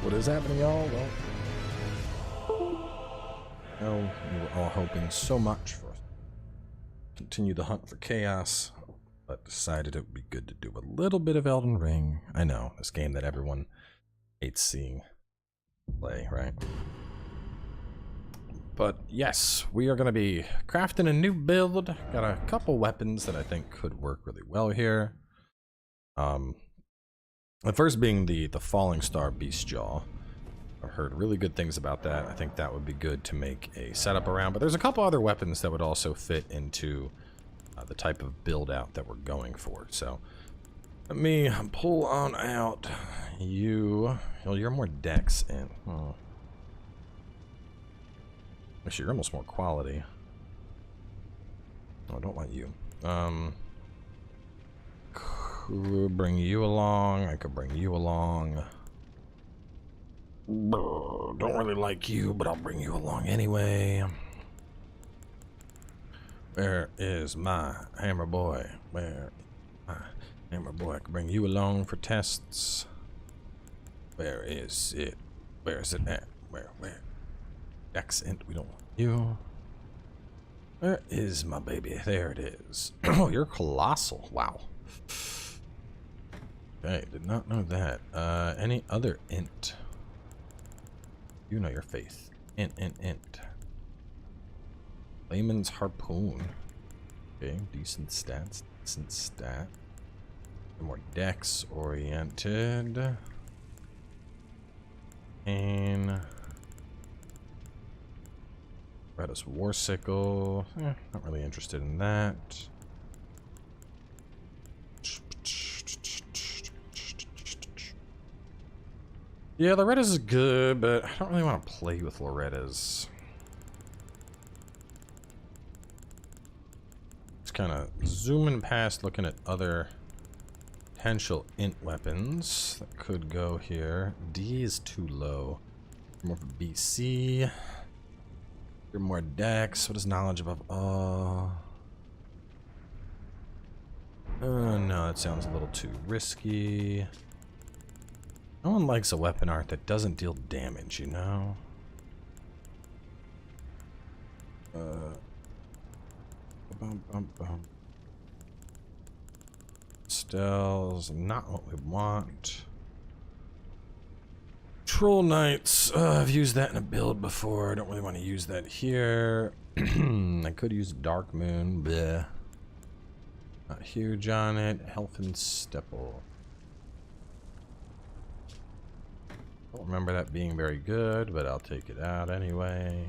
What is happening, y'all? Well, we were all hoping so much for continue the hunt for chaos, but decided it would be good to do a little bit of Elden Ring. I know, this game that everyone hates seeing play, right? But yes, we are going to be crafting a new build. Got a couple weapons that I think could work really well here. The first being the Falling Star Beast Jaw. I've heard really good things about that. I think that would be good to make a setup around. But there's a couple other weapons that would also fit into the type of build out that we're going for. So let me pull on out you. You're more dex in. Oh. Actually, you're almost more quality. Oh, I don't want you. Could bring you along. I could bring you along. Don't really like you, but I'll bring you along anyway. Where is my hammer boy? Where is my hammer boy? I can bring you along for tests. Where is it? Where is it at? Where? Accent, we don't want you. Where is my baby? There it is. Oh, you're colossal. Wow. Okay, did not know that. Any other int? You know your faith. Int. Layman's harpoon. Okay, decent stats. Decent stat. More dex oriented. And Redis Warsickle. Not really interested in that. Yeah, Loretta's is good, but I don't really want to play with Loretta's. Just kind of zooming past, looking at other potential int weapons that could go here. D is too low. More for BC. You're more dex. What is knowledge above? Oh. No, that sounds a little too risky. No one likes a weapon art that doesn't deal damage, you know? Stell's not what we want. Troll Knights. I've used that in a build before. I don't really want to use that here. I could use Dark Moon. Bleh. Not huge on it. Helfen Stepple. Don't remember that being very good, but I'll take it out anyway.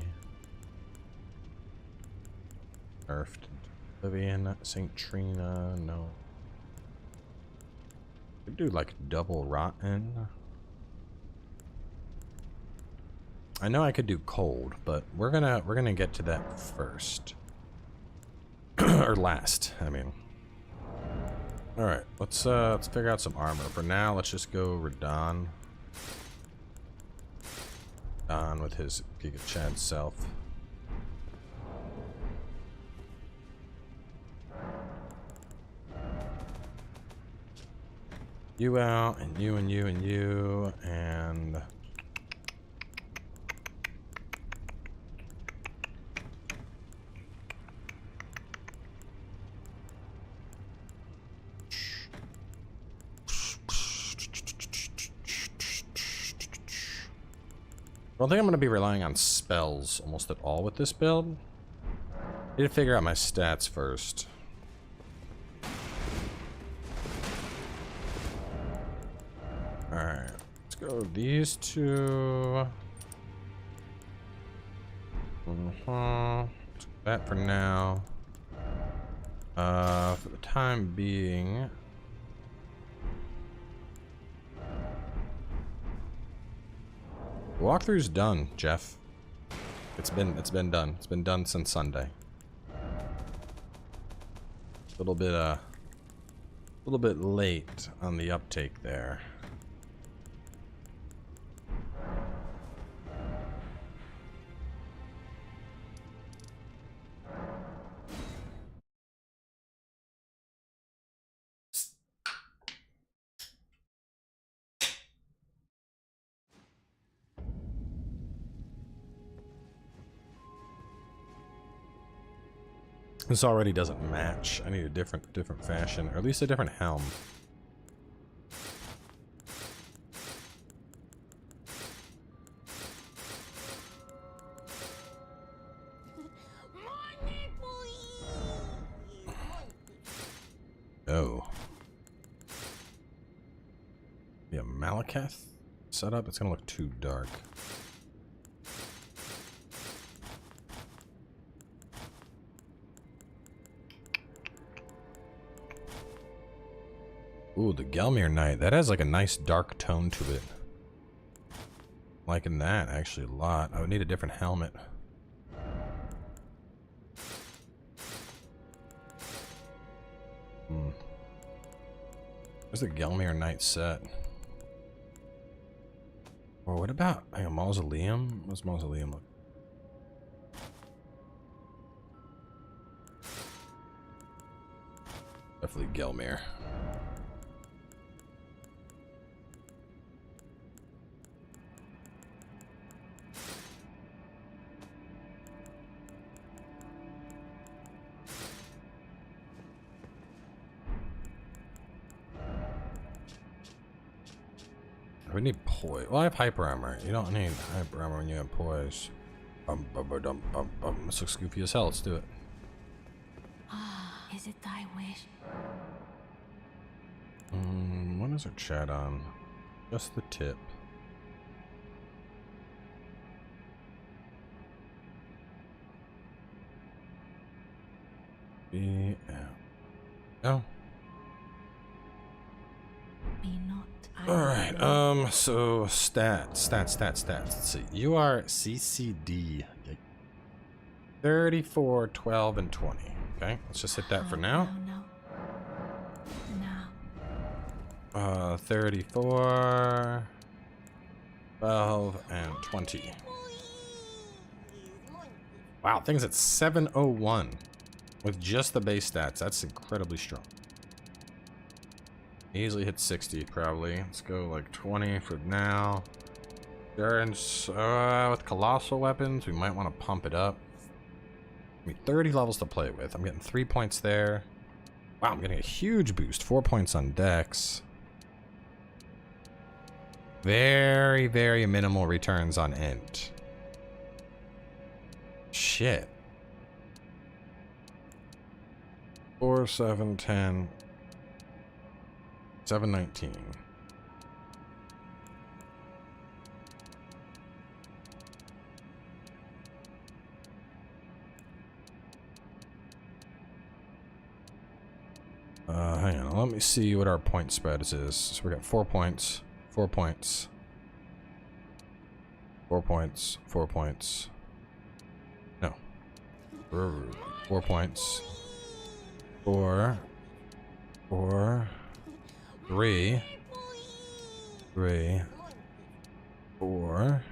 Nerfed Oblivion, St. Trina, no. Could do like double rotten. I know I could do cold, but we're gonna get to that first. Or last, I mean. Alright, let's figure out some armor. For now, let's just go Radon. On with his Giga Chad self. You out, and you, and you, and you, and... I don't think I'm going to be relying on spells almost at all with this build. I need to figure out my stats first. Alright, let's go these two. That for now. For the time being... The walkthrough's done, Jeff. It's been done. It's been done since Sunday. A little bit late on the uptake there. This already doesn't match. I need a different fashion, or at least a different helm. Oh. Yeah, Malekith setup. It's gonna look too dark. Ooh, the Gelmir Knight. That has like a nice dark tone to it. Liking that actually a lot. I would need a different helmet. Where's the Gelmir Knight set? Or what about a Mausoleum? What's Mausoleum look? Definitely Gelmir. We need poise. Well, I have hyper armor. You don't need hyper armor when you have poise. This looks goofy as hell. Let's do it. Is it thy wish? What is our chat on? Just the tip. Yeah. No. Be not. Alright, so stats. Let's see. You are CCD 34, 12, and 20. Okay, let's just hit that for now. No. 34, 12, and 20. Wow, things at 701 with just the base stats. That's incredibly strong. Easily hit 60 probably. Let's go like 20 for now. Endurance, with colossal weapons, we might want to pump it up. I mean, 30 levels to play with. I'm getting 3 points there. Wow, I'm getting a huge boost. 4 points on Dex. Very, very minimal returns on Int. Shit. 4, 7, 10. 719. Hang on, let me see what our point spread is. So we got 4 points, 4 points, 4 points, 4 points. No. 4 points. 4, 4, 3, 3, 4,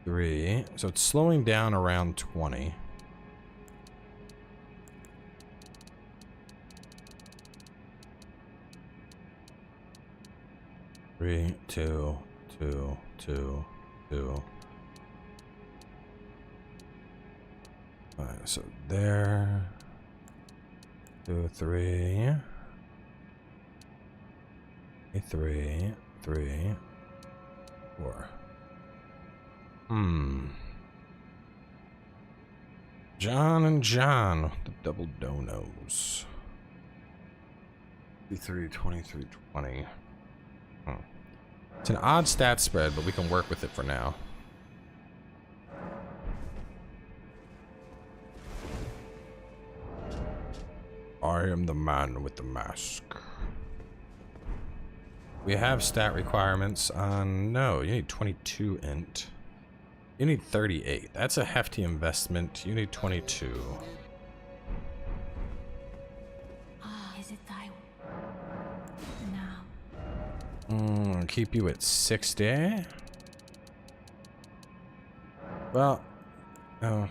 3. So it's slowing down around 20. Three, two, two, two, two. Alright, so there. 2, 3. 3, 3, 4. John and John with the double donos. 23, 23, 20. It's an odd stat spread, but we can work with it for now. I am the man with the mask. We have stat requirements on... No, you need 22 int. You need 38. That's a hefty investment. You need 22. Is it thy... Now. Keep you at 60. Well... Oh,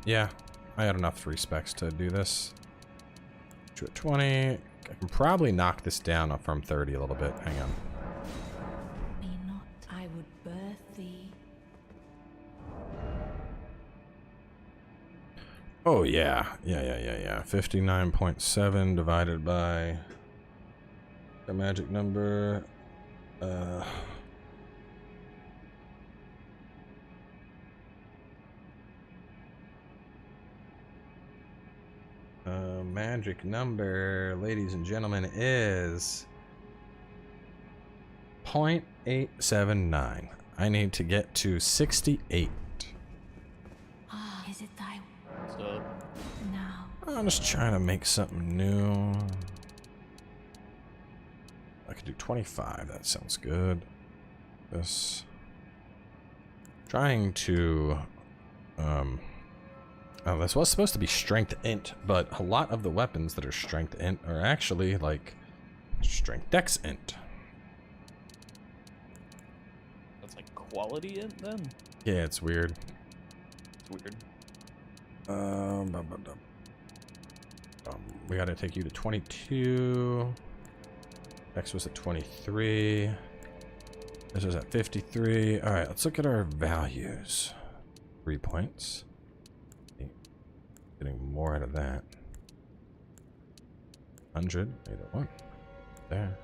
yeah. I had enough respecs to do this. 2 at 20. I can probably knock this down from 30 a little bit. Hang on. Be not, I would birth thee. Oh, yeah. Yeah. 59.7 divided by the magic number. Magic number, ladies and gentlemen, is 0.879. I need to get to 68. Ah, is it thy What's up? now? I'm just trying to make something new. I could do 25. That sounds good. This. Trying to. Oh, this was supposed to be strength int, but a lot of the weapons that are strength int are actually like strength dex int. That's like quality int then? Yeah, it's weird. It's weird. We gotta take you to 22. Dex was at 23. This was at 53. All right, let's look at our values. 3 points. Getting more out of that. 100, 801. There.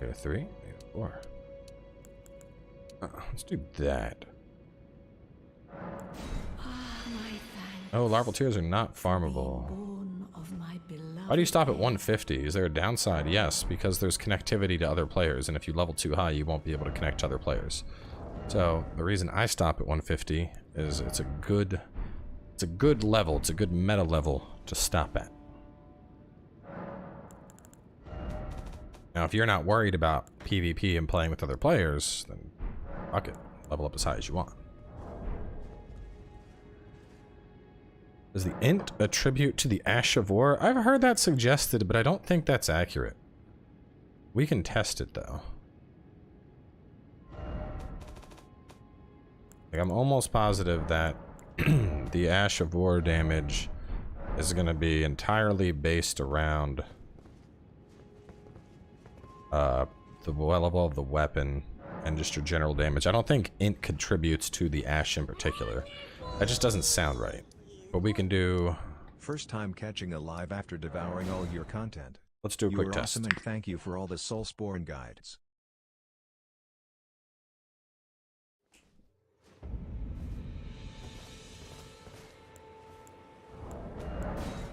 803, 804. Let's do that. Oh, larval tears are not farmable. Why do you stop at 150? Is there a downside? Yes, because there's connectivity to other players, and if you level too high, you won't be able to connect to other players. So the reason I stop at 150 is it's a good level, it's a good meta level to stop at. Now, if you're not worried about PvP and playing with other players, then fuck it, level up as high as you want. Does the int attribute to the Ash of War? I've heard that suggested, but I don't think that's accurate. We can test it though. Like, I'm almost positive that the Ash of War damage is going to be entirely based around the level of the weapon and just your general damage. I don't think int contributes to the Ash in particular. That just doesn't sound right. But we can do... First time catching a live after devouring all your content. Let's do a quick You are test. awesome and thank you for all the Soulspawn guides.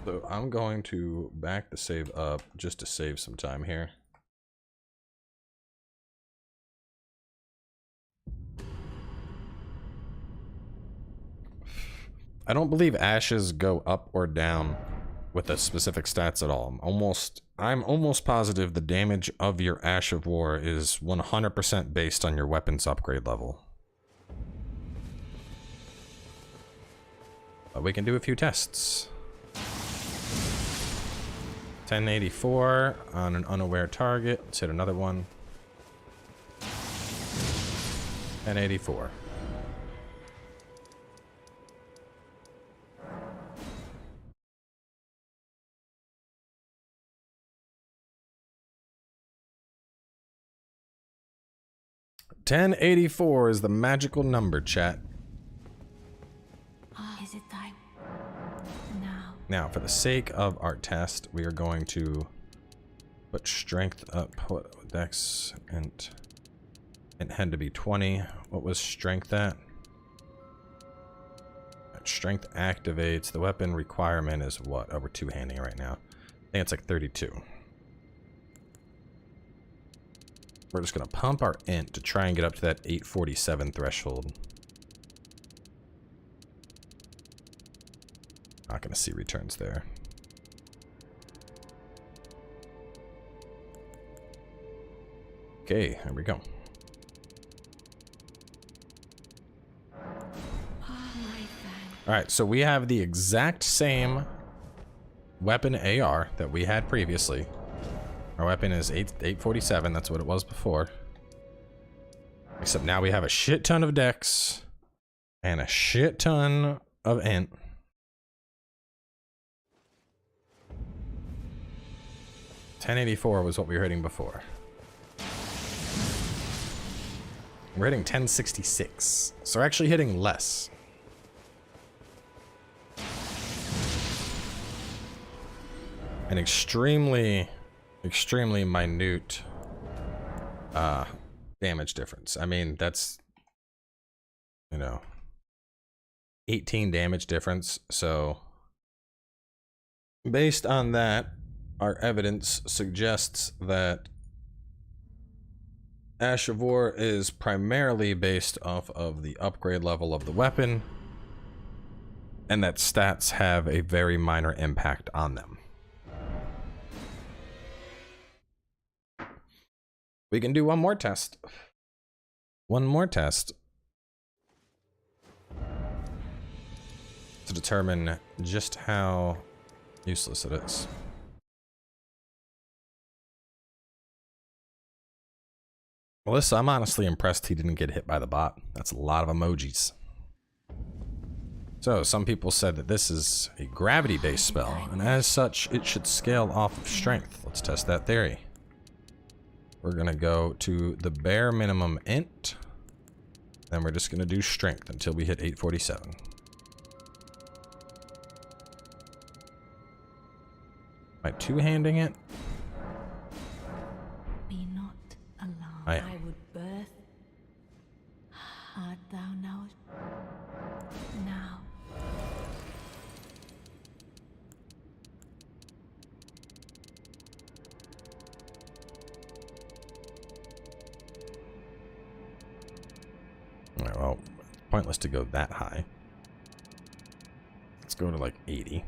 So I'm going to back the save up just to save some time here. I don't believe ashes go up or down with the specific stats at all. I'm almost positive the damage of your Ash of War is 100% based on your weapon's upgrade level. But we can do a few tests. 1084 on an unaware target. Let's hit another one. 1084. $10.84 is the magical number, chat. Is it thy now? Now, for the sake of our test, we are going to put strength up, put dex, and had to be 20. What was strength at? Strength activates. The weapon requirement is what? Oh, we're two-handing right now. I think it's like 32. We're just going to pump our int to try and get up to that 847 threshold. Not going to see returns there. Okay, there we go. Alright, so we have the exact same weapon AR that we had previously. Our weapon is 847, that's what it was before. Except now we have a shit ton of dex and a shit ton of int. $10.84 was what we were hitting before. We're hitting 1066, so we're actually hitting less. an extremely minute damage difference. I mean, that's, you know, 18 damage difference. So based on that, our evidence suggests that Ash of War is primarily based off of the upgrade level of the weapon, and that stats have a very minor impact on them. We can do one more test. One more test to determine just how useless it is. Melissa, I'm honestly impressed he didn't get hit by the bot. That's a lot of emojis. So, some people said that this is a gravity-based spell, and as such, it should scale off of strength. Let's test that theory. We're gonna go to the bare minimum int, then we're just gonna do strength until we hit 847. Am I two-handing it? Be not alarmed. I am. I would birth. Art thou now? Now. Alright, well, pointless to go that high. Let's go to like 80.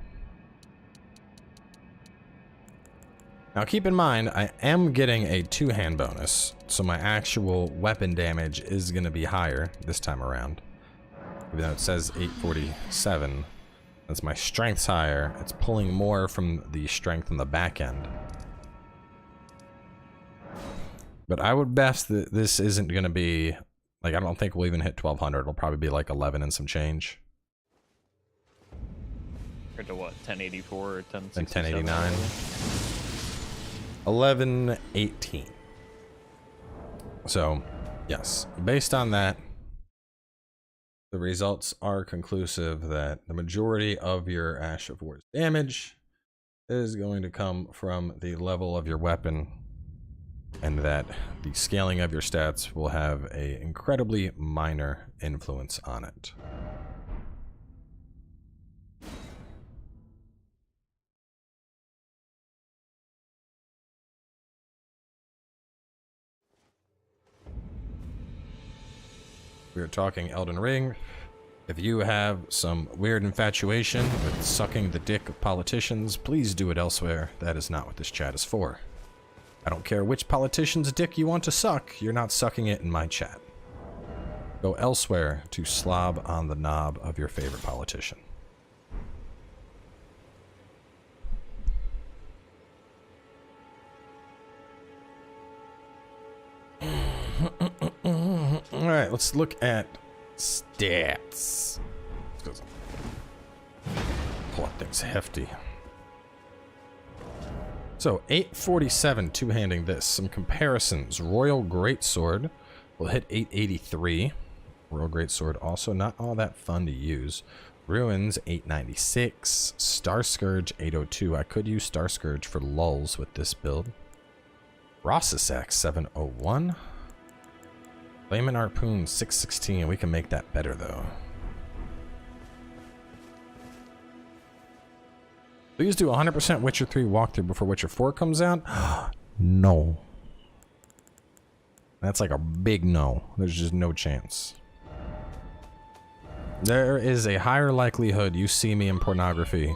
Now keep in mind, I am getting a two-hand bonus, so my actual weapon damage is going to be higher this time around. Even though it says 847, that's my strength's higher. It's pulling more from the strength on the back end. But I would bet that this isn't going to be, like, I don't think we'll even hit 1200. It'll probably be like 11 and some change. Compared to what, 1084 or 1067? And 1089. 1118. So, yes, based on that, the results are conclusive that the majority of your Ash of War's damage is going to come from the level of your weapon, and that the scaling of your stats will have an incredibly minor influence on it. We were talking Elden Ring. If you have some weird infatuation with sucking the dick of politicians, please do it elsewhere. That is not what this chat is for. I don't care which politician's dick you want to suck, you're not sucking it in my chat. Go elsewhere to slob on the knob of your favorite politician. Alright, let's look at stats. Oh, that thing's hefty. So, 847 two-handing this. Some comparisons. Royal Greatsword will hit 883. Royal Greatsword also not all that fun to use. Ruins, 896. Star Scourge, 802. I could use Star Scourge for lulls with this build. Ross's Axe, 701. Flamin' Harpoon, 616. We can make that better, though. Please do 100% Witcher 3 walkthrough before Witcher 4 comes out? No. That's like a big no. There's just no chance. There is a higher likelihood you see me in pornography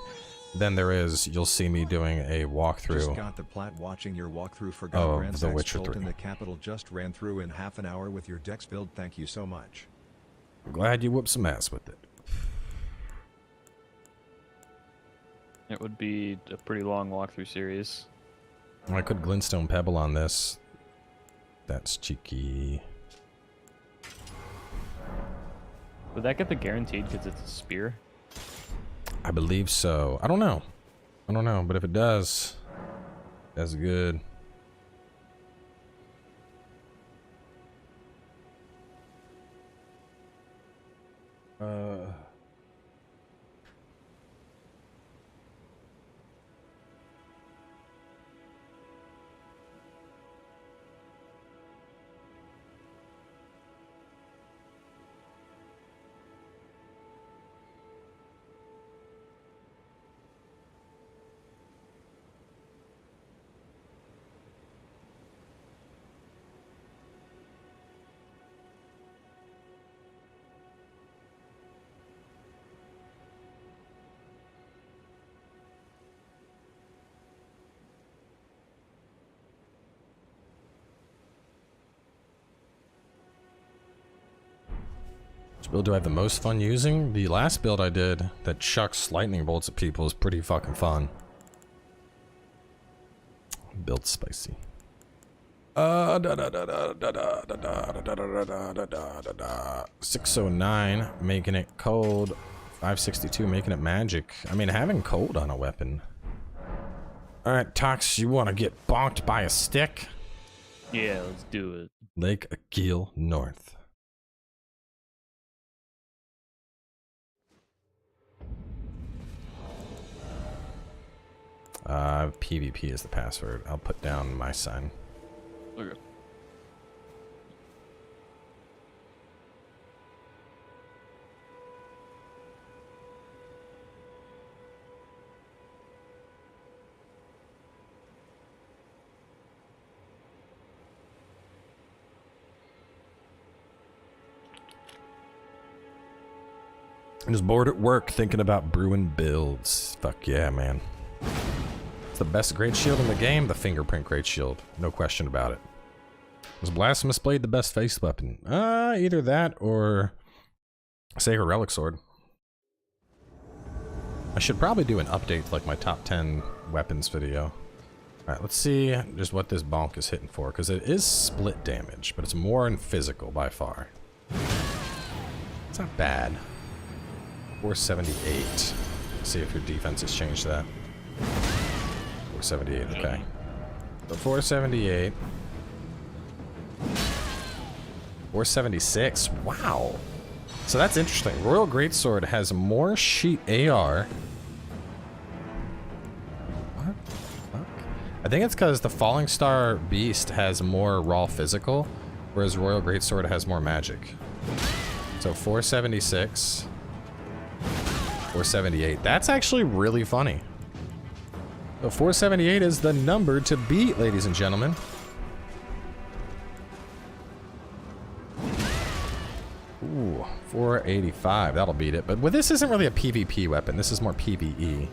than there is you'll see me doing a walkthrough. Just got the plat watching your walkthrough for of God The Witcher 3. in the capital just ran through in half an hour with your dex build. Thank you so much. I'm glad you whooped some ass with it. It would be a pretty long walkthrough series. I could Glintstone Pebble on this. That's cheeky. Would that get the guaranteed because it's a spear? I believe so. I don't know. I don't know, but if it does, that's good. Which build do I have the most fun using? The last build I did that chucks lightning bolts at people is pretty fucking fun. Build spicy. 609 making it cold. 562 making it magic. I mean, having cold on a weapon. Alright, Tox, you want to get bonked by a stick? Yeah, let's do it. Lake Akil North. PvP is the password. I'll put down my sign. Okay. I'm just bored at work thinking about brewing builds. Fuck yeah, man. It's the best great shield in the game, the fingerprint great shield. No question about it. Was Blasphemous Blade the best face weapon? Either that or Sacred Relic Sword. I should probably do an update to like my top 10 weapons video. Alright, let's see just what this bonk is hitting for, because it is split damage, but it's more in physical by far. It's not bad. 478. See if your defense has changed that. 478, okay. So 478. 476. Wow. So that's interesting. Royal Greatsword has more sheet AR. What the fuck? I think it's because the Falling Star Beast has more raw physical, whereas Royal Greatsword has more magic. So 476. 478. That's actually really funny. So 478 is the number to beat, ladies and gentlemen. Ooh, 485. That'll beat it. But this isn't really a PvP weapon. This is more PvE.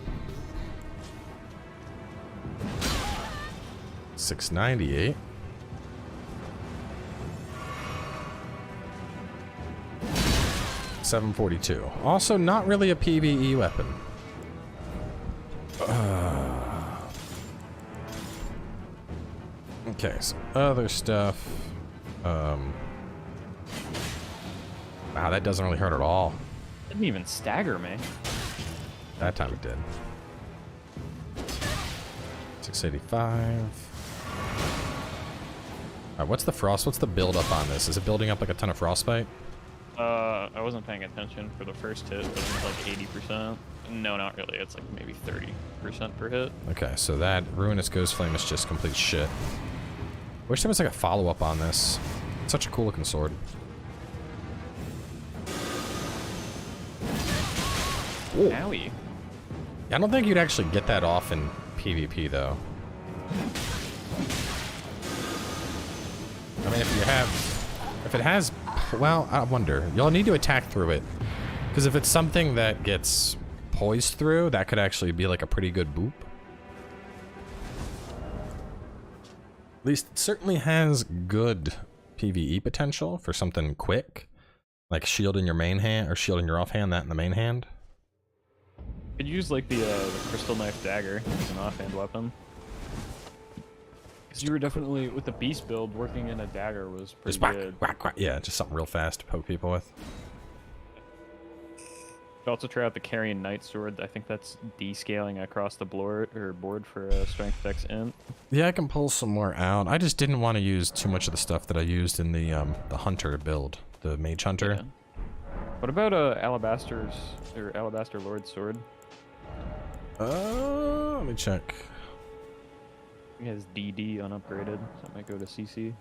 698. $742. Also, not really a PvE weapon. Okay, so other stuff. Wow, that doesn't really hurt at all. Didn't even stagger me. That time it did. 685. Alright, what's the frost? What's the build up on this? Is it building up like a ton of frostbite? I wasn't paying attention for the first hit, but it was like 80%. No, not really. It's like maybe 30% per hit. Okay, so that Ruinous Ghost Flame is just complete shit. Wish there was like a follow-up on this. It's such a cool looking sword. Ooh. Owie. I don't think you'd actually get that off in PvP though. I mean, if it has, well, I wonder. You'll need to attack through it. Because if it's something that gets poised through, that could actually be like a pretty good boop. At least it certainly has good PvE potential for something quick. Like shielding your main hand, or shielding your offhand, that in the main hand. Could use like the Crystal Knife Dagger as an offhand weapon. Because you were definitely, with the Beast build, working in a dagger was pretty good. Whack, whack. Yeah, just something real fast to poke people with. You also try out the Carrion Knight Sword. I think that's descaling across the board for Strength Dex Int. Yeah, I can pull some more out. I just didn't want to use too much of the stuff that I used in the Hunter build, the Mage Hunter. Yeah. What about Alabaster Lord Sword? Let me check. It has DD unupgraded, so it might go to CC.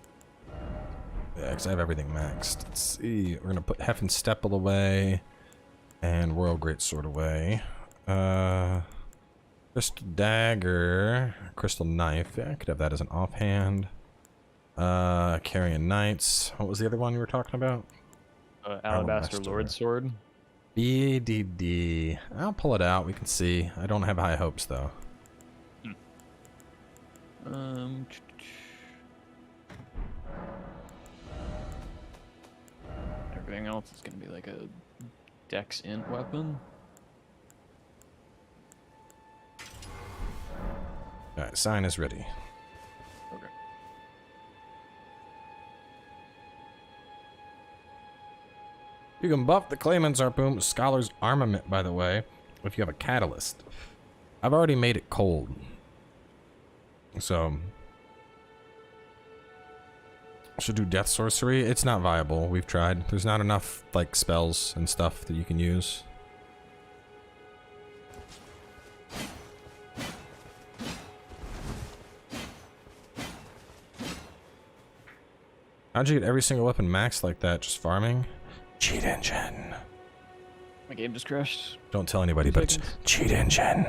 Yeah, because I have everything maxed. Let's see. We're going to put Heffin Stepple away. And Royal Greatsword away. Crystal Dagger. Crystal Knife. Yeah, I could have that as an offhand. Carrion Knights. What was the other one you were talking about? Alabaster Lord Sword. BDD. I'll pull it out. We can see. I don't have high hopes, though. everything else is gonna be like a dex int weapon. Alright, sign is ready. Okay. You can buff the Claimant's Harpoon Scholar's Armament, by the way, if you have a Catalyst. I've already made it cold. So... should do Death Sorcery. It's not viable. We've tried. There's not enough, like, spells and stuff that you can use. How'd you get every single weapon maxed like that? Just farming? Cheat engine. My game just crashed. Don't tell anybody, but it's cheat engine.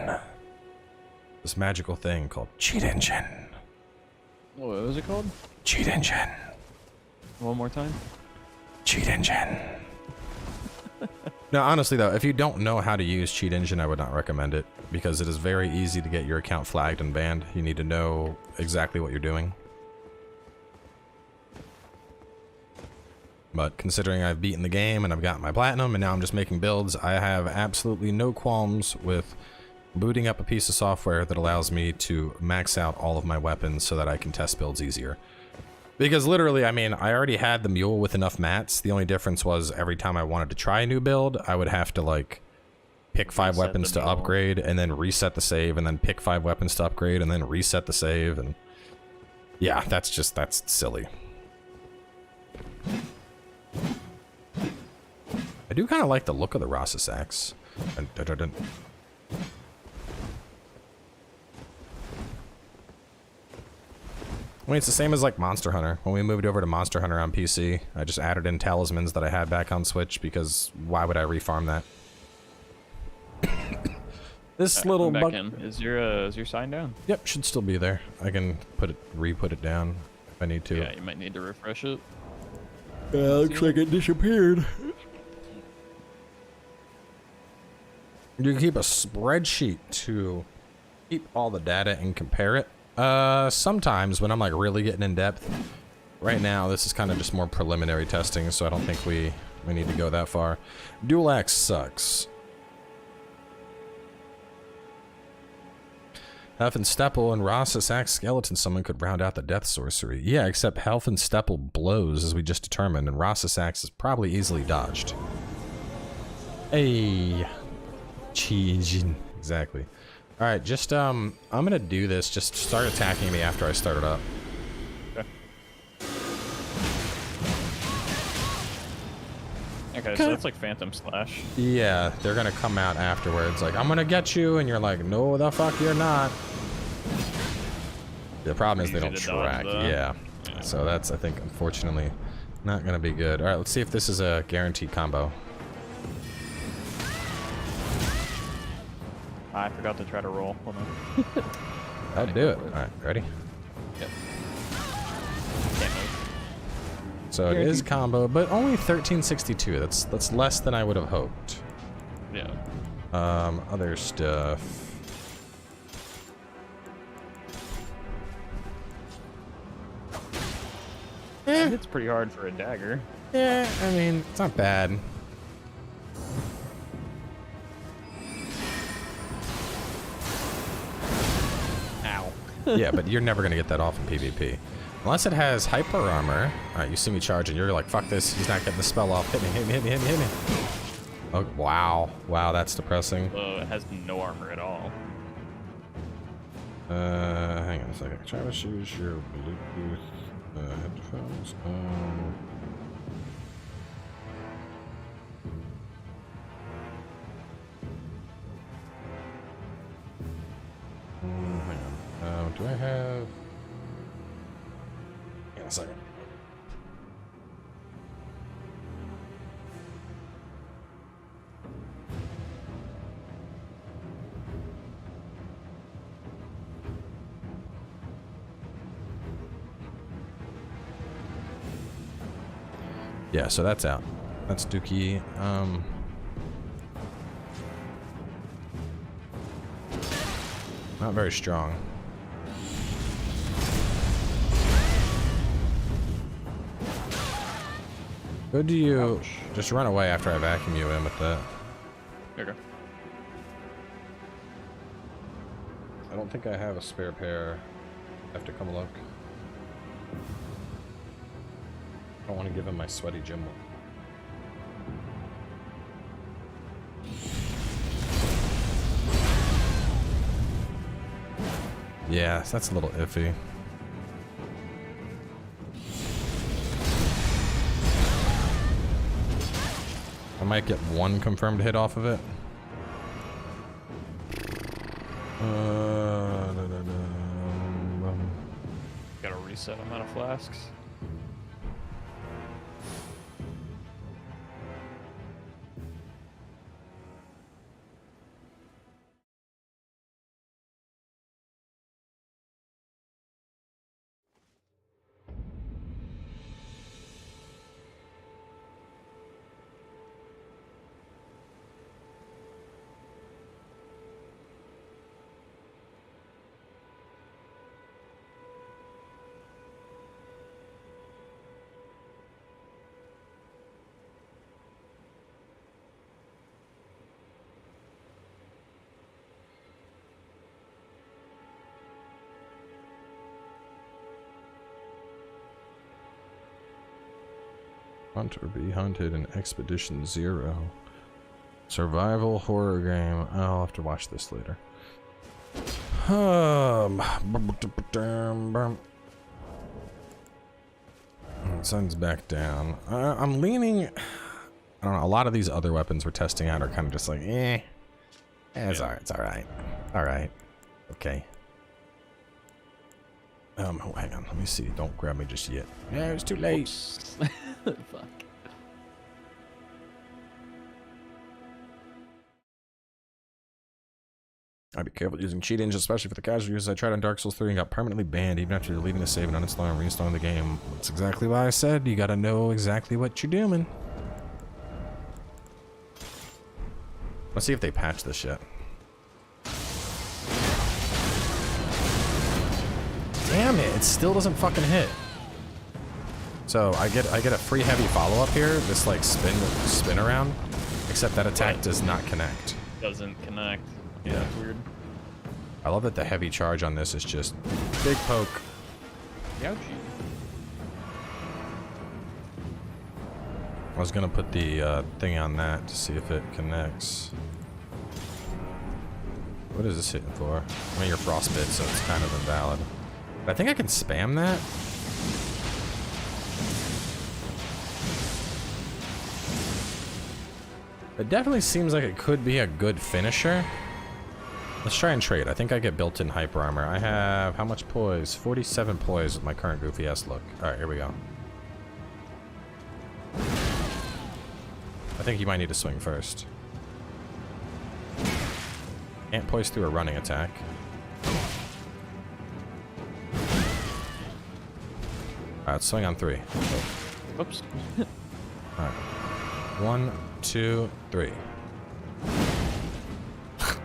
This magical thing called cheat engine. What was it called? Cheat engine. One more time? Cheat engine. No, honestly though, if you don't know how to use cheat engine, I would not recommend it because it is very easy to get your account flagged and banned. You need to know exactly what you're doing. But considering I've beaten the game and I've got my platinum and now I'm just making builds, I have absolutely no qualms with booting up a piece of software that allows me to max out all of my weapons so that I can test builds easier. Because literally, I mean, I already had the mule with enough mats. The only difference was every time I wanted to try a new build, I would have to like pick 5 weapons to upgrade and then reset the save and then pick 5 weapons to upgrade and then reset the save. And yeah, that's silly. I do kind of like the look of the Rossus axe. Dun, dun, dun, dun. I mean, it's the same as like Monster Hunter. When we moved over to Monster Hunter on PC, I just added in talismans that I had back on Switch because why would I refarm that? This little bug. Is your sign down? Yep, should still be there. I can re-put it down if I need to. Yeah, you might need to refresh it. Looks like it disappeared. You can keep a spreadsheet to keep all the data and compare it. Sometimes when I'm like really getting in depth. Right now, this is kind of just more preliminary testing, so I don't think we need to go that far. Dual axe sucks. Helfensteppel and Rossus axe skeleton summon could round out the death sorcery. Yeah, except Helfensteppel blows, as we just determined, and Rossus axe is probably easily dodged. Hey. Cheese. Exactly. Alright, just, I'm gonna do this. Just start attacking me after I start it up. Okay, so that's like Phantom Slash. Yeah, they're gonna come out afterwards. Like, I'm gonna get you, and you're like, no, the fuck, you're not. The problem is they don't track. Yeah. So that's, I think, unfortunately, not gonna be good. Alright, let's see if this is a guaranteed combo. I forgot to try to roll. Hold on. That'd do it. Alright, ready? Yep. Can't move. So it is combo, but only 1362. That's less than I would have hoped. Yeah. Other stuff. It's pretty hard for a dagger. Yeah, I mean, it's not bad. Ow. Yeah, but you're never gonna get that off in PvP. Unless it has hyper armor. Alright, you see me charging, you're like, fuck this, he's not getting the spell off. Hit me, hit me, hit me, hit me, hit me. Oh, wow. Wow, that's depressing. It has no armor at all. Hang on a second. Try to choose your Bluetooth headphones. Hang on. Do I have... Hang on a second. Yeah, so that's out. That's Dookie. Not very strong. Could you Ouch. just run away after I vacuum you in with that? There you go. I don't think I have a spare pair. I have to come look. I don't want to give him my sweaty gym one. Yeah, that's a little iffy. I might get one confirmed hit off of it. Gotta reset amount of flasks. Hunt or be hunted in Expedition 0. Survival horror game. I'll have to watch this later. Sun's back down. I'm leaning. I don't know. A lot of these other weapons we're testing out are kind of just like, eh. It's alright. It's alright. Alright. Okay. Oh, hang on. Let me see. Don't grab me just yet. Yeah, it's too late. Fuck. I'd be careful using cheat engines, especially for the casual users. I tried on Dark Souls 3 and got permanently banned even after deleting the save and uninstalling and reinstalling the game. That's exactly why I said you gotta know exactly what you're doing. Let's see if they patch this shit. Damn it, it still doesn't fucking hit. So I get a free heavy follow-up here, this like spin around, except that attack does not connect. Doesn't connect. Yeah. That's weird. I love that the heavy charge on this is just big poke. Ouchie. I was gonna put the thing on that to see if it connects. What is this hitting for? I mean, you're frostbit, so it's kind of invalid. But I think I can spam that. It definitely seems like it could be a good finisher. Let's try and trade. I think I get built-in hyper armor. I have, how much poise? 47 poise with my current goofy ass look. Alright, here we go. I think you might need to swing first. Can't poise through a running attack. Alright, let's swing on 3. Whoops. Alright. 1, 2, 3.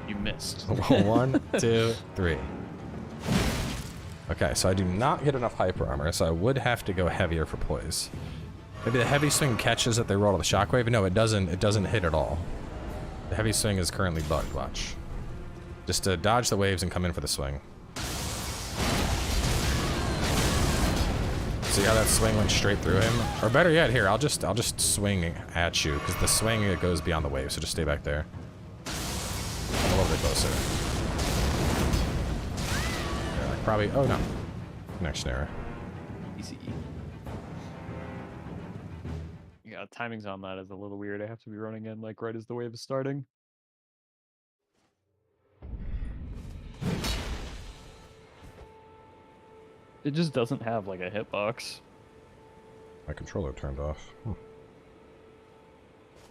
You missed. 1, 2, 3. Okay, so I do not get enough hyper armor, so I would have to go heavier for poise. Maybe the heavy swing catches that they roll to the shockwave. No, it doesn't. It doesn't hit at all. The heavy swing is currently bugged. Watch. Just dodge the waves and come in for the swing. See how that swing went straight through him? Or better yet, here, I'll just swing at you, because the swing, it goes beyond the wave, so just stay back there. I'm a little bit closer. Yeah, like probably, oh no. Connection error. Easy. Yeah, timings on that is a little weird. I have to be running in like right as the wave is starting. It just doesn't have like a hitbox. My controller turned off.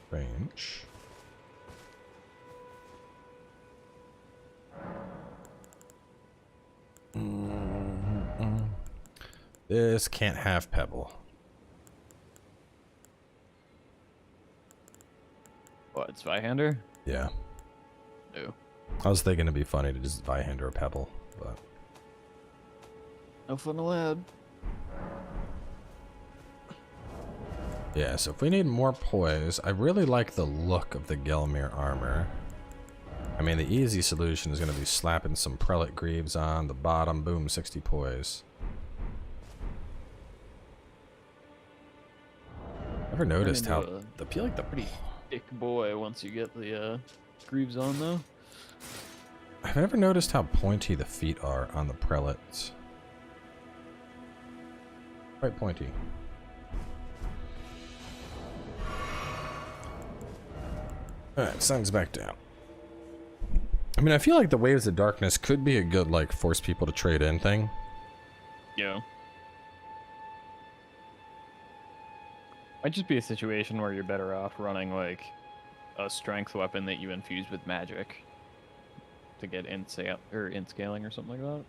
Range. This can't have Pebble. What, it's Zweihander? Yeah. No. I was thinking it'd be funny to just Zweihander a Pebble, but... No fun allowed. Yeah, so if we need more poise, I really like the look of the Gelmir armor. I mean, the easy solution is going to be slapping some prelate greaves on the bottom, boom, 60 poise. Ever noticed how the feel like the pretty thick boy once you get the greaves on though? I've never noticed how pointy the feet are on the prelates. Quite pointy. Alright, sun's back down. I mean, I feel like the Waves of Darkness could be a good, like, force people to trade in thing. Yeah. Might just be a situation where you're better off running, like, a strength weapon that you infuse with magic to get in scaling or something like that.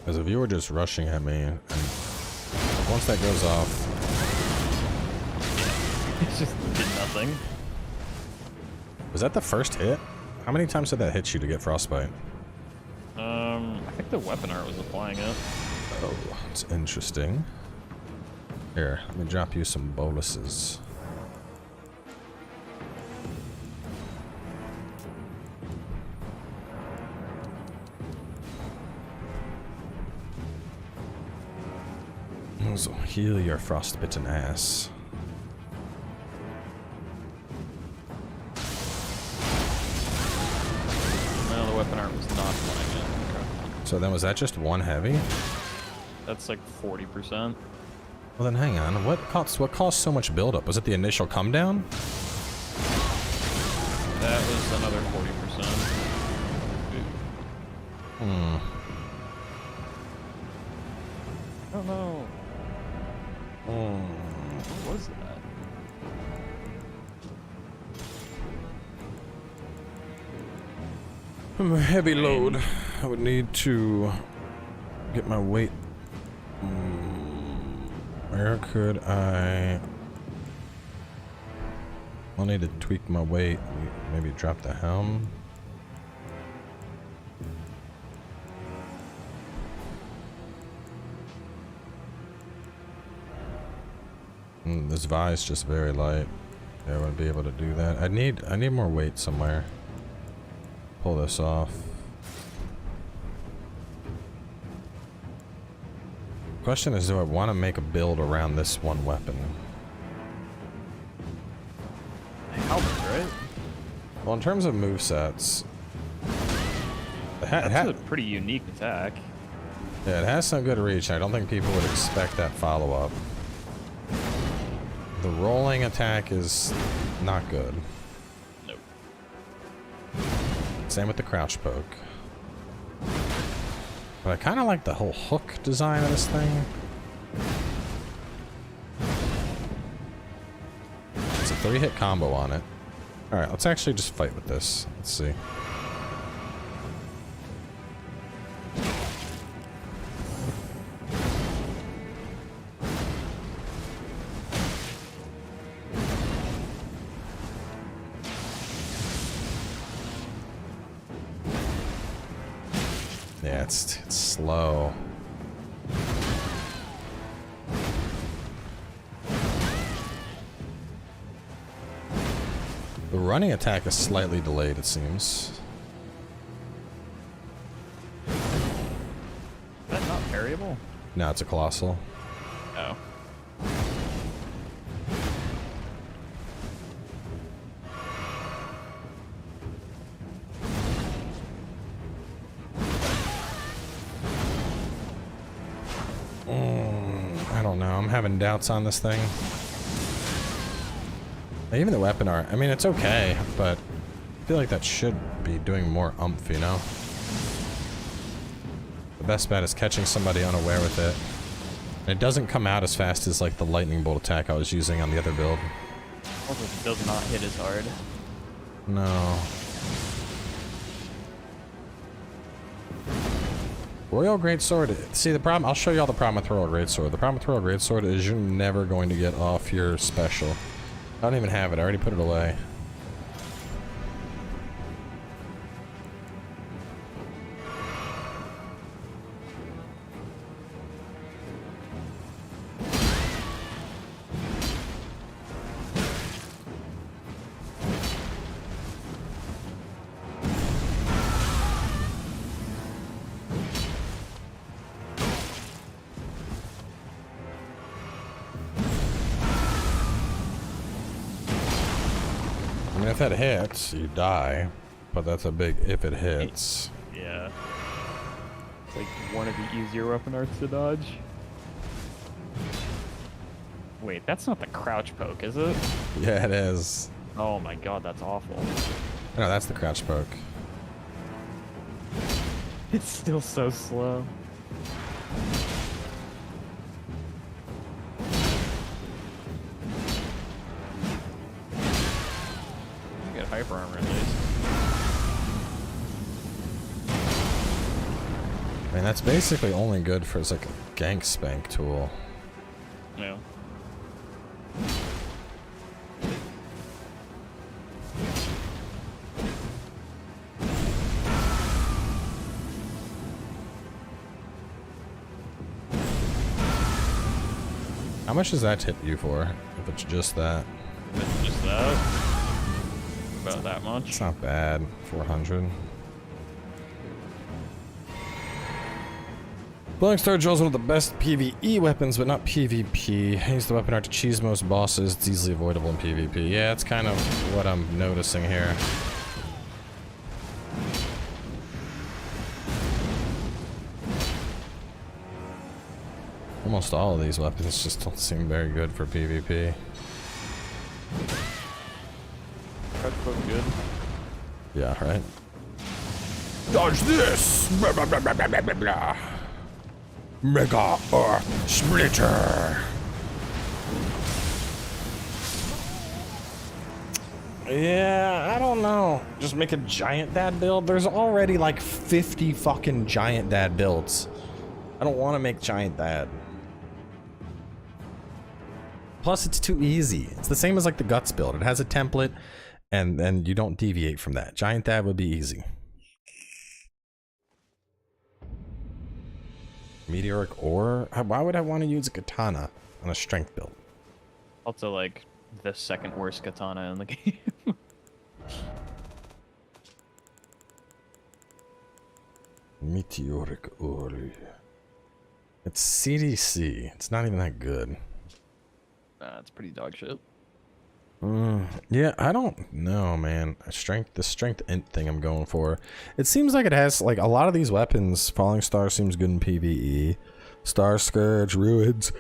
As if you were just rushing at me, and once that goes off... It just did nothing. Was that the first hit? How many times did that hit you to get frostbite? I think the weapon art was applying it. Oh, it's interesting. Here, let me drop you some boluses. So heal your frostbitten ass. No, the weapon art was not applying it. Okay. So then was that just one heavy? That's like 40%. Well then hang on, what caused so much buildup? Was it the initial come down? That was another 40%. Hmm. I don't know. Hmm. What was that? A heavy load. I would need to get my weight. Where could I... I'll need to tweak my weight. Maybe drop the helm. This vise just very light. Yeah, I wouldn't be able to do that. I need more weight somewhere. Pull this off. Question is, do I want to make a build around this one weapon? Helmet, right? Well, in terms of movesets, That's a pretty unique attack. yeah, it has some good reach. I don't think people would expect that follow-up. The rolling attack is not good. Nope. Same with the crouch poke. But I kind of like the whole hook design of this thing. It's a 3-hit combo on it. Alright, let's actually just fight with this. Let's see. Yeah, it's slow. The running attack is slightly delayed, it seems. Is that not variable? No, it's a colossal. Oh. I don't know. I'm having doubts on this thing. Even the weapon art, I mean, it's okay, but I feel like that should be doing more oomph, you know? The best bet is catching somebody unaware with it. And it doesn't come out as fast as, like, the lightning bolt attack I was using on the other build. Also, it does not hit as hard. No. Royal Greatsword, see the problem, I'll show you all the problem with Royal Greatsword. The problem with Royal Greatsword is you're never going to get off your special. I don't even have it, I already put it away. I mean, if that hits, you die, but that's a big if it hits. Yeah. It's like one of the easier weapon arts to dodge. Wait, that's not the crouch poke, is it? Yeah, it is. Oh my god, that's awful. No, that's the crouch poke. It's still so slow. You get hyper armor at least. I mean, that's basically only good for as like a gank spank tool. Yeah. How much does that hit you for, if it's just that? It's just that. About that much. It's not bad. 400. Blowing Star Drill is one of the best PvE weapons, but not PvP. Use the weapon art to cheese most bosses. It's easily avoidable in PvP. Yeah, it's kind of what I'm noticing here. Almost all of these weapons just don't seem very good for PvP. Crouch poke good. Yeah, right? Dodge this! Blah, blah, blah, blah, blah, blah, blah. Mega Earth Splitter! Yeah, I don't know. Just make a giant dad build? There's already like 50 fucking giant dad builds. I don't want to make giant dad. Plus, it's too easy. It's the same as like the guts build. It has a template, and you don't deviate from that. Giant dad would be easy. Meteoric ore? Why would I want to use a katana on a strength build? Also, like, the second worst katana in the game. Meteoric ore. It's CDC. It's not even that good. It's pretty dog shit. Yeah, I don't know, man. The strength int thing I'm going for. It seems like it has, like, a lot of these weapons. Falling Star seems good in PvE. Star Scourge, Ruins.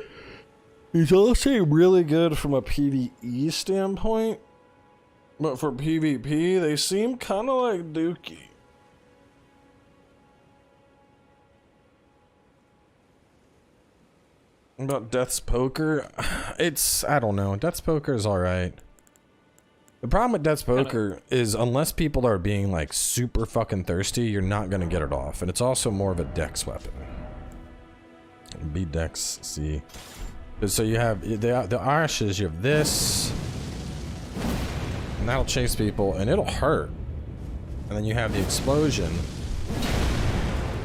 These all seem really good from a PvE standpoint. But for PvP, they seem kind of like dookie. About Death's Poker, I don't know. Death's Poker is alright. The problem with Death's Poker is unless people are being like super fucking thirsty, you're not gonna get it off. And it's also more of a dex weapon. B dex, see. So you have the Arishes, you have this. And that'll chase people and it'll hurt. And then you have the explosion.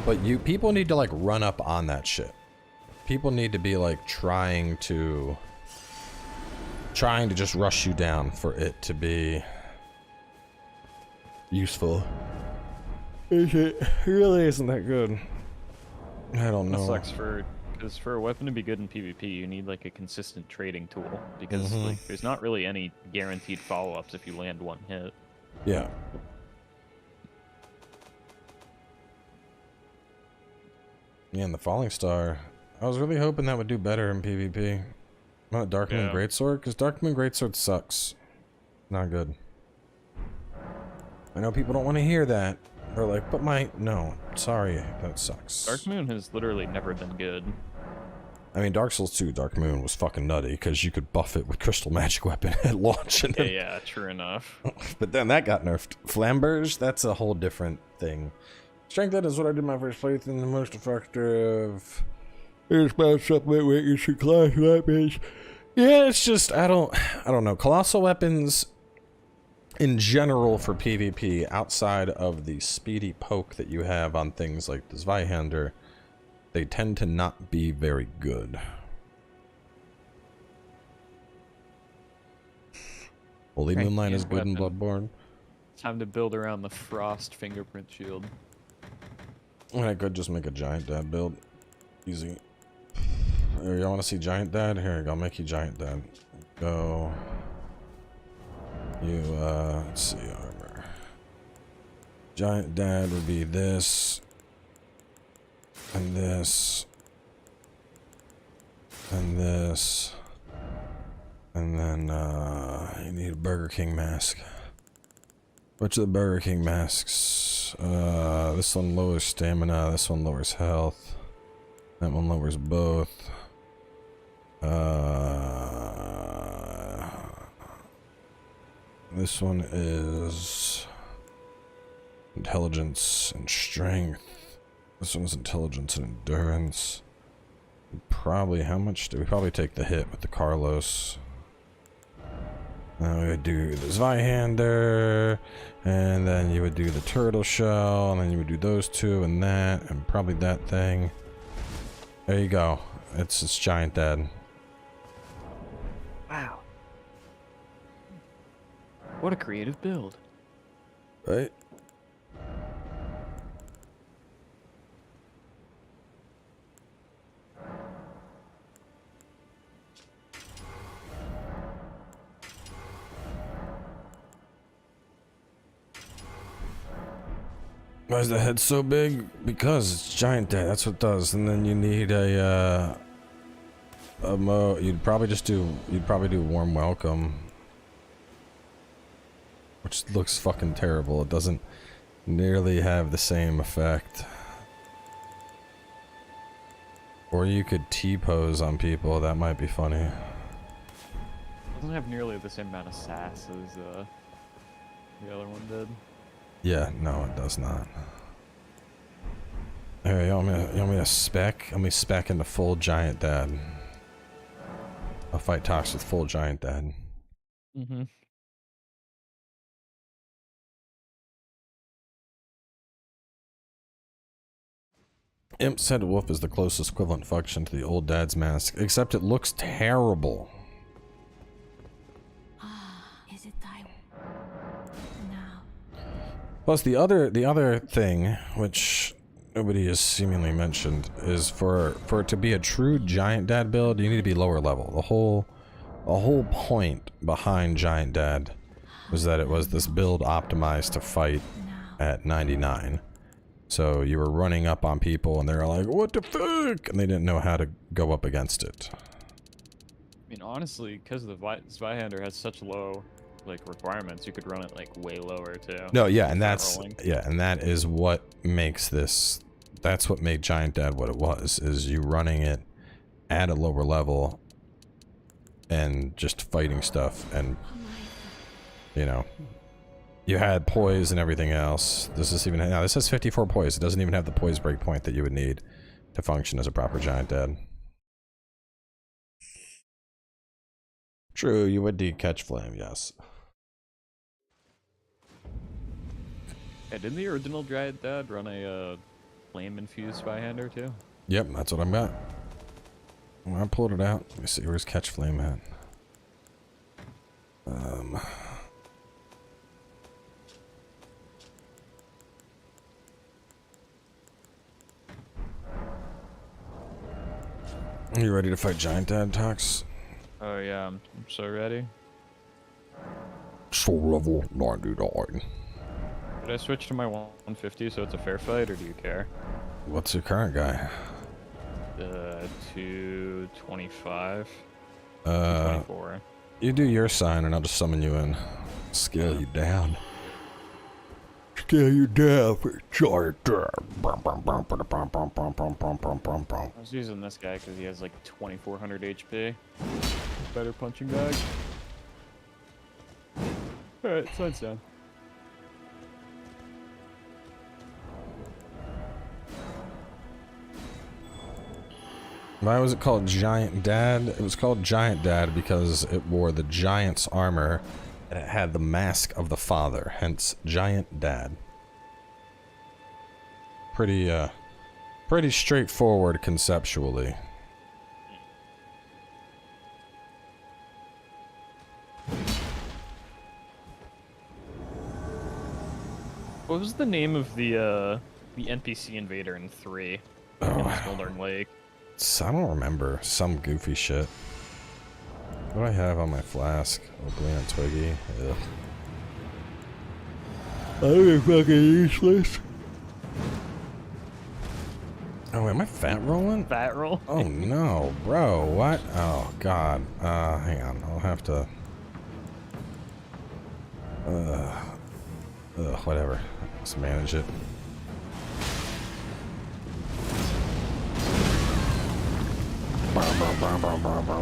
But people need to like run up on that shit. People need to be like trying to just rush you down for it to be useful. It really isn't that good. I don't know. That sucks because for a weapon to be good in PvP, you need like a consistent trading tool because like there's not really any guaranteed follow-ups if you land one hit. Yeah. Yeah, and the Falling Star. I was really hoping that would do better in PvP. Not Dark Moon Greatsword, because Dark Moon Greatsword sucks. Not good. I know people don't want to hear that. They're like, but no, sorry, that sucks. Dark Moon has literally never been good. I mean, Dark Souls 2 Dark Moon was fucking nutty, because you could buff it with Crystal Magic Weapon at launch. And yeah, true enough. But then that got nerfed. Flamberge, that's a whole different thing. Strength Ed is what I did my first playthrough, and the most effective. It's about supplement weakness and class weapons. Yeah, it's just I don't know. Colossal weapons in general for PvP, outside of the speedy poke that you have on things like the Zweihander, they tend to not be very good. Holy Right, Moonlight is and good in weapon. Bloodborne. Time to build around the frost fingerprint shield. I could just make a giant dad build. Easy. Here, y'all want to see giant dad? Here you go, I'll make you giant dad. Go. You, let's see, armor. Giant dad would be this. And this. And this. And then, you need a Burger King mask. Which of the Burger King masks? This one lowers stamina, this one lowers health. That one lowers both. This one is intelligence and strength. This one's intelligence and endurance. Probably, how much do we probably take the hit with the Carlos? We would do the Zweihander, and then you would do the turtle shell, and then you would do those two and that, and probably that thing. There you go. It's giant dad. Wow. What a creative build. Right? Why is the head so big? Because it's giant dad, that's what it does. And then you need you'd probably do warm welcome. Which looks fucking terrible. It doesn't nearly have the same effect. Or you could T-pose on people, that might be funny. It doesn't have nearly the same amount of sass as the other one did. Yeah, no, it does not. Here, you want me to spec? Let me spec into full giant dad. I'll fight talks with full giant dad. Mm-hmm. Imp said wolf is the closest equivalent function to the old dad's mask, except it looks terrible. Is it time? Now. Plus the other thing, which nobody has seemingly mentioned, is for it to be a true giant dad build, you need to be lower level. The whole point behind giant dad was that it was this build optimized to fight at 99. So you were running up on people and they were like, what the fuck? And they didn't know how to go up against it. I mean, honestly, because the Zweihander has such low like requirements, you could run it like way lower too. No, yeah, and that is what makes this. That's what made Giant Dad what it was. Is you running it at a lower level and just fighting stuff, and you know. You had poise and everything else. This is even now. This has 54 poise. It doesn't even have the poise breakpoint that you would need to function as a proper giant dad. True, you would catch flame, yes. Yeah, didn't the original giant dad run a flame-infused Zweihander too? Yep, that's what I've got. Well, I pulled it out. Let me see, where's catch flame at? Are you ready to fight Giant Dad, Tox? Oh yeah, I'm so ready. Soul level 99. Did I switch to my 150 so it's a fair fight, or do you care? What's your current guy? 225. 24. 224. You do your sign and I'll just summon you in. Scale you down. Scale you down for Giant Dad. I was using this guy because he has like 2400 HP. Better punching bag. Alright, side's down. Why was it called Giant Dad? It was called Giant Dad because it wore the giant's armor and it had the mask of the father, hence Giant Dad. Pretty straightforward conceptually. What was the name of the NPC invader in 3 in Smoldering Lake? I don't remember. Some goofy shit. What do I have on my flask? Oblian Twiggy. Ugh. I'm fucking useless. Oh, am I fat rolling? Fat roll? Oh no, bro, what? Oh god. Hang on, I'll have to... whatever. Let's manage it. Boom, boom, boom, boom, boom.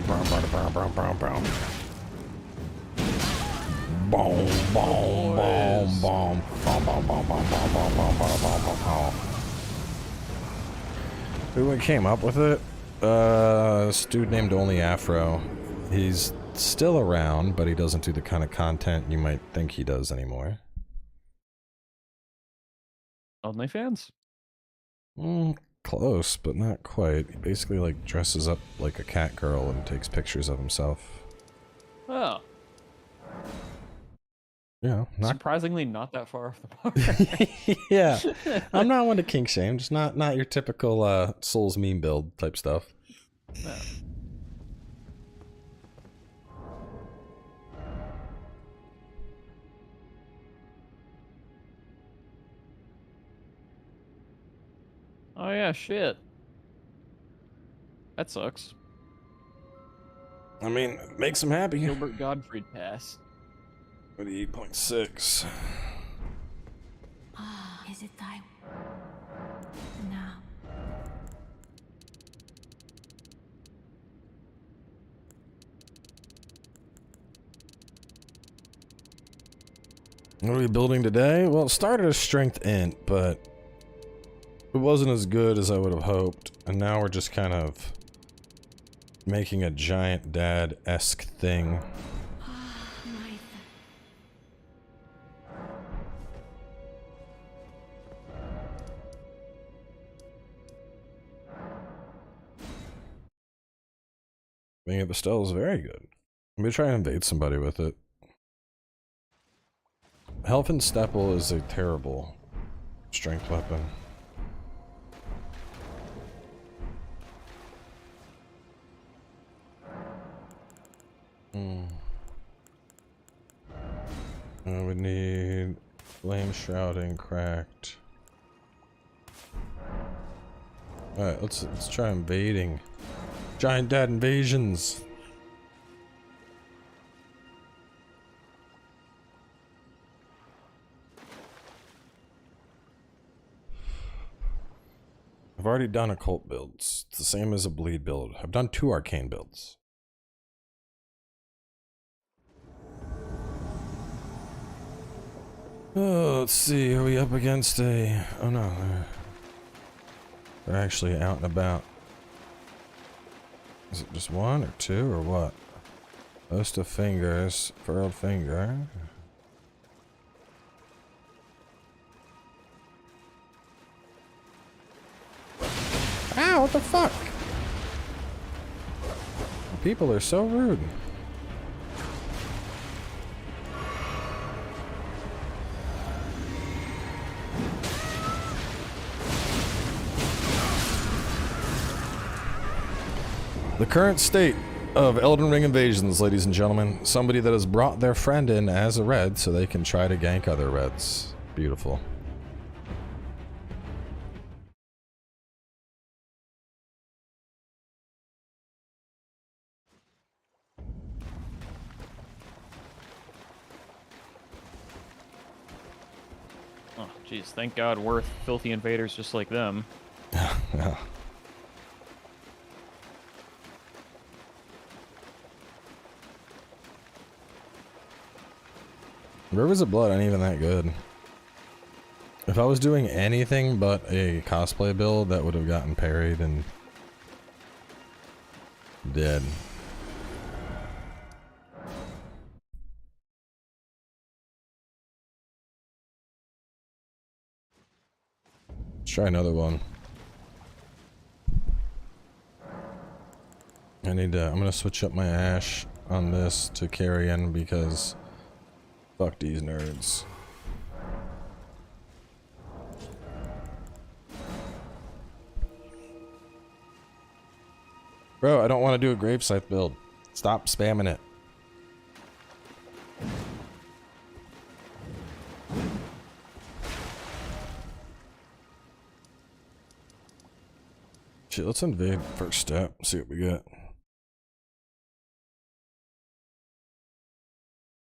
Who came up with it? This dude named Only Afro. He's still around, but he doesn't do the kind of content you might think he does anymore. OnlyFans? Close, but not quite. He basically like dresses up like a cat girl and takes pictures of himself. Oh. Yeah, surprisingly not that far off the mark. Yeah, I'm not one to kink shame. Just not your typical Souls meme build type stuff. No. Oh yeah, shit. That sucks. I mean, it makes him happy. Gilbert Gottfried pass. 28.6. Is it time? Now. What are we building today? Well, it started as strength int, but it wasn't as good as I would have hoped. And now we're just kind of making a Giant Dad-esque thing. Being at the stell is very good. Let me try and invade somebody with it. Health and Stepple is a terrible strength weapon. I would need Flame Shrouding cracked. Alright, let's try invading. Giant Dad invasions. I've already done occult builds. It's the same as a bleed build. I've done 2 arcane builds. Oh, let's see. Are we up against a... Oh no. They're actually out and about. Is it just 1 or 2 or what? Host of fingers. Furled finger. Ow, what the fuck? People are so rude. The current state of Elden Ring invasions, ladies and gentlemen. Somebody that has brought their friend in as a red so they can try to gank other reds. Beautiful. Oh, jeez, thank God we're filthy invaders just like them. Yeah. Rivers of Blood ain't even that good. If I was doing anything but a cosplay build, that would have gotten parried and dead. Let's try another one. I'm gonna switch up my ash on this to carrion because fuck these nerds. Bro, I don't want to do a gravesite build. Stop spamming it. Shit, let's invade first step. See what we get.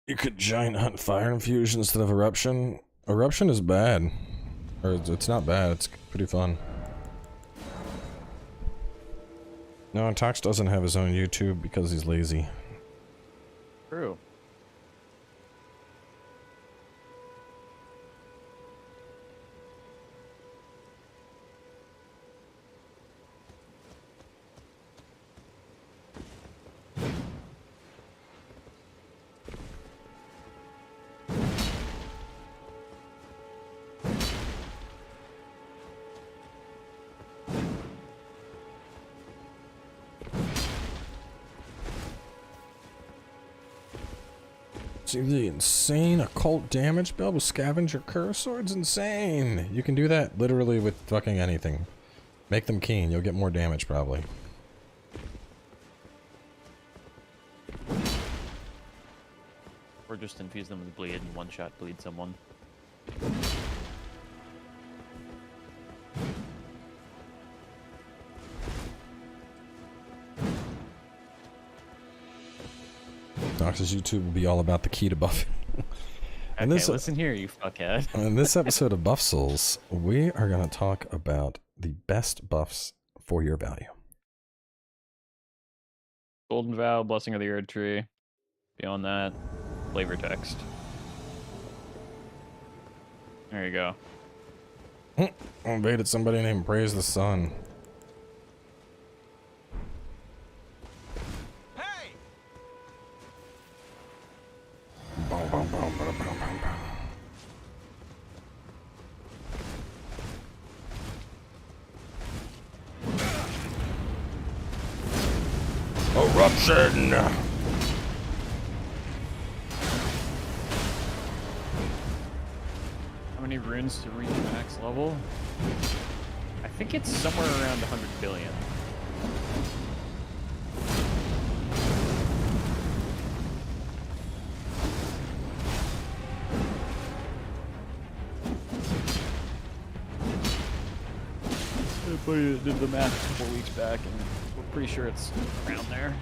You could giant hunt fire infusion instead of eruption. Eruption is bad. Or it's not bad, it's pretty fun. No, Tox doesn't have his own YouTube because he's lazy. True. See the insane occult damage build with scavenger curse sword's insane. You can do that literally with fucking anything. Make them keen, you'll get more damage probably. Or just infuse them with bleed and one shot bleed someone. Nox's YouTube will be all about the key to buff. Okay, listen here, you fuckhead. In this episode of Buff Souls, we are going to talk about the best buffs for your value. Golden Vow, Blessing of the Earth Tree. Beyond that, flavor text. There you go. I invaded somebody named Praise the Sun. Hey! Boom, boom, boom, boom, boom, boom, boom. Eruption! How many runes to reach max level? I think it's somewhere around 100 billion. Somebody did the math a couple weeks back, and we're pretty sure it's around there.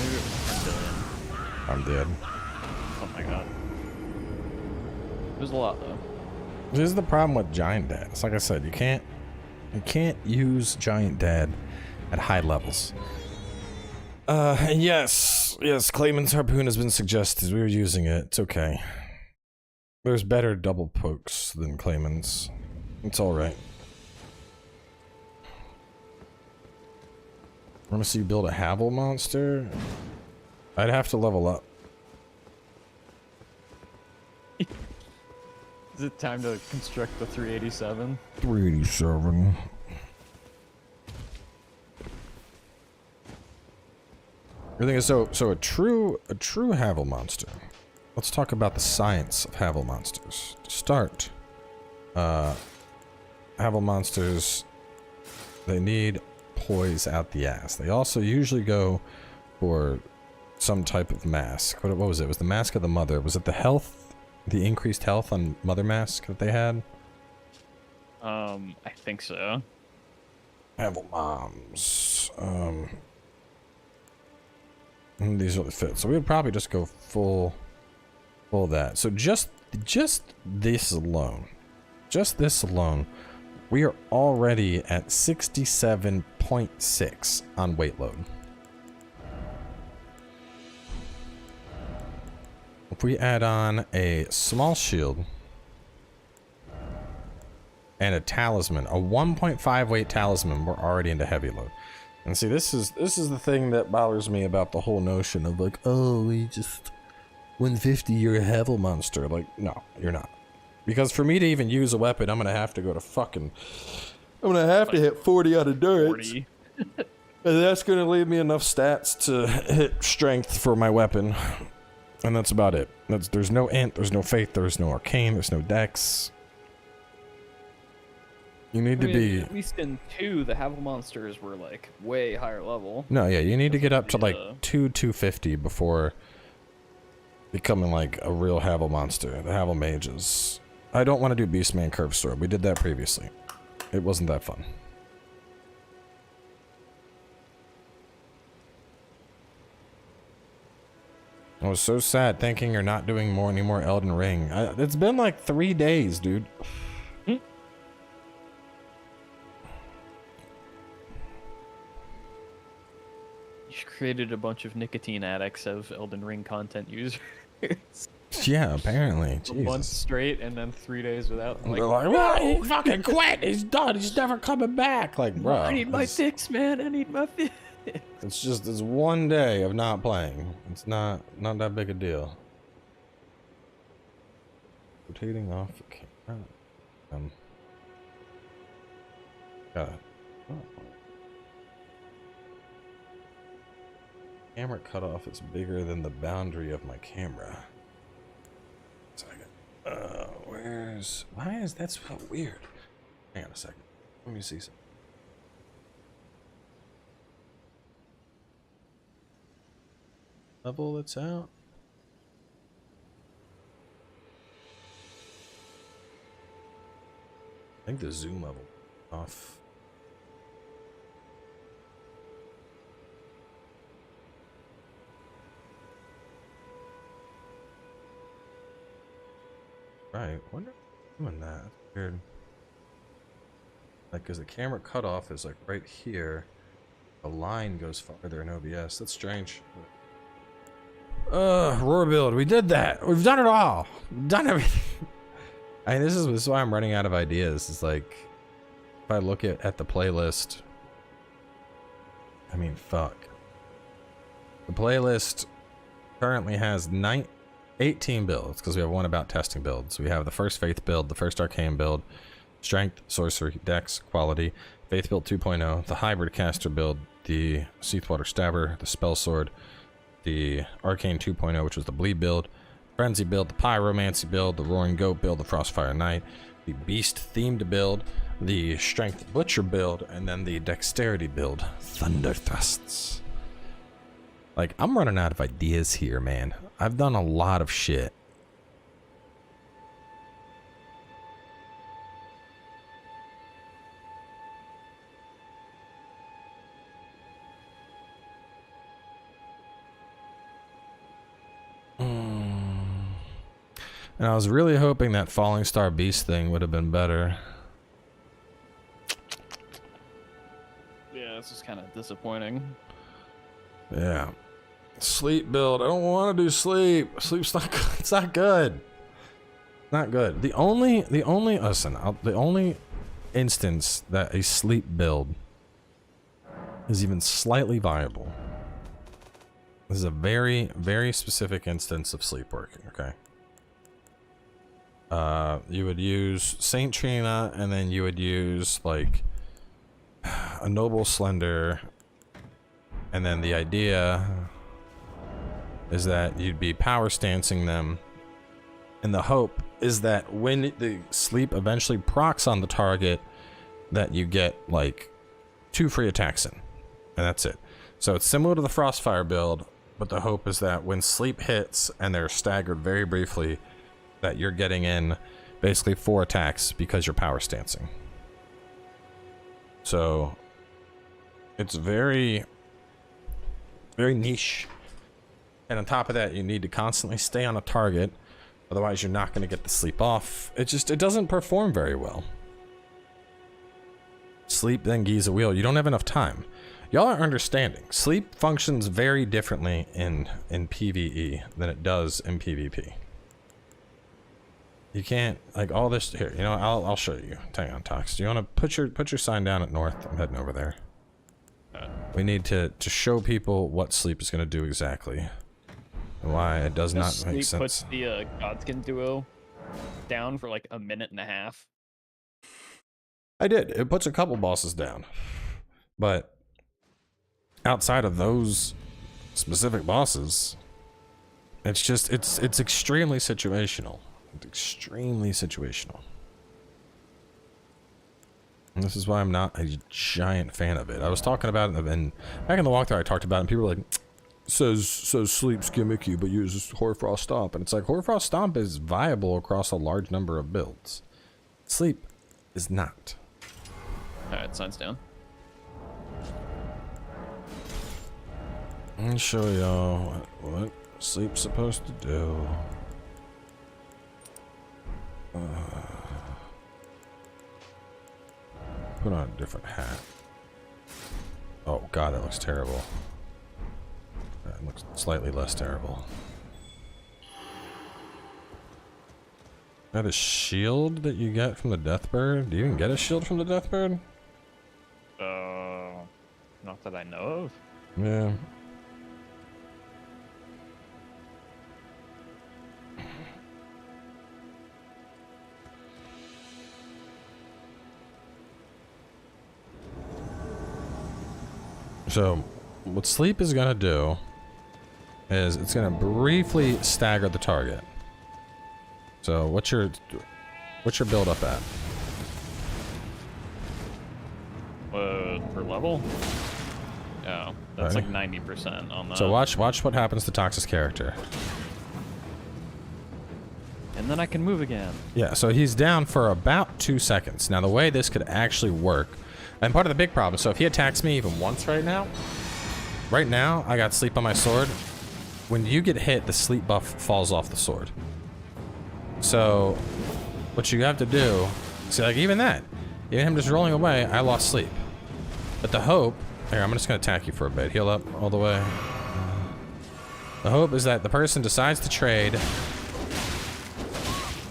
Maybe it was 10 billion. I'm dead. Oh my god. There's a lot though. This is the problem with Giant Dad. It's like I said, you can't use Giant Dad at high levels. Yes, Clayman's harpoon has been suggested. We were using it. It's okay. There's better double pokes than Clayman's. It's alright. I want to see you build a Havel monster. I'd have to level up. Is it time to construct the 387? 387. The thing is, so a true Havel monster. Let's talk about the science of Havel monsters. To start, Havel monsters, they need poise out the ass. They also usually go for some type of mask. What was it? It was the Mask of the Mother. Was it the health, the increased health on Mother Mask that they had? I think so. Havel moms. And these really fit. So we would probably just go full that. So just this alone, we are already at 67.6 on weight load. If we add on a small shield, and a talisman, a 1.5 weight talisman, we're already into heavy load. And see, this is the thing that bothers me about the whole notion of like, oh, we just 150, you're a Havel monster. Like, no, you're not. Because for me to even use a weapon, I'm gonna have to go to fucking, I'm gonna have to hit 40 on endurance. 40. And that's gonna leave me enough stats to hit strength for my weapon. And that's about it. There's no int, there's no faith, there's no arcane, there's no dex. You need to be... At least in 2, the Havel monsters were like way higher level. No, yeah, you need to get up to like 250 before becoming like a real Havel monster. The Havel mages. I don't want to do Beastman Curve Sword. We did that previously. It wasn't that fun. I was so sad thinking you're not doing any more Elden Ring. It's been like 3 days, dude. Hmm? You created a bunch of nicotine addicts of Elden Ring content users. Yeah, apparently. A month straight and then 3 days without. I'm like, they're like, well, he fucking quit. He's done. He's never coming back. Like, bro. I need my fix, man. I need my fix. It's just, it's 1 day of not playing. It's not that big a deal. Rotating off the camera. Got it. Oh. Camera cutoff is bigger than the boundary of my camera. Why is that so weird? Hang on a second. Let me see something. Level that's out. I think the zoom level off. Right, wonder if I'm doing that. That's weird. Like, cause the camera cutoff is like right here. The line goes farther in OBS. That's strange. Roar build. We did that. We've done it all. We've done everything. I mean, this is why I'm running out of ideas. It's like, if I look at the playlist, I mean, fuck. The playlist currently has 18 builds, because we have one about testing builds. We have the first Faith build, the first Arcane build, Strength, Sorcery, Dex, Quality, Faith build 2.0, the Hybrid Caster build, the Seathwater Stabber, the Spell Sword, the Arcane 2.0, which was the Bleed build, Frenzy build, the Pyromancy build, the Roaring Goat build, the Frostfire Knight, the Beast themed build, the Strength Butcher build, and then the Dexterity build, Thunder Thrusts. Like, I'm running out of ideas here, man. I've done a lot of shit. And I was really hoping that Falling Star Beast thing would have been better. Yeah, this is kind of disappointing. Yeah. Sleep build. I don't want to do sleep. Sleep's not good. It's not good. Not good. The only instance that a sleep build is even slightly viable. This is a very, very specific instance of sleep working, okay? You would use Saint Trina, and then you would use like a Noble Slender, and then the idea is that you'd be power stancing them, and the hope is that when the sleep eventually procs on the target, that you get like 2 free attacks in, and that's it. So it's similar to the Frostfire build, but the hope is that when sleep hits and they're staggered very briefly, that you're getting in basically 4 attacks because you're power stancing. So it's very, very niche. And on top of that, you need to constantly stay on a target, otherwise you're not going to get the sleep off. It doesn't perform very well. Sleep, then Giza Wheel. You don't have enough time. Y'all are understanding. Sleep functions very differently in PvE than it does in PvP. You can't, like, all this here. You know, I'll show you. Hang on, Tox. Do you want to put your sign down at north? I'm heading over there. We need to show people what sleep is going to do exactly, and why it does not make sense. Puts the Godskin duo down for like a minute and a half. I did. It puts a couple bosses down, but outside of those specific bosses, it's just it's extremely situational. It's extremely situational. And this is why I'm not a giant fan of it. I was talking about it, and back in the walkthrough I talked about it, and people were like, says sleep's gimmicky, but uses Hoarfrost Stomp. And it's like, Hoarfrost Stomp is viable across a large number of builds. Sleep is not. Alright, sign's down. Let me show y'all what sleep's supposed to do. Put on a different hat. Oh god, that looks terrible. That looks slightly less terrible. That a shield that you get from the Deathbird? Do you even get a shield from the Deathbird? Not that I know of. Yeah. So, what sleep is gonna do is it's gonna briefly stagger the target. So, what's your build up at? For level? Oh, that's Okay. like 90% on that. So watch what happens to Tox's character. And then I can move again. Yeah, so he's down for about 2 seconds. Now the way this could actually work, and part of the big problem, so if he attacks me even once right now I got sleep on my sword. When you get hit, the sleep buff falls off the sword. So what you have to do, see, like even him just rolling away, I lost sleep. But the hope, here, I'm just gonna attack you for a bit. Heal up all the way. The hope is that the person decides to trade,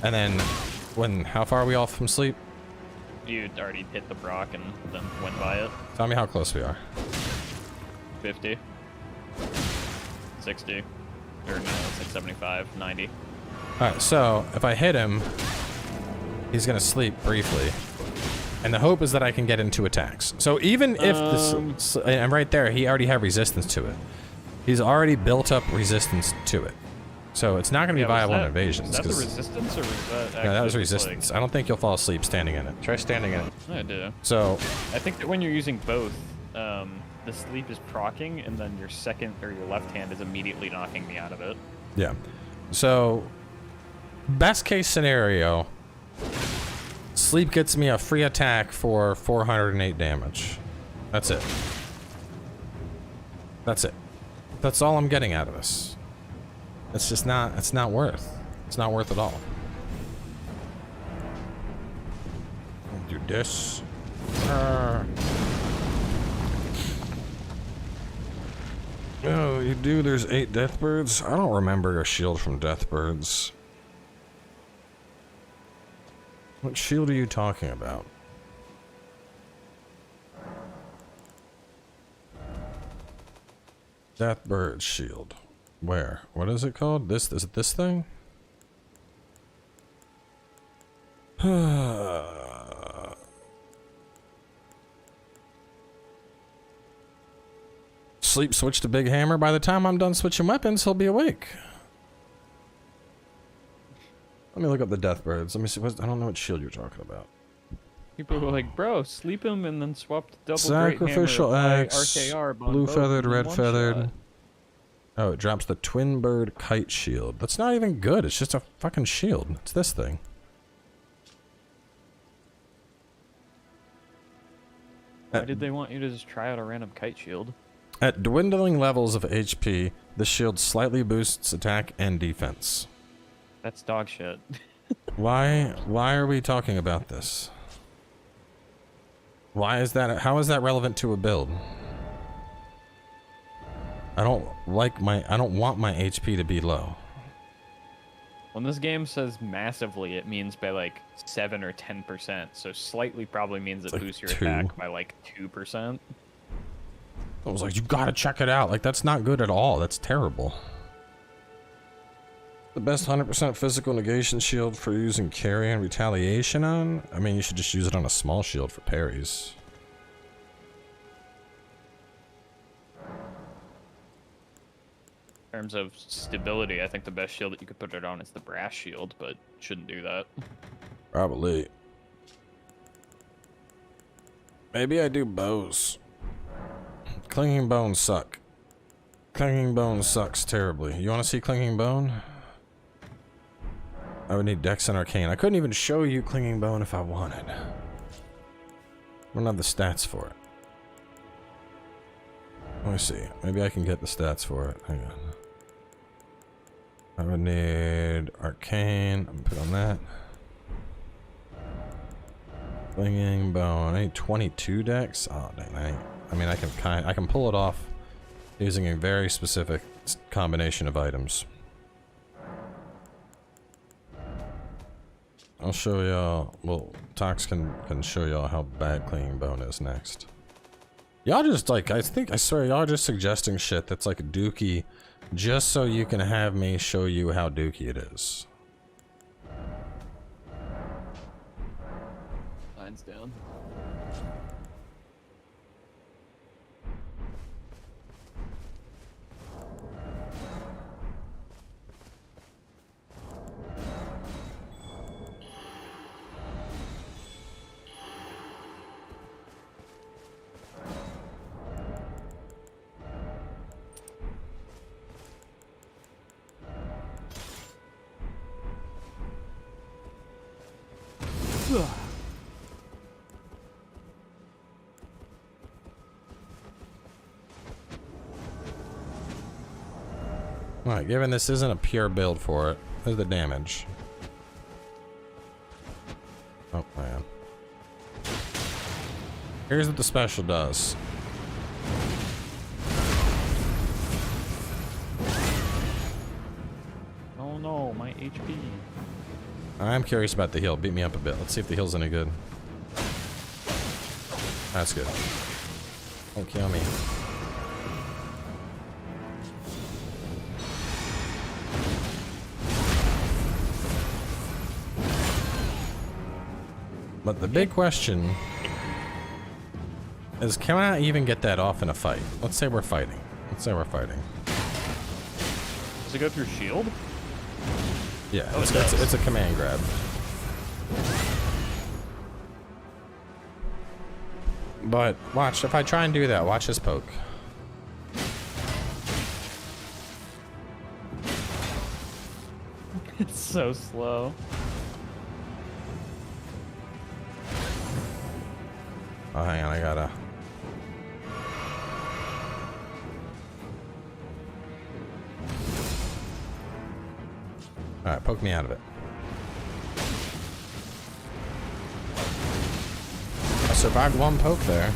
and then how far are we off from sleep? You already hit the Brock and then went by it. Tell me how close we are. 50. 60. Or no, it's like 75, 90. Alright, so if I hit him, he's gonna sleep briefly. And the hope is that I can get into attacks. So even if this, and right there, he already had resistance to it. He's already built up resistance to it. So it's not gonna be viable in invasions. Was that the resistance, or was that actually? Yeah, that was resistance. I don't think you'll fall asleep standing in it. Try standing in it. I do. So I think that when you're using both, the sleep is proccing, and then your second or your left hand is immediately knocking me out of it. yeah. So best case scenario, sleep gets me a free attack for 408 damage. That's it. That's it. That's all I'm getting out of this. It's just not, it's not worth. It's not worth it all. Do this. Oh, you do, there's 8 Deathbirds? I don't remember a shield from Deathbirds. What shield are you talking about? Deathbird shield. Where? What is it called? Is it this thing? Sleep switch to Big Hammer. By the time I'm done switching weapons, he'll be awake. Let me look up the Deathbirds. Let me see. I don't know what shield you're talking about. People were like, bro, sleep him and then swap to double Sacrificial great hammer axe, RKR, blue feathered, red feathered. Shot. Oh, it drops the Twin Bird Kite Shield. That's not even good. It's just a fucking shield. It's this thing. Why did they want you to just try out a random kite shield? At dwindling levels of HP, the shield slightly boosts attack and defense. That's dog shit. Why are we talking about this? Why is that? How is that relevant to a build? I don't want my HP to be low. When this game says massively, it means by like 7 or 10%. So slightly probably means it like boosts your 2. attack by like 2%. I was like, you gotta check it out. Like, that's not good at all. That's terrible. The best 100% physical negation shield for using carry and retaliation on? I mean, you should just use it on a small shield for parries. In terms of stability, I think the best shield that you could put it on is the brass shield, but shouldn't do that. Probably. Maybe I do bows. Clinging bones suck. Clinging bone sucks terribly. You want to see clinging bone? I would need Dex and Arcane. I couldn't even show you clinging bone if I wanted. I don't have the stats for it. Let me see. Maybe I can get the stats for it. Hang on. I would need Arcane. I'm gonna put on that. Clinging bone. I need 22 Dex. Oh dang! I mean, I can pull it off using a very specific combination of items. I'll show y'all. Well, Tox can show y'all how bad clinging bone is next. Y'all just like, I swear y'all just suggesting shit that's like dookie just so you can have me show you how dookie it is. Line's down. Alright, given this isn't a pure build for it, there's the damage. Oh man. Here's what the special does. Oh no, my HP. I'm curious about the heal. Beat me up a bit. Let's see if the heal's any good. That's good. Don't kill me. But the big question is, can I even get that off in a fight? Let's say we're fighting. Let's say we're fighting. Does it go through shield? Yeah, Oh, it's a command grab. But watch, if I try and do that, watch this poke. It's so slow. Oh, hang on, I gotta... Alright, poke me out of it. I survived one poke there.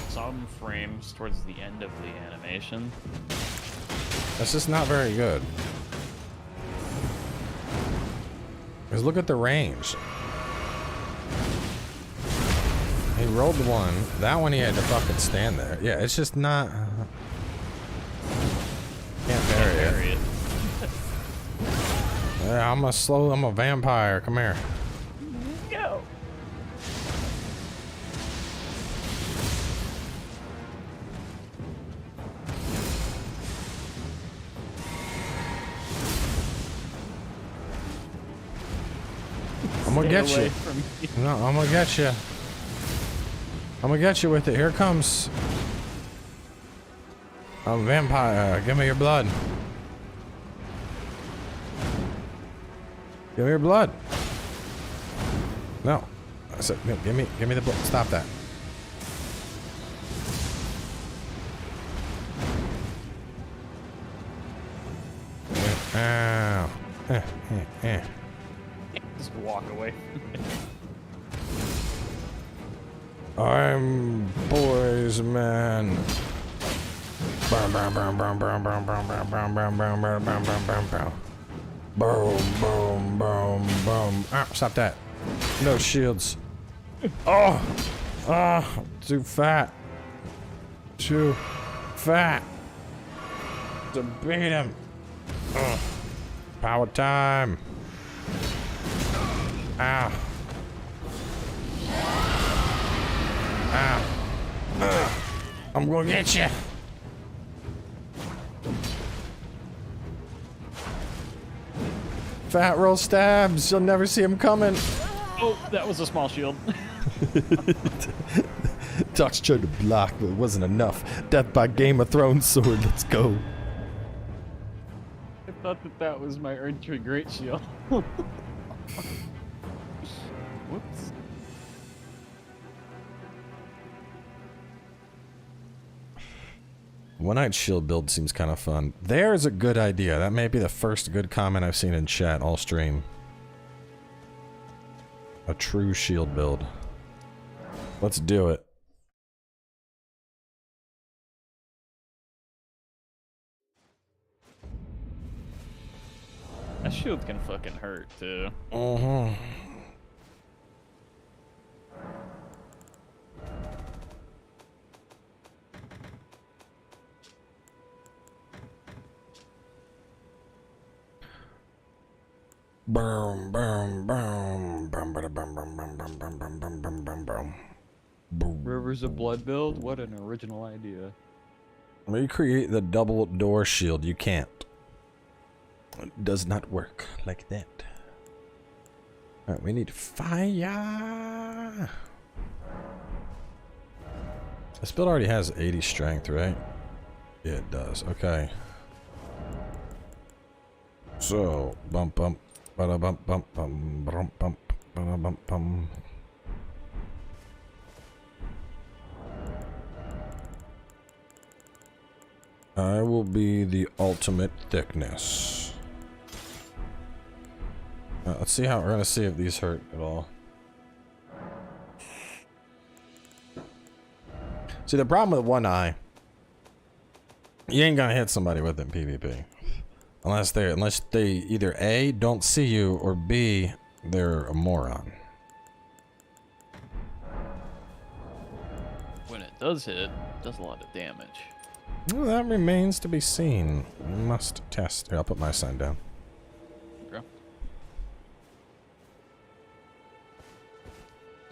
Some frames towards the end of the animation. That's just not very good. Because look at the range. He rolled one. That one he had to fucking stand there. Yeah, it's just not... Can't parry it. Yeah, I'm a vampire. Come here. Go. I'm gonna get you. No, I'm gonna get you. I'm gonna get you with it. Here it comes. I'm a vampire. Give me your blood. Give me your blood. No. I said, no, give me the blood. Stop that. Ow. Just walk away. I'm poise man. Boom, boom, boom, boom. Ah, stop that. No shields. Oh! Ah, too fat. Too fat. To beat him. Ugh. Power time. Ow. Ow. Ugh. I'm gonna get you. Fat roll stabs. You'll never see him coming. Oh, that was a small shield. Doc's tried to block, but it wasn't enough. Death by Game of Thrones sword. Let's go. I thought that was my archery great shield. Whoops. One-eyed shield build seems kind of fun. There's a good idea. That may be the first good comment I've seen in chat all stream. A true shield build. Let's do it. That shield can fucking hurt too. Uh-huh. Boom, boom, boom, boom, boom, boom, boom, boom, boom, boom, boom, boom, boom, boom. Boom. Rivers of Blood build? What an original idea. Recreate the double door shield. You can't. It does not work like that. Alright, we need fire. This build already has 80 strength, right? Yeah, it does. Okay. So, bump, bump. Bada bump bump bum bump bump bada bump bum. I will be the ultimate thickness. Let's see how we're gonna see if these hurt at all. See, the problem with one eye, you ain't gonna hit somebody with it in PvP. Unless they either A, don't see you, or B, they're a moron. When it does hit, it does a lot of damage. Well, that remains to be seen. We must test. Here, I'll put my sign down. Okay.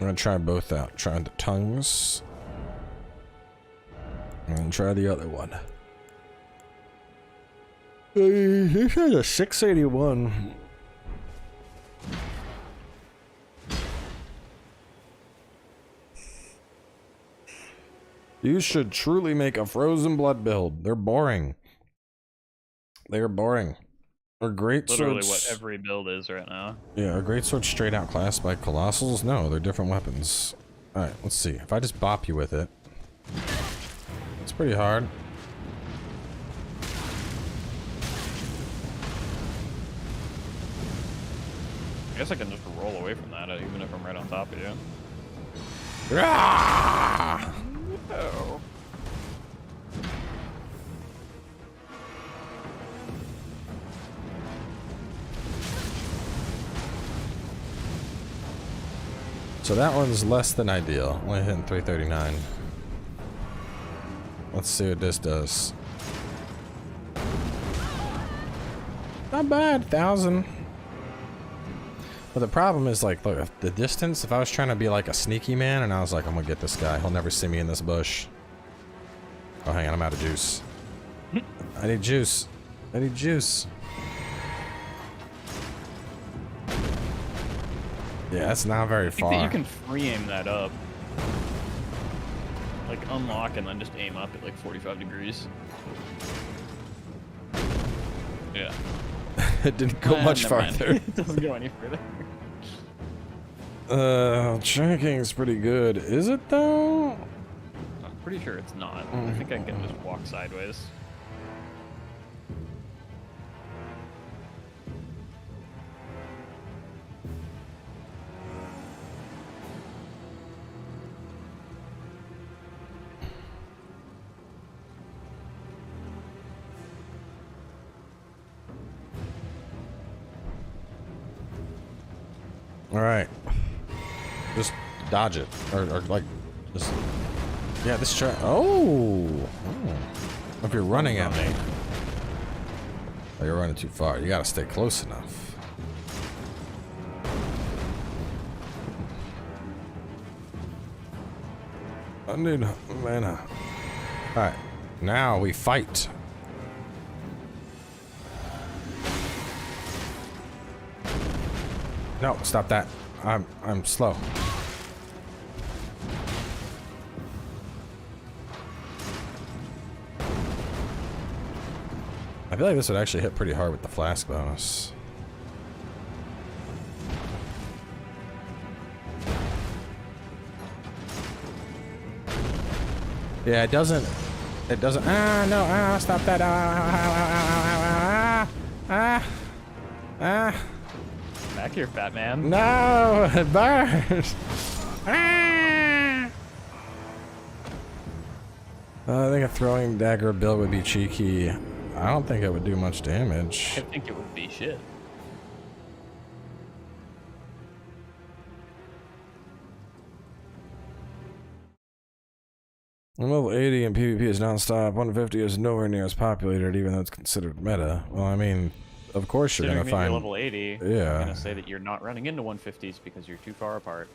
I'm gonna try both out. Try the tongues. And try the other one. This has a 681. You should truly make a frozen blood build. They're boring. They're boring. Are great Literally swords. what every build is right now. Yeah, are great swords straight out classed by colossals? No, they're different weapons. Alright, let's see. If I just bop you with it. It's pretty hard. I guess I can just roll away from that, even if I'm right on top of you. Ah! Oh. So that one's less than ideal. Only hitting 339. Let's see what this does. Not bad, 1,000. But the problem is, like, look, the distance. If I was trying to be like a sneaky man and I was like, I'm gonna get this guy, he'll never see me in this bush. Oh, hang on, I'm out of juice. I need juice. I need juice. Yeah, that's not very I think far. that you can free aim that up. Like, unlock and then just aim up at like 45 degrees. Yeah. It didn't go much Never mind. farther. It doesn't go any further. Tracking's pretty good. Is it though? I'm pretty sure it's not. I think I can just walk sideways. All right. Just dodge it, or like, just yeah. This try. Oh. If you're running at me, oh, you're running too far. You gotta stay close enough. I need mana. All right, now we fight. No, stop that. I'm slow. I feel like this would actually hit pretty hard with the flask bonus. Yeah, it doesn't. Ah, no, stop that. Back here, fat man. No, it burns. I think a throwing dagger build would be cheeky. I don't think it would do much damage. I think it would be shit. I'm level 80 and PvP is non-stop. 150 is nowhere near as populated, even though it's considered meta. Well, I mean, of course you're gonna find. You're level 80. Yeah. I'm gonna say that you're not running into 150s because you're too far apart.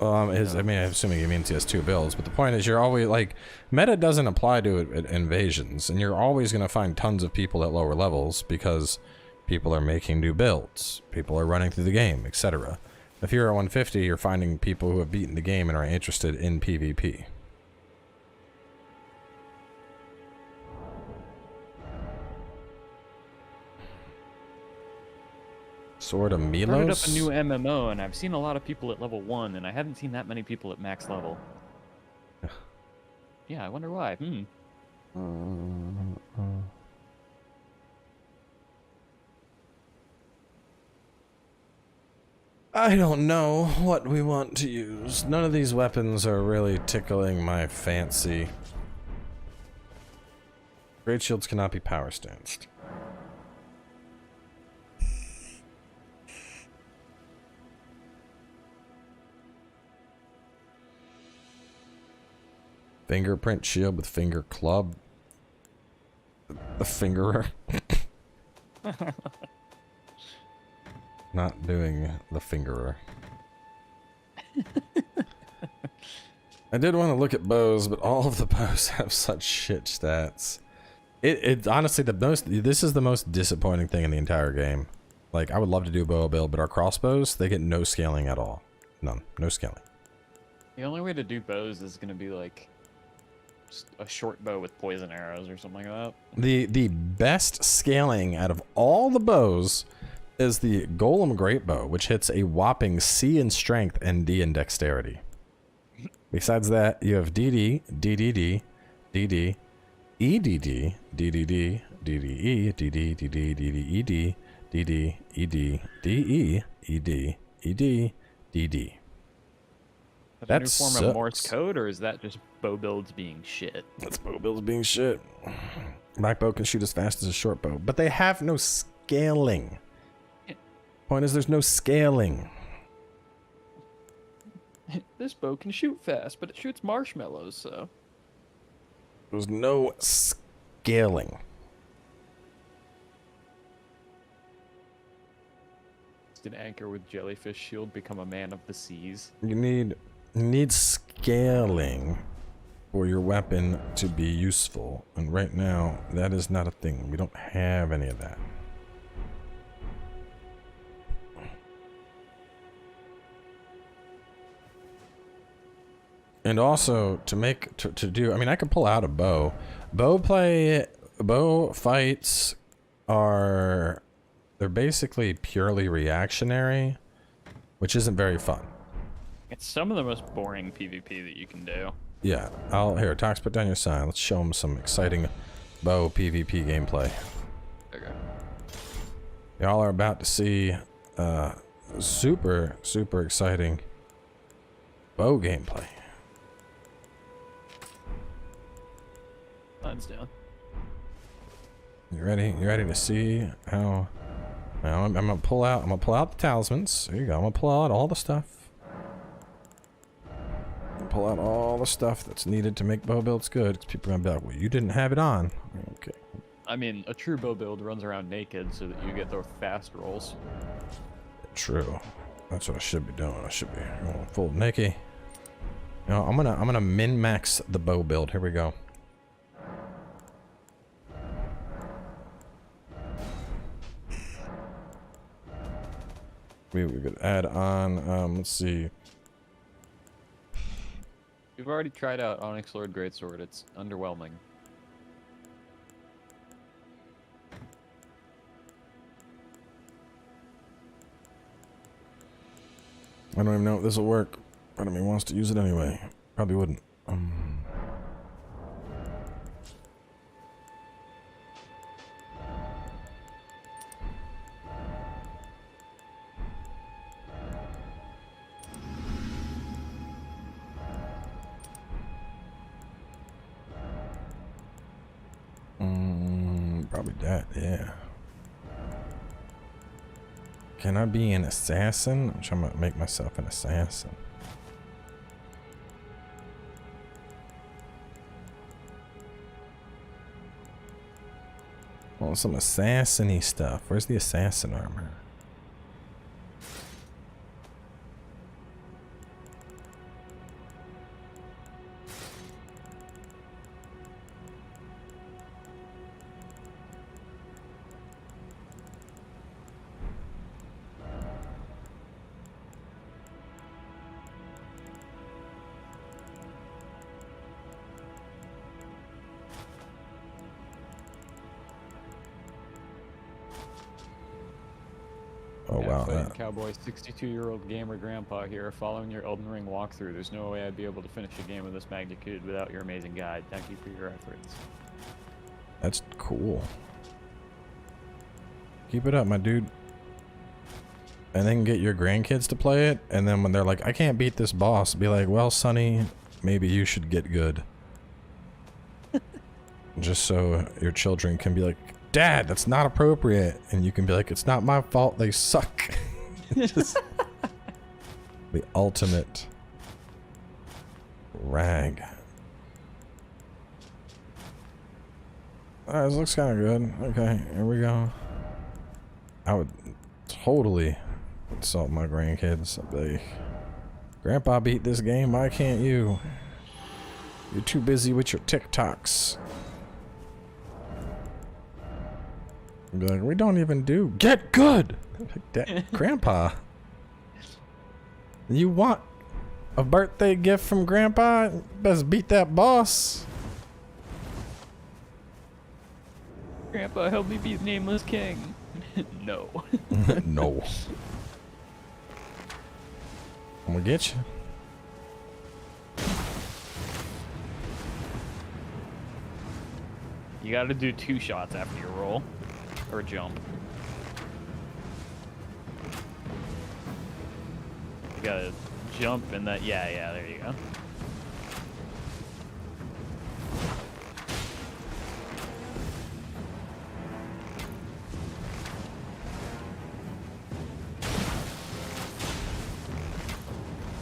I mean, I'm assuming he means he has 2 builds, but the point is you're always, like, meta doesn't apply to invasions, and you're always going to find tons of people at lower levels because people are making new builds, people are running through the game, etc. If you're at 150, you're finding people who have beaten the game and are interested in PvP. Sword of Milos? I started up a new MMO, and I've seen a lot of people at level 1, and I haven't seen that many people at max level. Yeah, I wonder why. I don't know what we want to use. None of these weapons are really tickling my fancy. Great shields cannot be power stanced. Fingerprint shield with finger club. The fingerer. Not doing the fingerer. I did want to look at bows, but all of the bows have such shit stats. It honestly this is the most disappointing thing in the entire game. Like, I would love to do a bow build, but our crossbows, they get no scaling at all. None. No scaling. The only way to do bows is gonna be like a short bow with poison arrows or something like that. The best scaling out of all the bows is the Golem Great Bow, which hits a whopping C in strength and D in dexterity. Besides that, you have DD, DDD, DD, EDD, DDD, DDE, DD, DD, DD, ED, DD, ED, DE, ED, ED, DD. Is that a new form of Morse code, or is that just bow builds being shit? That's bow builds being shit. Black bow can shoot as fast as a short bow, but they have no scaling. Point is, there's no scaling. This bow can shoot fast, but it shoots marshmallows, so... There's no scaling. Did Anchor with Jellyfish Shield become a man of the seas? You need scaling for your weapon to be useful, and right now that is not a thing. We don't have any of that. And also to do, I mean, I could pull out a bow. Bow fights they're basically purely reactionary, which isn't very fun. It's some of the most boring PvP that you can do. Yeah, here, Tox, put down your sign. Let's show them some exciting bow PvP gameplay. Okay. Y'all are about to see super exciting bow gameplay. Mine's down. You ready? You ready to see how Now I'm gonna pull out the talismans. There you go. I'm gonna pull out all the stuff. Pull out all the stuff that's needed to make bow builds good. 'Cause people are gonna be like, well, you didn't have it on. Okay. I mean, a true bow build runs around naked so that you get those fast rolls. True. That's what I should be doing. I should be going full naked. You know, I'm gonna min-max the bow build. Here we go. We could add on, let's see. We've already tried out Onyx Lord Greatsword. It's underwhelming. I don't even know if this will work. Part of me wants to use it anyway. Probably wouldn't. Probably that, yeah. Can I be an assassin? I'm trying to make myself an assassin. Oh, some assassin-y stuff. Where's the assassin armor? Oh wow, FightinCowboy, 62-year-old gamer grandpa here. Following your Elden Ring walkthrough, there's no way I'd be able to finish a game of this magnitude without your amazing guide. Thank you for your efforts. that's cool. Keep it up, my dude. And then get your grandkids to play it, and then when they're like, I can't beat this boss, be like, well, Sonny, maybe you should get good. Just so your children can be like, Dad, that's not appropriate. And you can be like, it's not my fault, they suck. Just the ultimate rag. Alright, this looks kind of good. Okay, here we go. I would totally insult my grandkids. I'd be like, Grandpa beat this game, why can't you? You're too busy with your TikToks. I'd be like, we don't even do get good. Like, Grandpa, you want a birthday gift from Grandpa? Best beat that boss. Grandpa, help me beat Nameless King. No. No. I'm gonna get you. You gotta do 2 shots after your roll. Or jump. You gotta jump and that, yeah, there you go.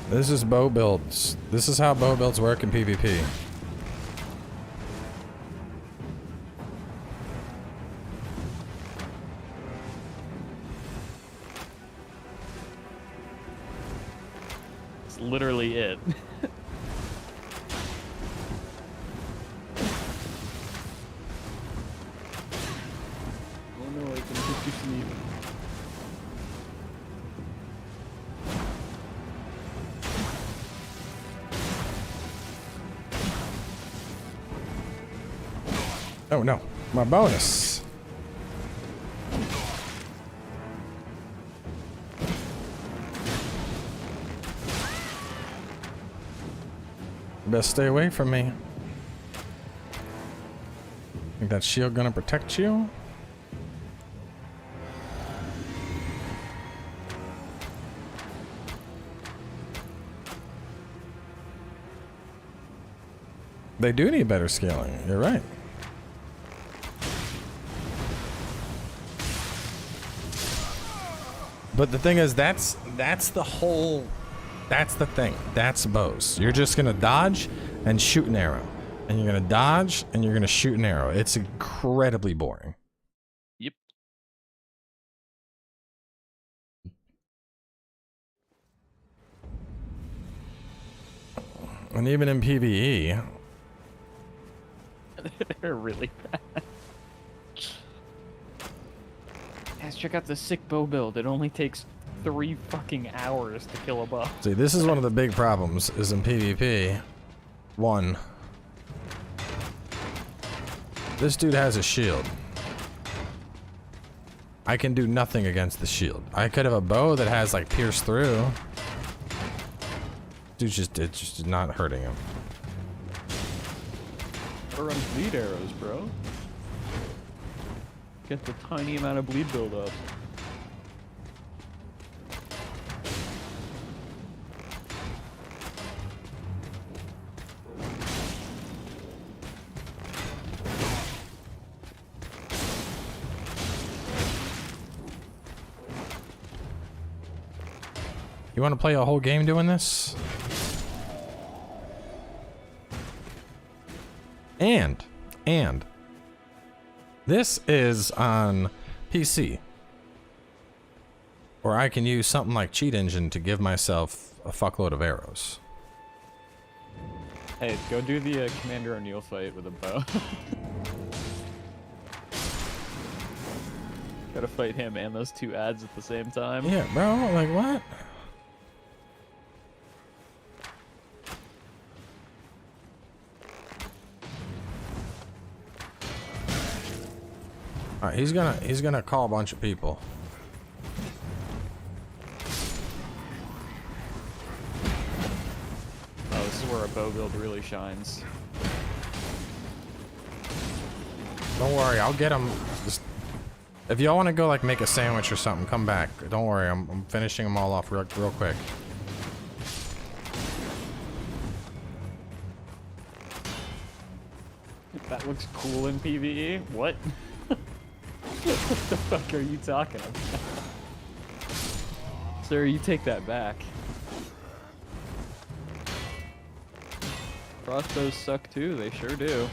This is bow builds. This is how bow builds work in PvP. It's literally it. Oh no, I can put you sleep. Oh no, my bonus. Best stay away from me. Think that shield gonna protect you? They do need better scaling, you're right. But the thing is, that's the whole, that's the thing. That's bows. You're just gonna dodge and shoot an arrow. And you're gonna dodge and you're gonna shoot an arrow. It's incredibly boring. Yep. And even in PvE, They're really bad. Guys, check out the sick bow build. It only takes 3 fucking hours to kill a bow. see, this is one of the big problems, is in PvP. One, this dude has a shield. I can do nothing against the shield. I could have a bow that has like pierce through. Dude it's just not hurting him. Gotta run bleed arrows, bro. Get the tiny amount of bleed build up. You want to play a whole game doing this? And this is on PC, where I can use something like Cheat Engine to give myself a fuckload of arrows. Hey, go do the Commander O'Neill fight with a bow. Gotta fight him and those 2 ads at the same time. Yeah, bro, like what? Alright, he's gonna call a bunch of people. Oh, this is where a bow build really shines. Don't worry, I'll get him. Just, if y'all want to go like make a sandwich or something, come back. Don't worry, I'm finishing them all off real quick. That looks cool in PvE. What? What the fuck are you talking about? Sir, you take that back. Crossbows suck too, they sure do.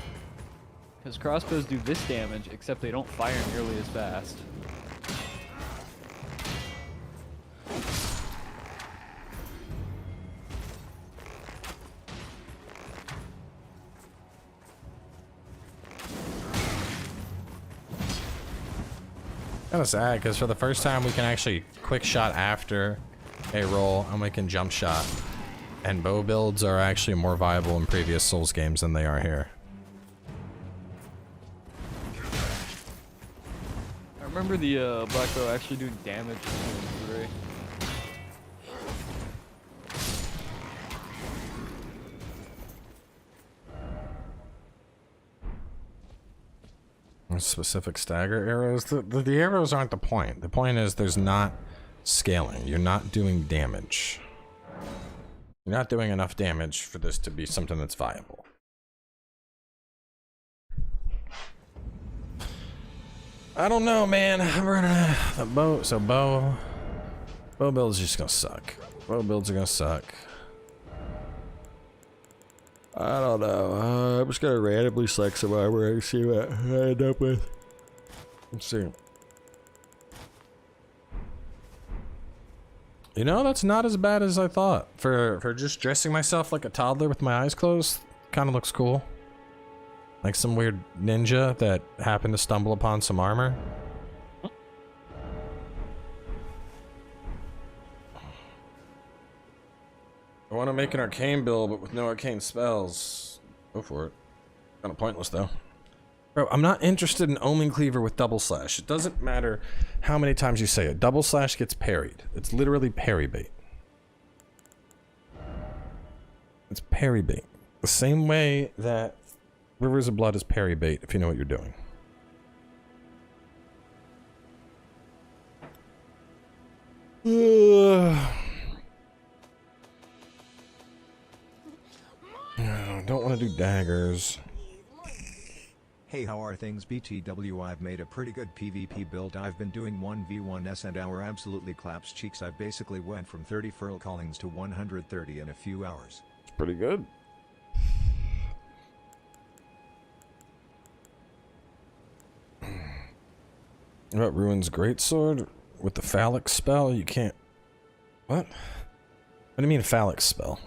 Because crossbows do this damage, except they don't fire nearly as fast. Kind of sad, because for the first time we can actually quick shot after a roll, and we can jump shot. And bow builds are actually more viable in previous Souls games than they are here. I remember the black bow actually doing damage in 3. Specific stagger arrows. The arrows aren't the point. The point is there's not scaling. You're not doing damage. You're not doing enough damage for this to be something that's viable. I don't know, man. We're gonna the bow. So bow builds just gonna suck. Bow builds are gonna suck. I don't know. I'm just gonna randomly select some armor and see what I end up with. Let's see. You know, that's not as bad as I thought. For just dressing myself like a toddler with my eyes closed, kind of looks cool. Like some weird ninja that happened to stumble upon some armor. I want to make an arcane build, but with no arcane spells. Go for it. Kind of pointless, though. Bro, I'm not interested in Omen Cleaver with double slash. It doesn't matter how many times you say it. Double slash gets parried. It's literally parry bait. It's parry bait. The same way that Rivers of Blood is parry bait, if you know what you're doing. I don't want to do daggers. Hey, how are things BTW? I've made a pretty good PvP build. I've been doing 1v1s and our absolutely claps cheeks. I basically went from 30 furl callings to 130 in a few hours. It's pretty good. What, Ruin's greatsword with the phallic spell? You can't... What? What do you mean phallic spell?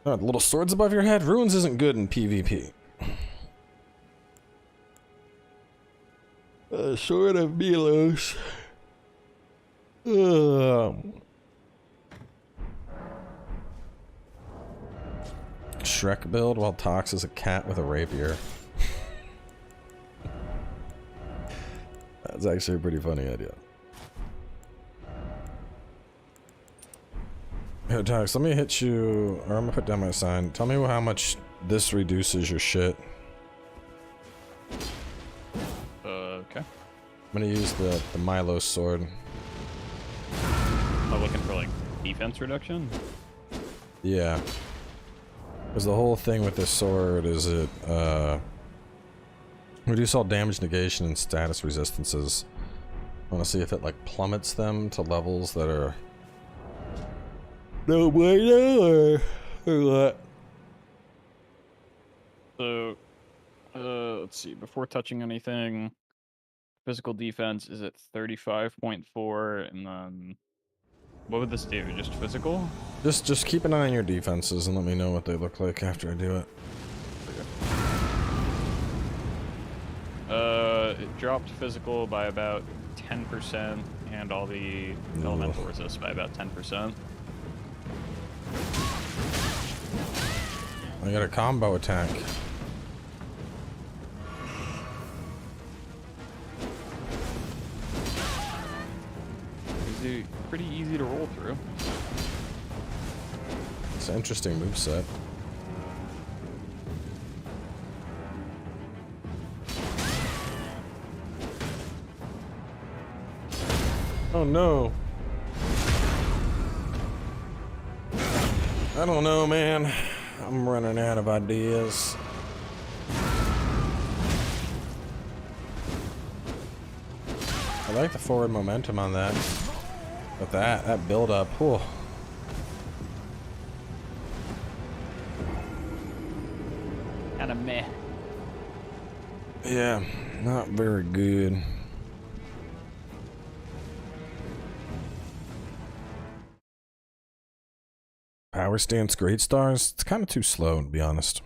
Oh, the little swords above your head? Ruins isn't good in PvP. Sword of Milos. Shrek build while Tox is a cat with a rapier. That's actually a pretty funny idea. Here, Tox, let me hit you, or I'm gonna put down my sign. Tell me how much this reduces your shit. Okay. I'm gonna use the Milos sword. I'm looking for like defense reduction. Yeah. Because the whole thing with this sword is it, reduce all damage negation and status resistances. I want to see if it like plummets them to levels that are no bueno or what. So, let's see. Before touching anything, physical defense is at 35.4, and then what would this do? Just physical? Just keep an eye on your defenses and let me know what they look like after I do it. It dropped physical by about 10%, and all the elemental resist by about 10%. I got a combo attack. Pretty easy to roll through. It's an interesting moveset. Oh no. I don't know, man. I'm running out of ideas. I like the forward momentum on that. But that build up, whew. Kinda meh. Yeah, not very good. Power stance great stars? It's kind of too slow, to be honest.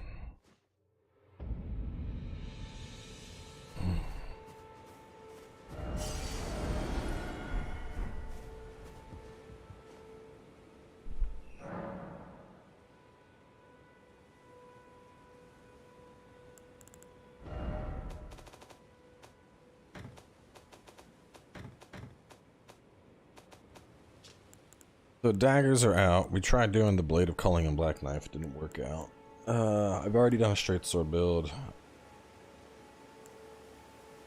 So daggers are out. We tried doing the Blade of Culling and Black Knife. Didn't work out. I've already done a straight sword build.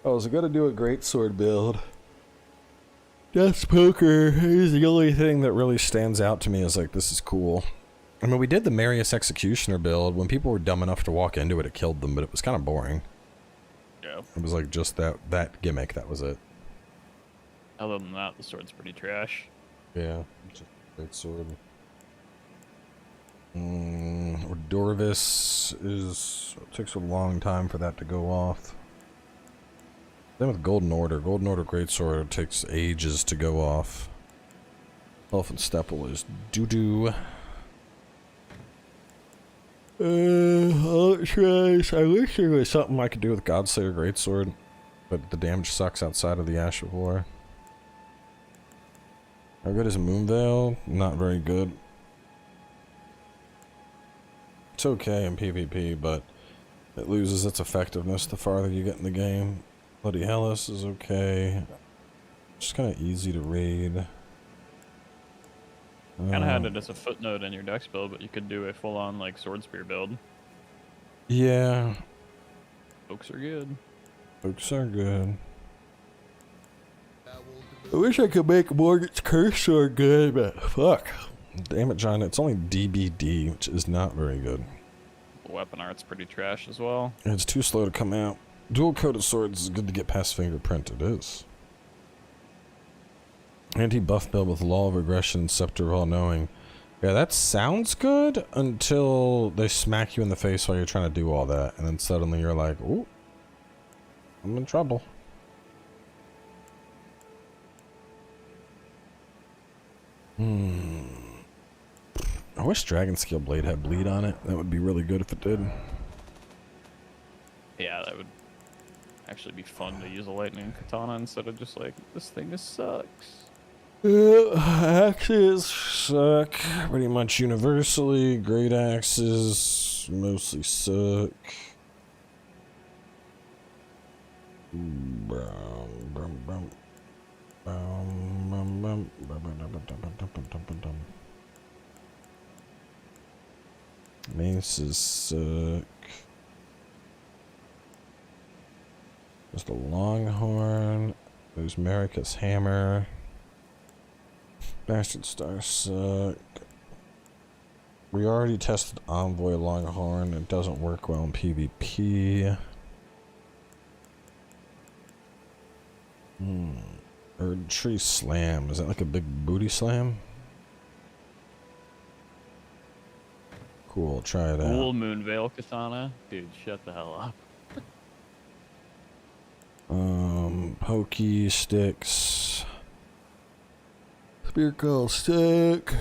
I was gonna do a great sword build. Death Poker is the only thing that really stands out to me as like, this is cool. I mean, we did the Marius Executioner build. When people were dumb enough to walk into it, it killed them, but it was kind of boring. Yeah. It was like just that gimmick, that was it. Other than that, the sword's pretty trash. Yeah. Great sword. Dorvis it takes a long time for that to go off. Same with Golden Order. Golden Order Greatsword takes ages to go off. Elfin Stepple is doo-doo. I'll try. I wish there was something I could do with Godslayer Greatsword, but the damage sucks outside of the Ash of War. How good is Moonveil? Not very good. It's okay in PvP, but it loses its effectiveness the farther you get in the game. Bloody Hellas is okay. Just kind of easy to raid. Kind of had it as a footnote in your dex build, but you could do a full-on like sword spear build. Yeah. Folks are good. Folks are good. I wish I could make Morgan's Curse Sword good, but fuck. Damage on it. It's only DBD, which is not very good. The weapon art's pretty trash as well. It's too slow to come out. Dual coated swords is good to get past fingerprint. It is. Anti-buff build with Law of Aggression, Scepter of All-Knowing. Yeah, that sounds good until they smack you in the face while you're trying to do all that. And then suddenly you're like, ooh, I'm in trouble. I wish Dragon Scale Blade had bleed on it. That would be really good if it did. Yeah, that would actually be fun to use a lightning katana instead of just like, this thing just sucks. Axes suck pretty much universally. Great axes mostly suck. Maces suck. There's the Longhorn. There's Marika's Hammer. Bastard Stars suck. We already tested Envoy Longhorn. It doesn't work well in PvP. Erd Tree Slam. Is that like a big booty slam? Cool, try it out. Cool Moonveil katana. Dude, shut the hell up. Pokey sticks. Spear Call stick.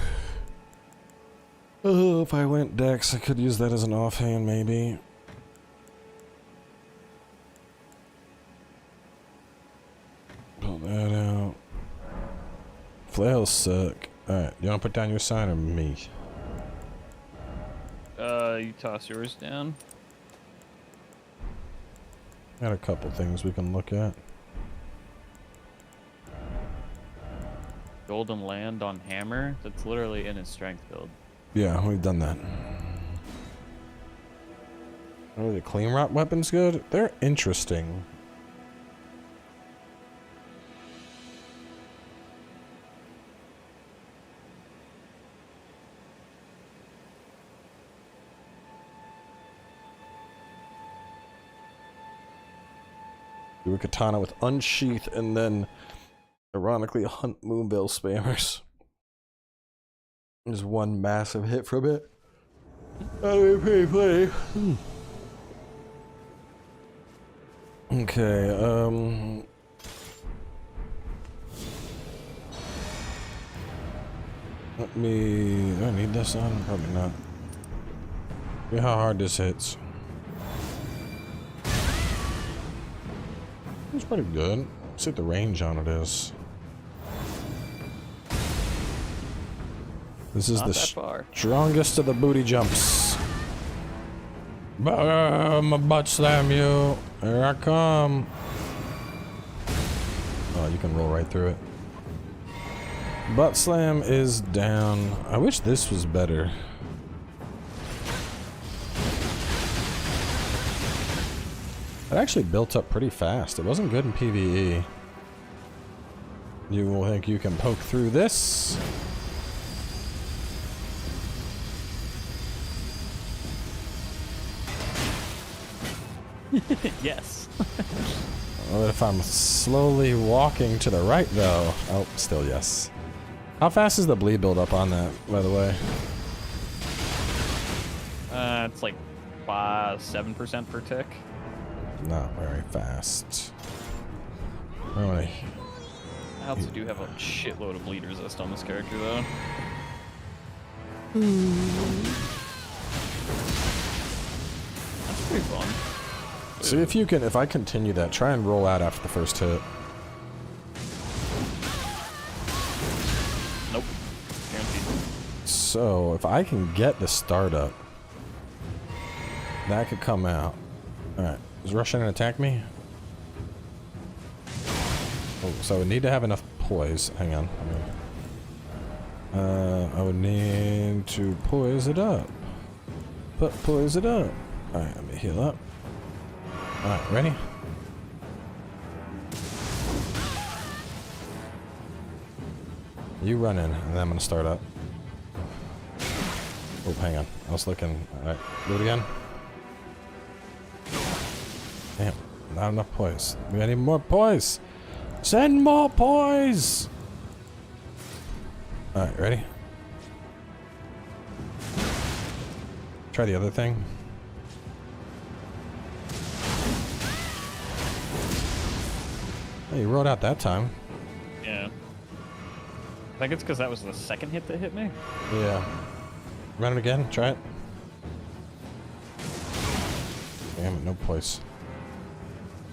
Oh, if I went Dex, I could use that as an offhand, maybe. Pull that out. Flails suck. Alright, you wanna put down your sign or me? You toss yours down. Got a couple things we can look at. Golden Land on Hammer. That's literally in his strength build. Yeah, we've done that. Oh, the clean rot weapons good? They're interesting. Do a katana with unsheath and then ironically hunt Moonveil spammers. There's one massive hit from it. That'd be pretty funny. Okay, let me... do I need this on? Probably not. See how hard this hits. It's pretty good. Let's see what the range on it is. This is Not the that far. strongest of the booty jumps. I'ma butt slam you. Here I come. Oh, you can roll right through it. Butt slam is down. I wish this was better. It actually built up pretty fast. It wasn't good in PvE. You will think you can poke through this? Yes. Well, if I'm slowly walking to the right, though. Oh, still yes. How fast is the bleed build up on that, by the way? It's like 7% per tick. Not very fast. Really? I also do have a shitload of bleed resist on this character, though. That's pretty fun. See if you can, if I continue that, try and roll out after the first hit. Nope. Guaranteed. So, if I can get the startup, that could come out. Alright, is Russian and attack me? Oh, so I would need to have enough poise. Hang on. I would need to poise it up. Poise it up. Alright, let me heal up. Alright, ready? You run in, and then I'm gonna start up. Oh, hang on. I was looking. Alright, do it again. Damn. Not enough poise. We need more poise. Send more poise. All right, ready? Try the other thing. Hey, you rolled out that time. Yeah. I think it's because that was the second hit that hit me. Yeah. Run it again. Try it. Damn it, no poise.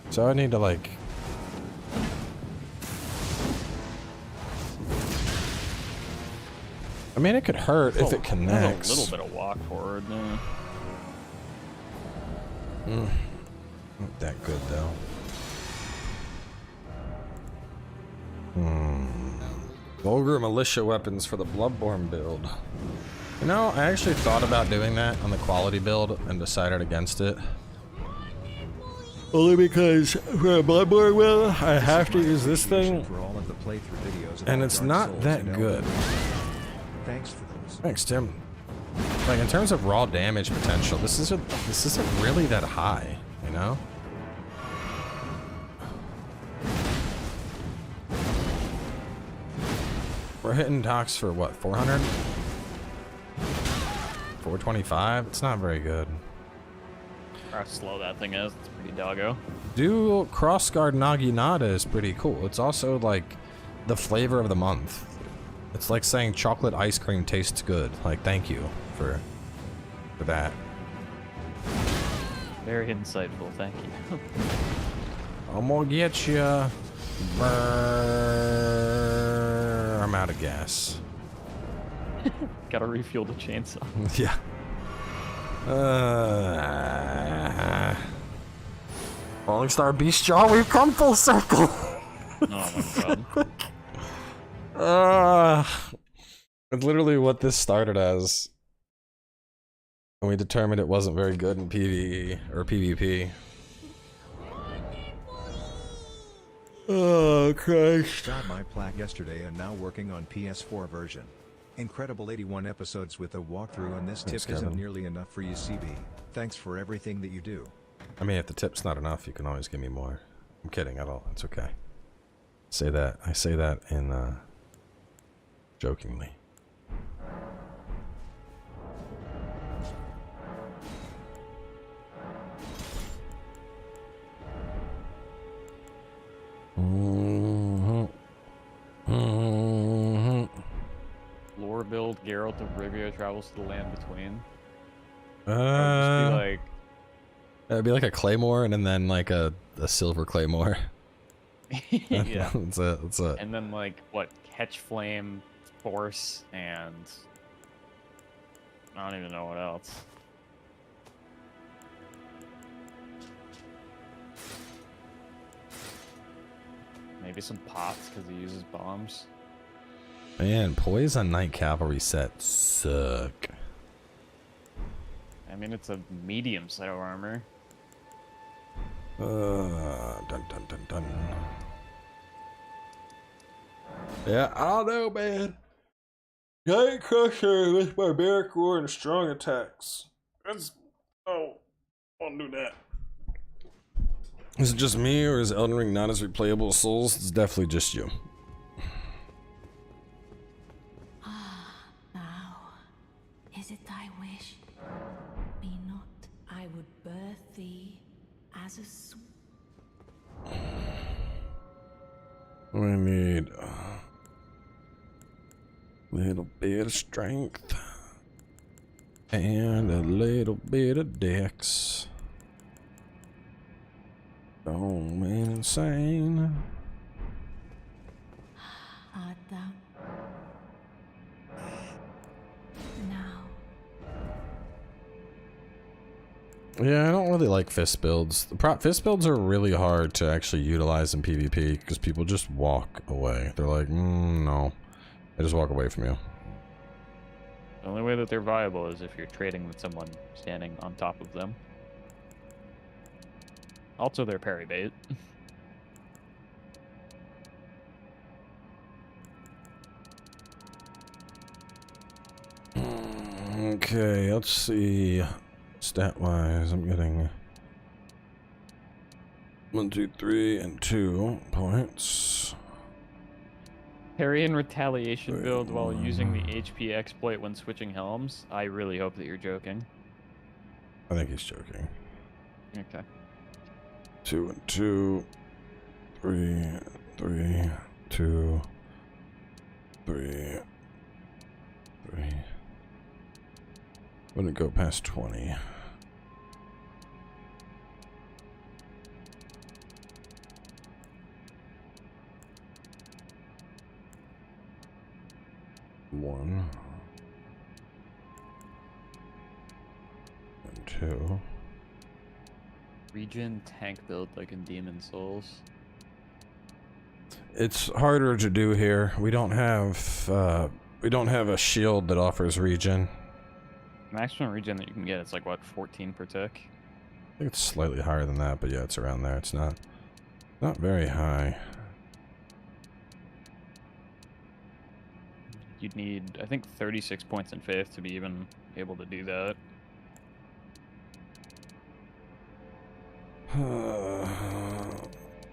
So I need to like... I mean, it could hurt if it connects. A little bit of walk forward. Not that good though. Vulgar militia weapons for the Bloodborne build. You know, I actually thought about doing that on the quality build and decided against it. Only because for a Bloodborne build, I have to use this thing, For all of the playthrough videos and about it's Dark not Souls that and good. Elden Ring. Thanks for those. Thanks, Tim. Like in terms of raw damage potential, this isn't really that high, you know? We're hitting docks for what, 400? 425? It's not very good. How slow that thing is. It's pretty doggo. Dual crossguard naginata is pretty cool. It's also like the flavor of the month. It's like saying chocolate ice cream tastes good. Like, thank you for that. Very insightful, thank you. I'm gonna get ya. I'm out of gas. Gotta refuel the chainsaw. Yeah. Falling Star Beast Jaw, we've come full circle. Oh my god. It's literally what this started as. And we determined it wasn't very good in PvE or PvP. Oh, Christ. Got my plaque yesterday and now working on PS4 version. Incredible 81 episodes with a walkthrough, and this Thanks, tip isn't Kevin. nearly enough for you, CB. Thanks for everything that you do. I mean, if the tip's not enough, you can always give me more. I'm kidding at all. It's okay. Say that. I say that in, jokingly. Lore build, Geralt of Rivia travels to the land between. It'd be like a claymore and then like a silver claymore. Yeah. That's it. And then like what? Catch flame, force, and I don't even know what else. Maybe some pots because he uses bombs. Man, poise on Knight Cavalry set suck. I mean, it's a medium set of armor. Dun dun dun dun. Yeah, I don't know, man. Giant Crusher with barbaric war and strong attacks. I won't do that. Is it just me, or is Elden Ring not as replayable as Souls? It's definitely just you. Now, is it thy wish? Be not, I would birth thee as a We need a little bit of strength and a little bit of dex. Don't mean insane. art thou. Now, Yeah, I don't really like fist builds. Fist builds are really hard to actually utilize in PvP because people just walk away. They're like, no. They just walk away from you. The only way that they're viable is if you're trading with someone standing on top of them. Also, they're parry bait. Okay, let's see. Stat-wise, I'm getting 1, 2, 3, and 2 points. Parry and retaliation build while using the HP exploit when switching helms. I really hope that you're joking. I think he's joking. Okay. 2 and 2. 3, 3, 2, 3, 3. Wouldn't go past 20. One and 2. Regen tank build like in Demon Souls. It's harder to do here. We don't have a shield that offers regen. Maximum regen that you can get is like what, 14 per tick? I think it's slightly higher than that, but yeah, it's around there. It's not very high. You'd need, I think, 36 points in faith to be even able to do that.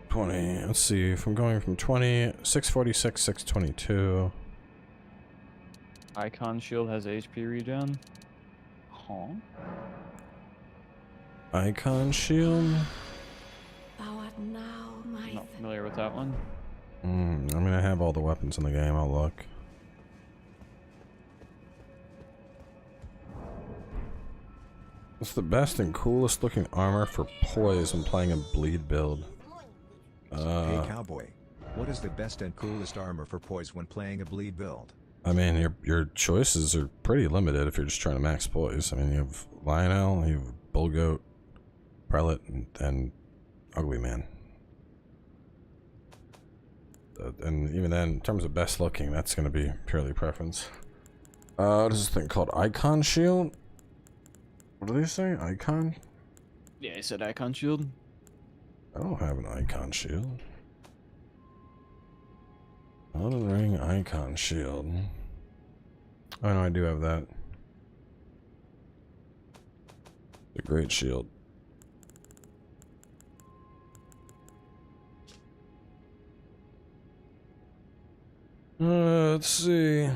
20. Let's see. If I'm going from 20, 646, 622. Icon shield has HP regen. Huh? Icon shield? Thou art now my Not familiar with that one. I mean, I have all the weapons in the game. I'll look. What's the best and coolest looking armor for poise when playing a bleed build? Hey Cowboy, what is the best and coolest armor for poise when playing a bleed build? I mean, your choices are pretty limited if you're just trying to max poise. I mean, you have Lionel, you have Bull Goat, Prelate, and Ugly Man. And even then, in terms of best looking, that's going to be purely preference. What is this thing called? Icon Shield? What do they say? Icon? Yeah, I said icon shield. I don't have an Icon Shield. Elden Ring Icon Shield. Oh no, I do have that. The Great Shield. Let's see.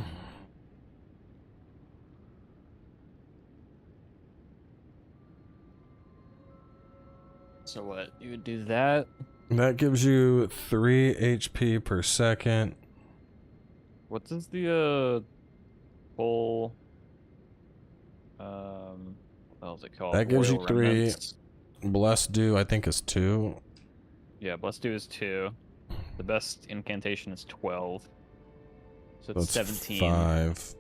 So what? You would do that? That gives you 3 HP per second. What does the full what the hell is it called? That gives you Royal 3. Remnants? Bless Do, I think, is 2. Yeah, Bless Do is 2. The best incantation is 12. So it's That's 17. 5.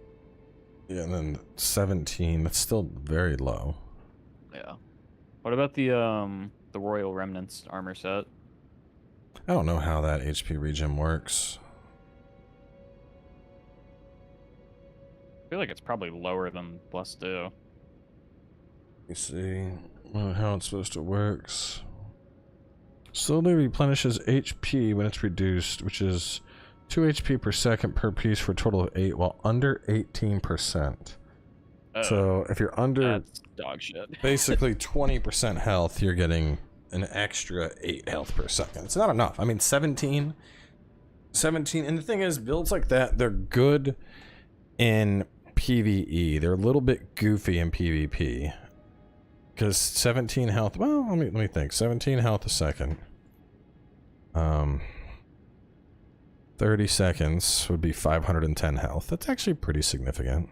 Yeah, and then 17. That's still very low. Yeah. What about the Royal Remnants armor set? I don't know how that HP regen works. I feel like it's probably lower than Bless Do. Let me see how it's supposed to work. Slowly replenishes HP when it's reduced, which is 2 HP per second per piece for a total of 8, while under 18%. Oh, So if you're under that's dog shit. basically 20% health, you're getting an extra 8 health per second. It's not enough. I mean, 17, and the thing is, builds like that, they're good in PvE. They're a little bit goofy in PvP. Because 17 health, well, let me think. 17 health a second. 30 seconds would be 510 health. That's actually pretty significant.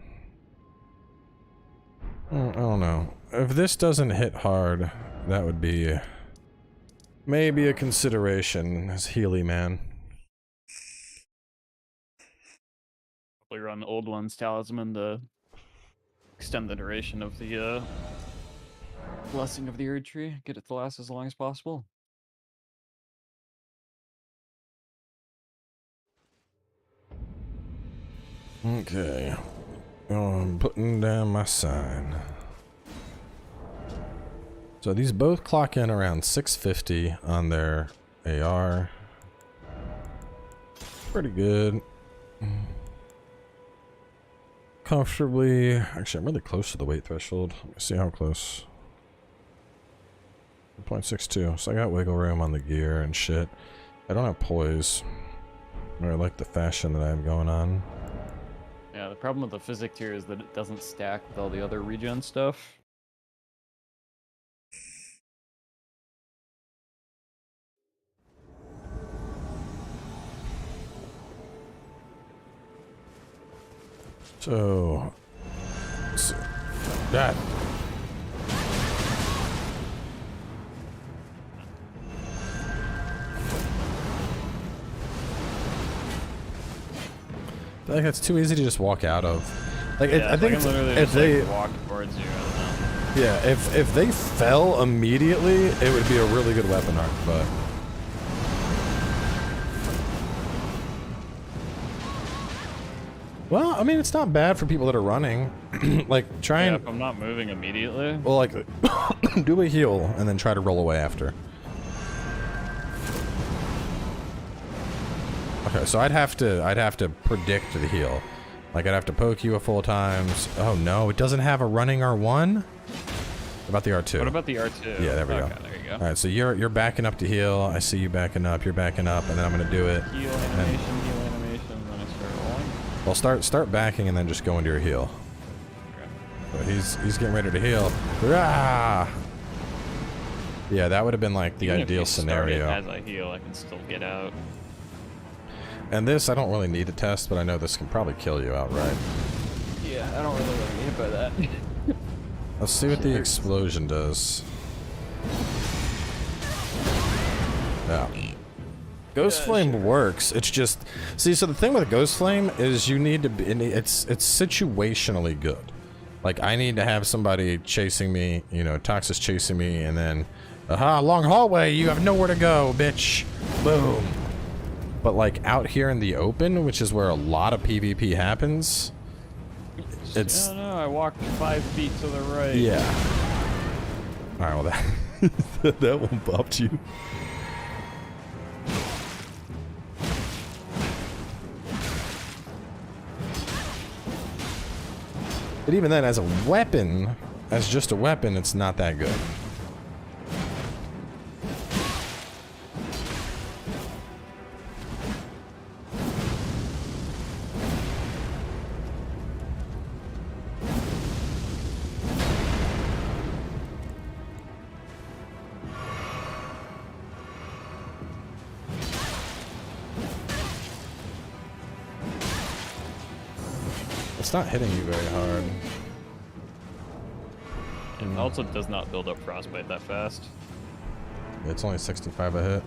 I don't know. If this doesn't hit hard, that would be maybe a consideration as Healy Man. Probably run Old One's Talisman to extend the duration of the Blessing of the Erd Tree. Get it to last as long as possible. Okay. I'm putting down my sign. So these both clock in around 650 on their AR. Pretty good. Comfortably. Actually, I'm really close to the weight threshold. Let me see how close. 0.62. So I got wiggle room on the gear and shit. I don't have poise. I like the fashion that I have going on. Yeah, the problem with the physics here is that it doesn't stack with all the other regen stuff. So that. I feel like that's too easy to just walk out of. Like, Yeah, I think can literally if just, they like, walk towards you. I don't know. yeah, if they fell immediately, it would be a really good weapon arc, but. Well, I mean, it's not bad for people that are running. Like, try Yeah, and... if I'm not moving immediately. Well, like, do a heal and then try to roll away after. Okay, so I'd have to predict the heal. Like, I'd have to poke you a full times. Oh no, it doesn't have a running R1? What about the R2? What about the R2? Yeah, there we go. Okay, there you go. Alright, so you're backing up to heal. I see you backing up, you're backing up, and then I'm gonna do it. Heal animation, then I start rolling. Well, start backing and then just go into your heal. Okay. So he's getting ready to heal. Rah! Yeah, that would have been like the Even ideal if you start it scenario. as I heal, I can still get out. And this, I don't really need to test, but I know this can probably kill you outright. Yeah, I don't really want to get hit by that. Let's see what the explosion does. Yeah. Ghost Flame works. It's just, see, so the thing with Ghost Flame is you need to be, it's situationally good. Like, I need to have somebody chasing me, you know, Toxis chasing me, and then, aha, long hallway, you have nowhere to go, bitch. Boom. But like out here in the open, which is where a lot of PvP happens, it's... I don't know, I walked 5 feet to the right. Yeah. Alright, well that, that one bopped you. But even then, as a weapon, as just a weapon, it's not that good. It's not hitting you very hard. It also does not build up frostbite that fast. It's only 65 a hit.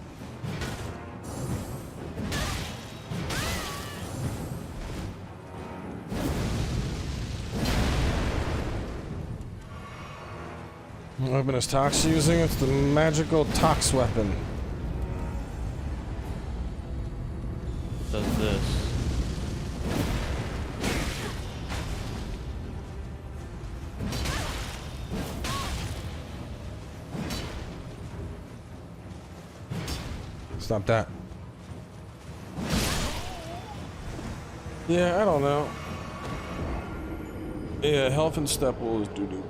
What weapon is Tox using? It's the magical Tox weapon. It does this. Stop that. Yeah, I don't know. Yeah, health and stepple is doo-doo.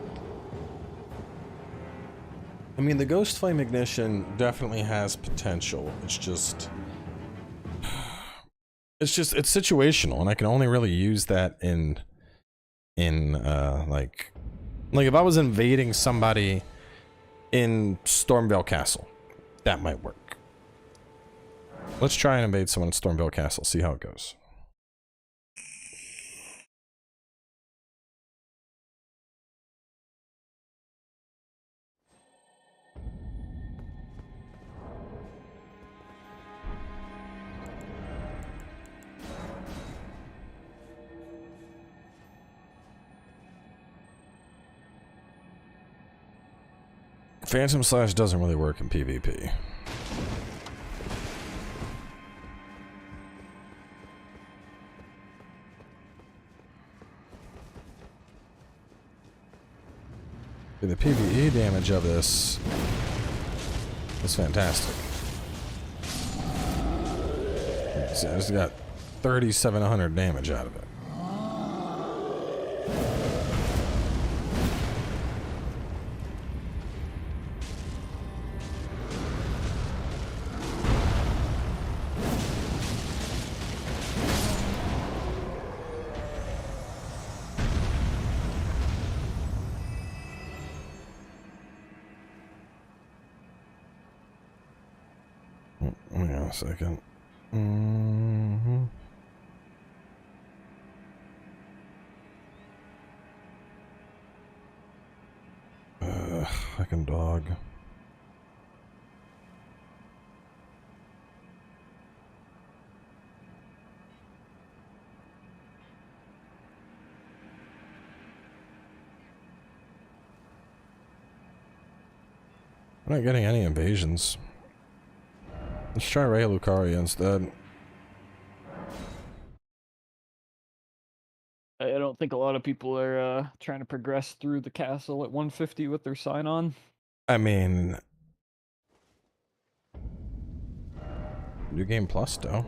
I mean, the Ghost Flame Ignition definitely has potential. It's just... It's situational, and I can only really use that in like if I was invading somebody in Stormvale Castle, that might work. Let's try and invade someone in Stormvale Castle, see how it goes. Phantom Slash doesn't really work in PvP. The PvE damage of this is fantastic. See, I just got 3,700 damage out of it. Hang on a second. Mm-hmm. Fucking dog. I'm not getting any invasions. Let's try Ray Lucaria instead. I don't think a lot of people are trying to progress through the castle at 150 with their sign on. I mean, New Game Plus though.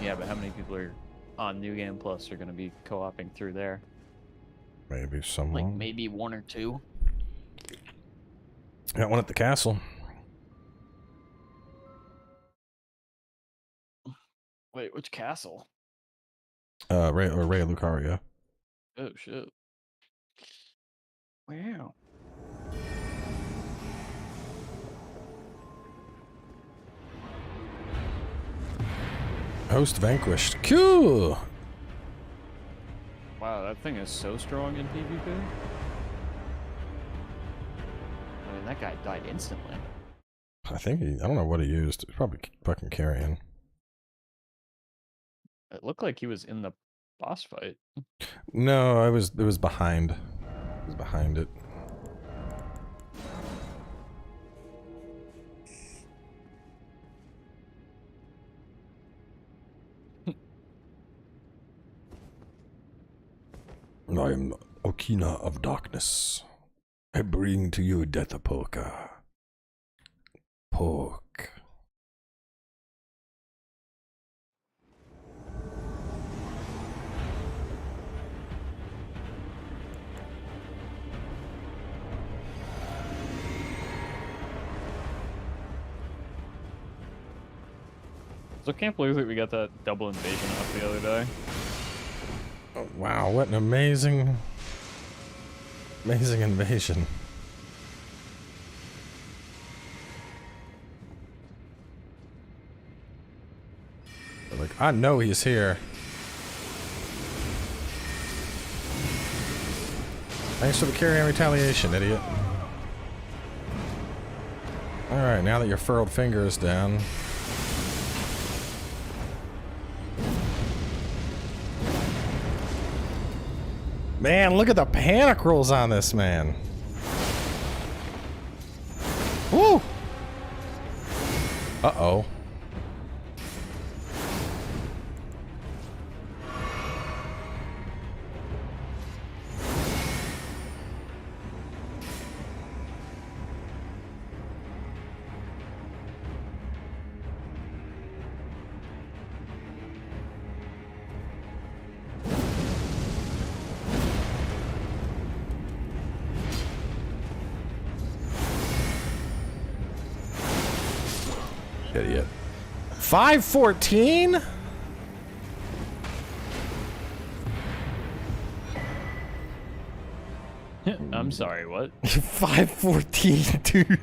Yeah, but how many people are on New Game Plus are going to be co-oping through there? Maybe someone. Like maybe 1 or 2. Got one at the castle. Wait, which castle? Ray Lucaria. Oh shit! Wow. Host vanquished. Cool. Wow, that thing is so strong in PvP. I mean, that guy died instantly. I think I don't know what he used. It's probably fucking carrying. It looked like he was in the boss fight. No, it was behind. It was behind it. I am Okina of Darkness. I bring to you Death Polka. Pork. So I can't believe that we got that double invasion off the other day. Oh, wow, what an amazing invasion. Like, I know he's here. Thanks for the carry and retaliation, idiot. Alright, now that your furrowed finger is down. Man, look at the panic rolls on this man. Woo! Uh-oh. Idiot. 514? I'm sorry, what? 514, dude.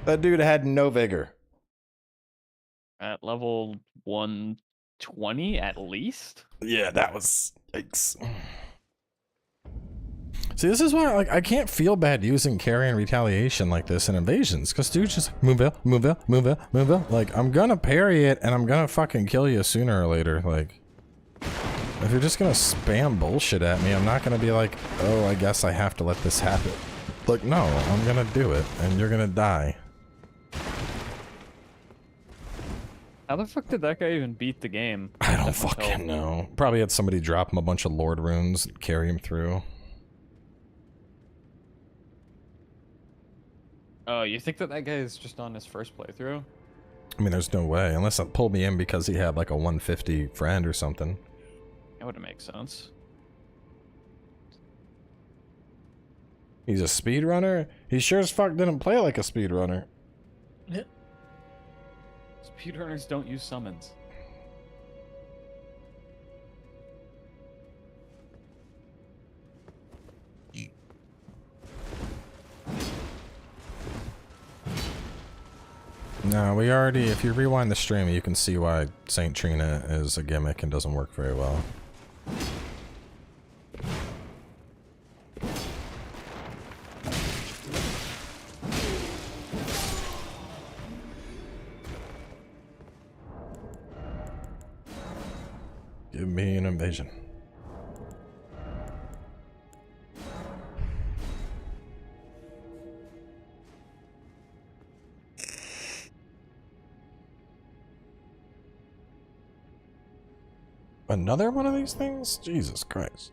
That dude had no vigor. At level 120 at least? Yeah, that was... Yikes. See, this is why, like, I can't feel bad using carry and retaliation like this in invasions, because dude just move out, move out, move out, move out. Like, I'm gonna parry it, and I'm gonna fucking kill you sooner or later. Like, if you're just gonna spam bullshit at me, I'm not gonna be like, oh, I guess I have to let this happen. Like, no, I'm gonna do it, and you're gonna die. How the fuck did that guy even beat the game? I don't fucking know. Probably had somebody drop him a bunch of Lord runes and carry him through. Oh, you think that guy is just on his first playthrough? I mean, there's no way. Unless it pulled me in because he had like a 150 friend or something. That would make sense. He's a speedrunner? He sure as fuck didn't play like a speedrunner. Speedrunners don't use summons. No, we already, if you rewind the stream, you can see why Saint Trina is a gimmick and doesn't work very well. Give me an invasion. Another one of these things? Jesus Christ.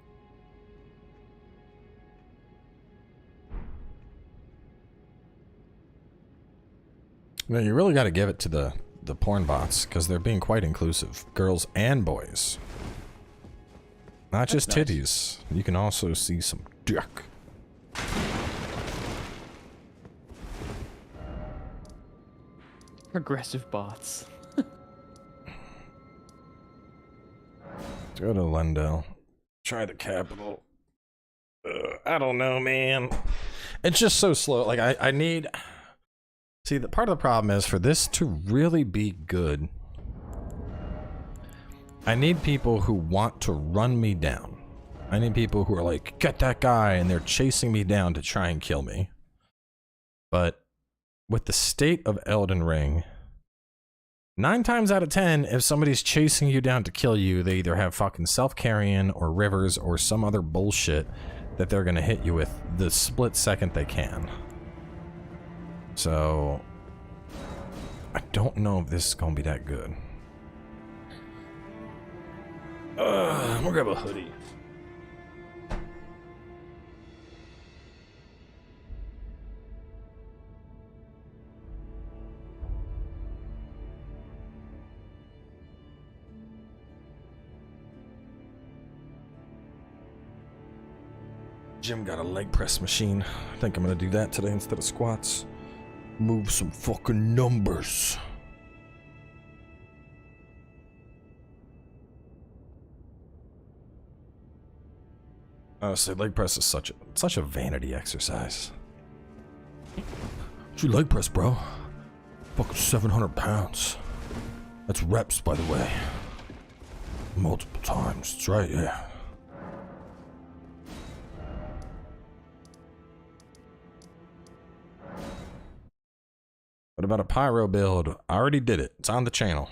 No, you really got to give it to the porn bots, because they're being quite inclusive. Girls and boys. Not just That's nice. titties. You can also see some dick. Progressive bots. Go to Lendell. Try the capital. I don't know, man. It's just so slow. Like, I need... See, the part of the problem is, for this to really be good, I need people who want to run me down. I need people who are like, get that guy, and they're chasing me down to try and kill me. But with the state of Elden Ring, 9 times out of 10, if somebody's chasing you down to kill you, they either have fucking self-carrying or rivers or some other bullshit that they're gonna hit you with the split second they can. So, I don't know if this is gonna be that good. I'm gonna grab a hoodie. Jim got a leg press machine. I think I'm gonna do that today instead of squats. Move some fucking numbers. Honestly, leg press is such a vanity exercise. What's your leg press, bro? Fucking 700 pounds. That's reps, by the way. Multiple times. That's right, yeah. What about a pyro build? I already did it. It's on the channel.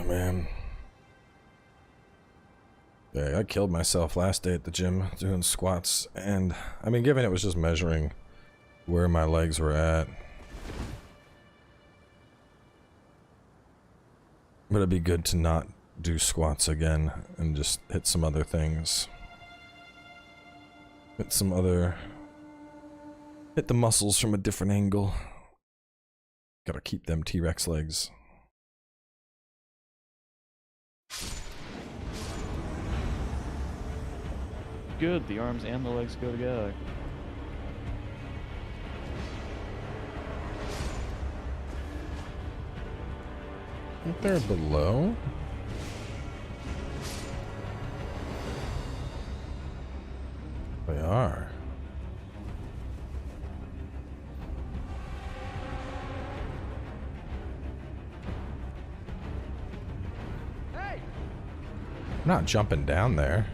Man. Yeah, I killed myself last day at the gym doing squats, and I mean, given it was just measuring where my legs were at, but it'd be good to not do squats again and just hit some other things. Hit the muscles from a different angle. Gotta keep them T-Rex legs. Good, the arms and the legs go together. I think they're below. They are. Hey! I'm not jumping down there.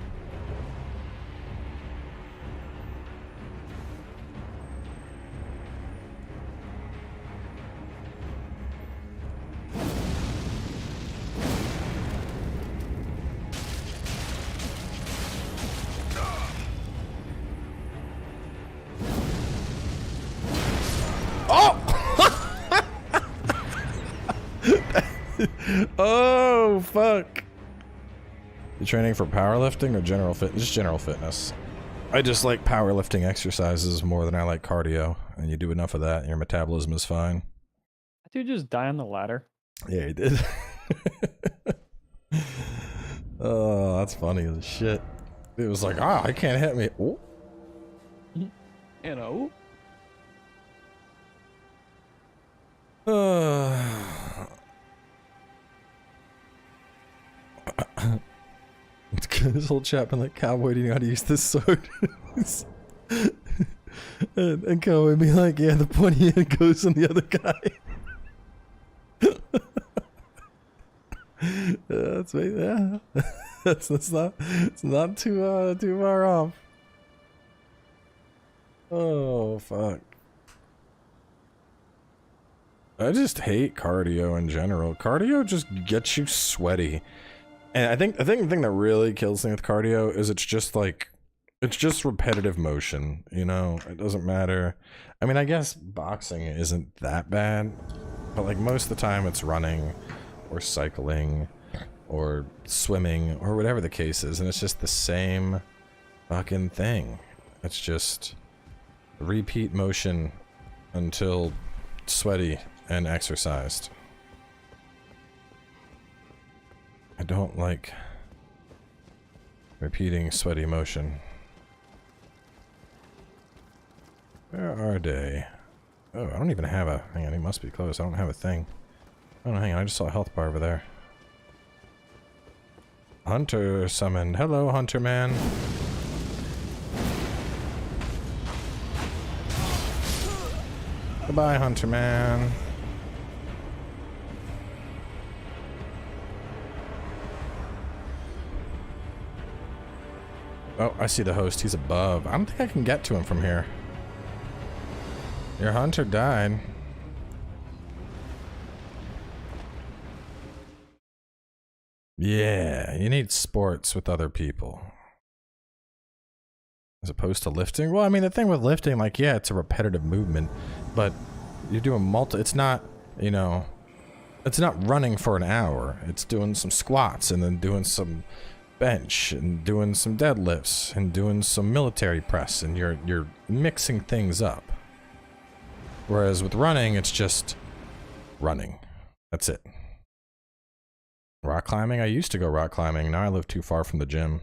Oh, fuck. You training for powerlifting or general fitness? Just general fitness. I just like powerlifting exercises more than I like cardio. And you do enough of that and your metabolism is fine. That dude just die on the ladder. Yeah, he did. Oh, that's funny as shit. It was like, I can't hit me. Oh. You know. This whole chat been like, Cowboy, do you know how to use this sword? and Cowboy be like, yeah, the pointy end goes on the other guy. That's right, yeah. It's not too far off. Oh fuck. I just hate cardio in general. Cardio just gets you sweaty. And I think the thing that really kills me with cardio is it's just repetitive motion, you know? It doesn't matter. I mean, I guess boxing isn't that bad, but like most of the time it's running or cycling or swimming or whatever the case is, and it's just the same fucking thing. It's just repeat motion until sweaty and exercised. I don't like repeating sweaty motion. Where are they? Oh, I don't even have a... Hang on, he must be close. I don't have a thing. Oh, no, hang on. I just saw a health bar over there. Hunter summoned. Hello, Hunter man. Goodbye, Hunter man. Oh, I see the host. He's above. I don't think I can get to him from here. Your hunter died. Yeah, you need sports with other people. As opposed to lifting? Well, I mean, the thing with lifting, like, yeah, it's a repetitive movement, but you're doing it's not, you know, it's not running for an hour. It's doing some squats and then doing some bench and doing some deadlifts and doing some military press, and you're mixing things up. Whereas with running, it's just running. That's it. Rock climbing? I used to go rock climbing. Now I live too far from the gym.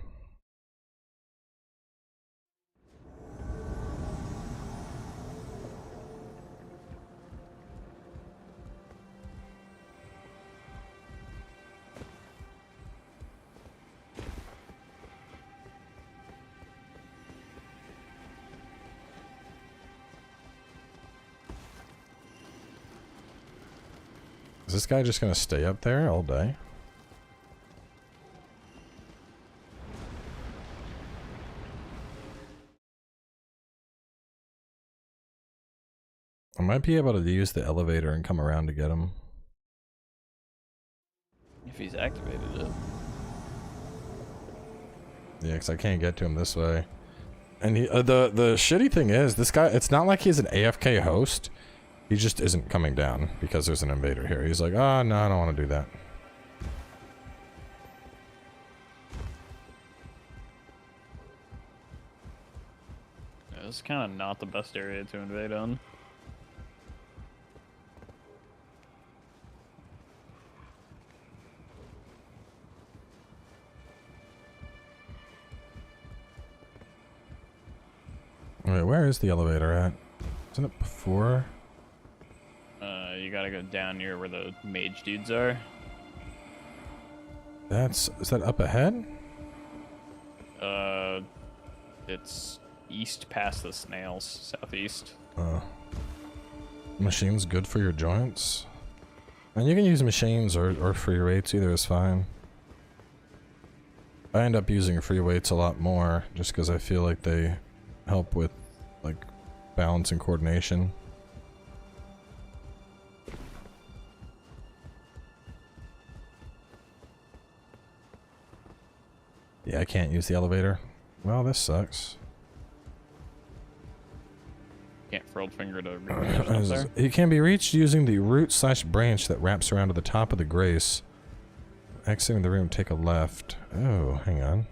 Is this guy just gonna stay up there all day? I might be able to use the elevator and come around to get him. If he's activated it. Yeah, because I can't get to him this way. And he, the shitty thing is, this guy, it's not like he's an AFK host. He just isn't coming down because there's an invader here. He's like, oh, no, I don't want to do that. Yeah, this is kind of not the best area to invade on. Wait, where is the elevator at? Isn't it before? You gotta go down near where the mage dudes are. Is that up ahead? It's east past the snails, southeast. Machines good for your joints? And you can use machines or free weights, either is fine. I end up using free weights a lot more, just because I feel like they help with, like, balance and coordination. Yeah, I can't use the elevator. Well, this sucks. Can't frilled finger to reach up there. It can be reached using the root/branch that wraps around to the top of the grace. Exiting the room, take a left. Oh, hang on.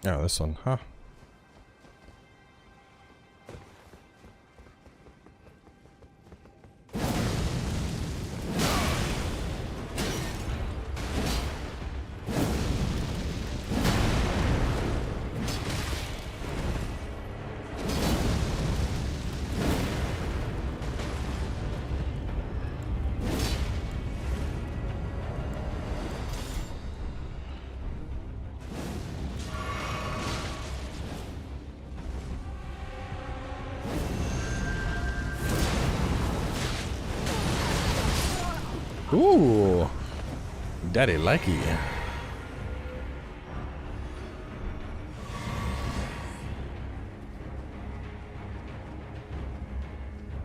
Oh, this one, huh? Ooh, daddy likey.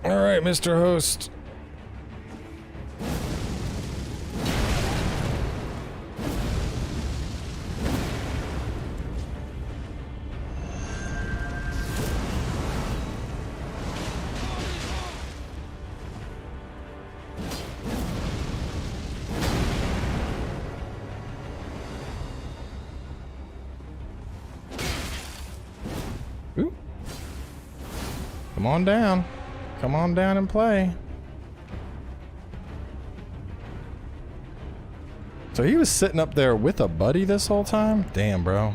All right, Mr. Host. Ooh. Come on down. Come on down and play. So he was sitting up there with a buddy this whole time? Damn, bro.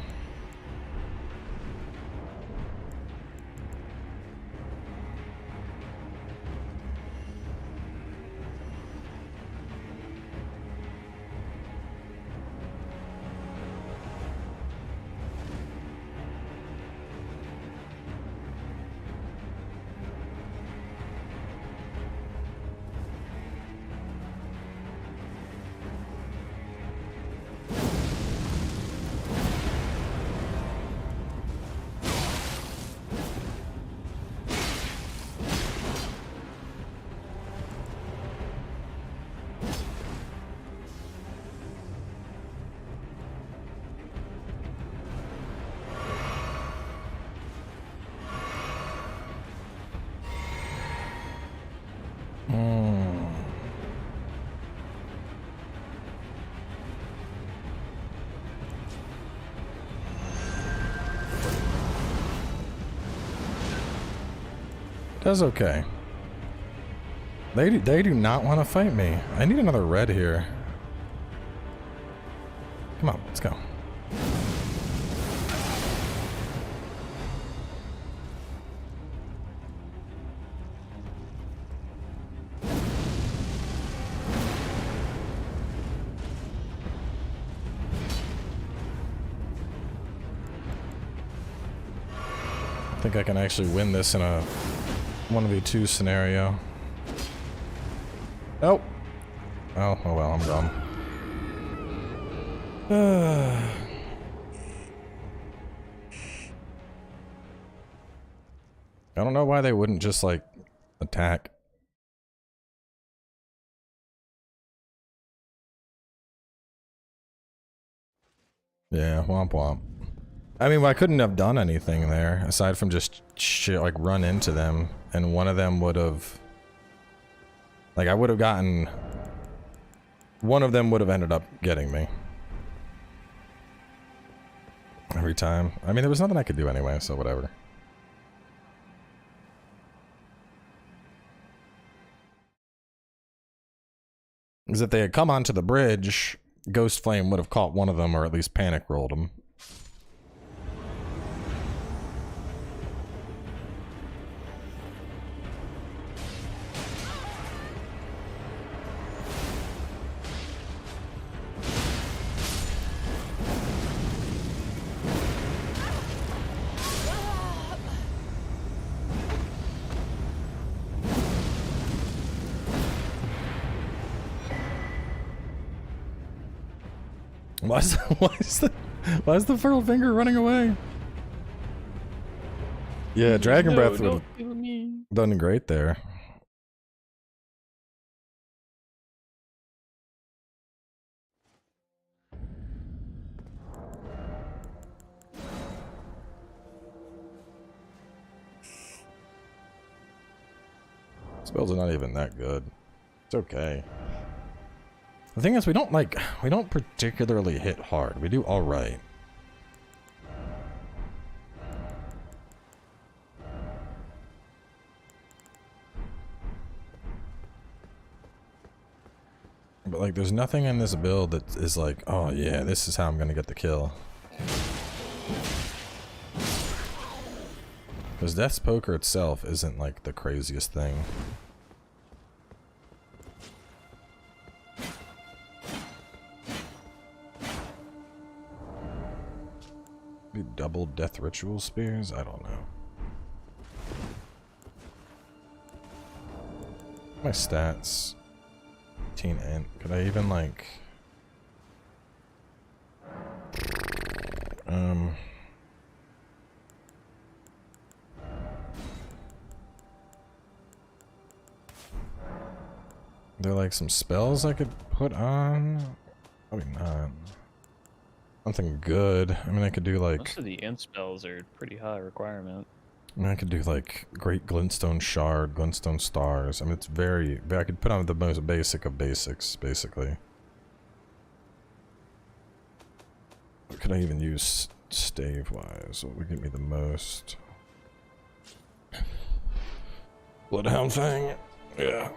That's okay. They do not want to fight me. I need another red here. Come on, let's go. I think I can actually win this in a 1v2 scenario. Oh. Oh well, I'm dumb. I don't know why they wouldn't just, like, attack. Yeah, womp womp. I mean, I couldn't have done anything there, aside from just shit, like, run into them, and one of them would have... Like, I would have gotten... One of them would have ended up getting me. Every time. I mean, there was nothing I could do anyway, so whatever. Because if they had come onto the bridge, Ghost Flame would have caught one of them, or at least panic rolled them. Why is the furled finger running away? Yeah, Dragon Breath would have done great there. Spells are not even that good. It's okay. The thing is, we don't particularly hit hard. We do alright. Like, there's nothing in this build that is like, oh yeah, this is how I'm gonna get the kill. Because Death's Poker itself isn't like the craziest thing. Maybe double Death Ritual Spears? I don't know. My stats. 18 int. Could I even like... There are like some spells I could put on? Probably not. Nothing good. I mean, I could do like... Most of the int spells are pretty high requirement. I mean, I could do like Great Glintstone Shard, Glintstone Stars. I mean, it's very... I could put on the most basic of basics, basically. What could I even use stave-wise? What would give me the most? Bloodhound Fang? Yeah.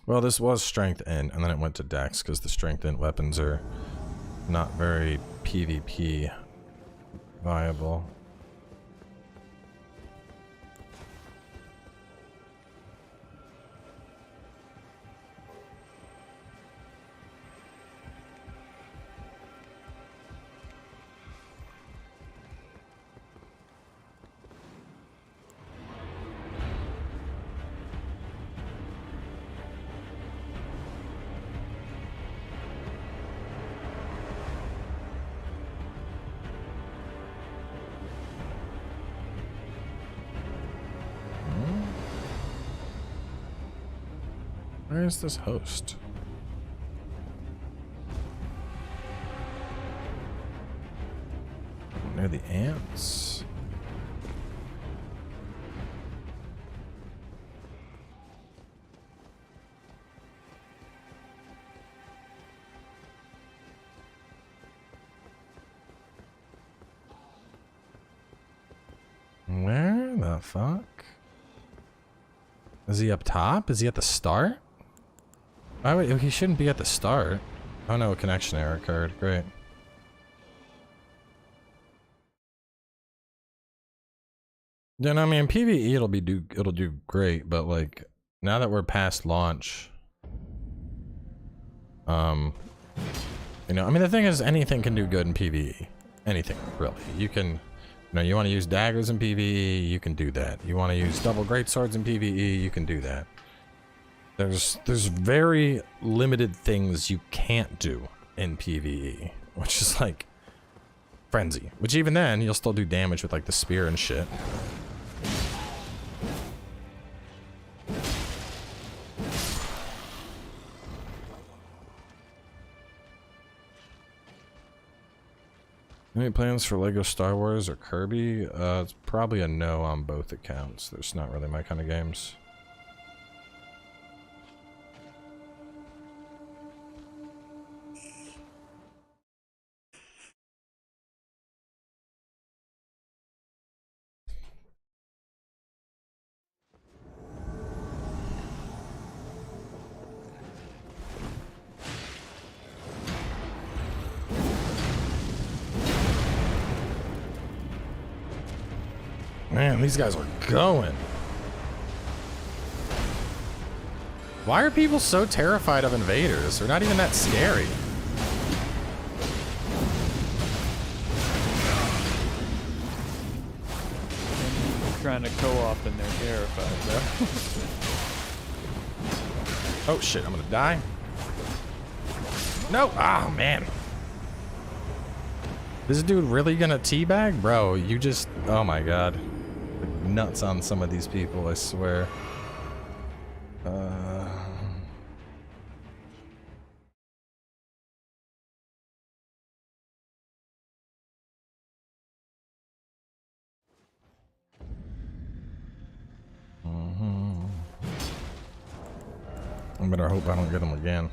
Well, this was strength int, and then it went to dex because the strength int weapons are not very PvP viable. Where is this host? Near the ants? Where the fuck? Is he up top? Is he at the start? Why would, he shouldn't be at the start. Oh no, a connection error occurred. Great. Yeah, no, I mean PvE it'll do great, but like now that we're past launch, you know, I mean the thing is anything can do good in PvE. Anything, really. You can, you know, you want to use daggers in PvE, you can do that. You want to use double greatswords in PvE, you can do that. There's very limited things you can't do in PvE, which is like Frenzy, which even then you'll still do damage with like the spear and shit. Any plans for Lego Star Wars or Kirby? It's probably a no on both accounts. There's not really my kind of games. Man, these guys are going. Why are people so terrified of invaders? They're not even that scary. They're trying to co-op and they're terrified, bro. Oh shit, I'm gonna die. No! Oh man. This dude really gonna teabag? Bro, you just... Oh my god. Nuts on some of these people, I swear. I better hope I don't get him again.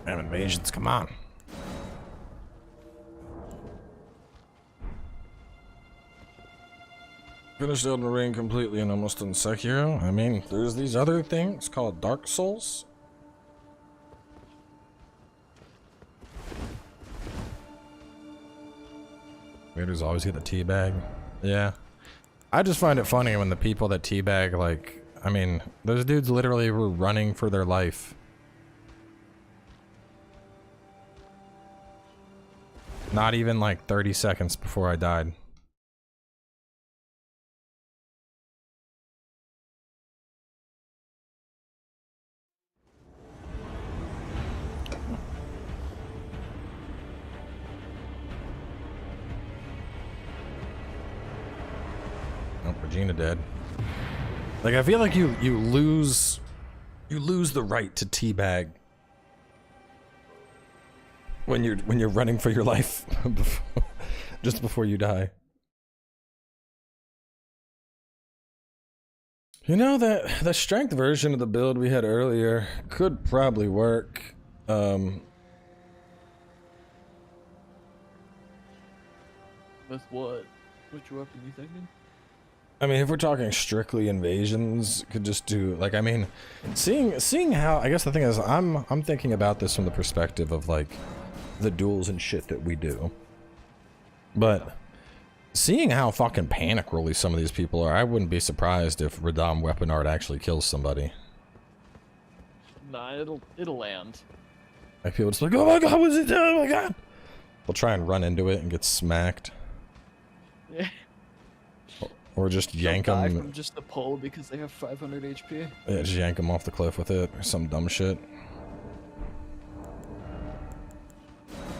Damn invasions, come on. Finished Elden Ring completely and almost done Sekiro. I mean, there's these other things called Dark Souls. Waiters always get the teabag. Yeah. I just find it funny when the people that teabag, like, I mean, those dudes literally were running for their life. Not even like 30 seconds before I died. Oh, Regina dead. Like, I feel like you lose the right to teabag when you're running for your life just before you die. You know, that the strength version of the build we had earlier could probably work. With what? Which weapon you thinking? I mean, if we're talking strictly invasions, could just do, like, I mean, seeing how, I guess the thing is, I'm thinking about this from the perspective of, like, the duels and shit that we do. But seeing how fucking panic rolly some of these people are, I wouldn't be surprised if Radam weapon art actually kills somebody. Nah, it'll land. Like, people just like, oh my god, what's it doing? Oh my god! They'll try and run into it and get smacked. Yeah. Or just yank Die them. from just the pull because they have 500 HP. Yeah, just yank them off the cliff with it, or some dumb shit.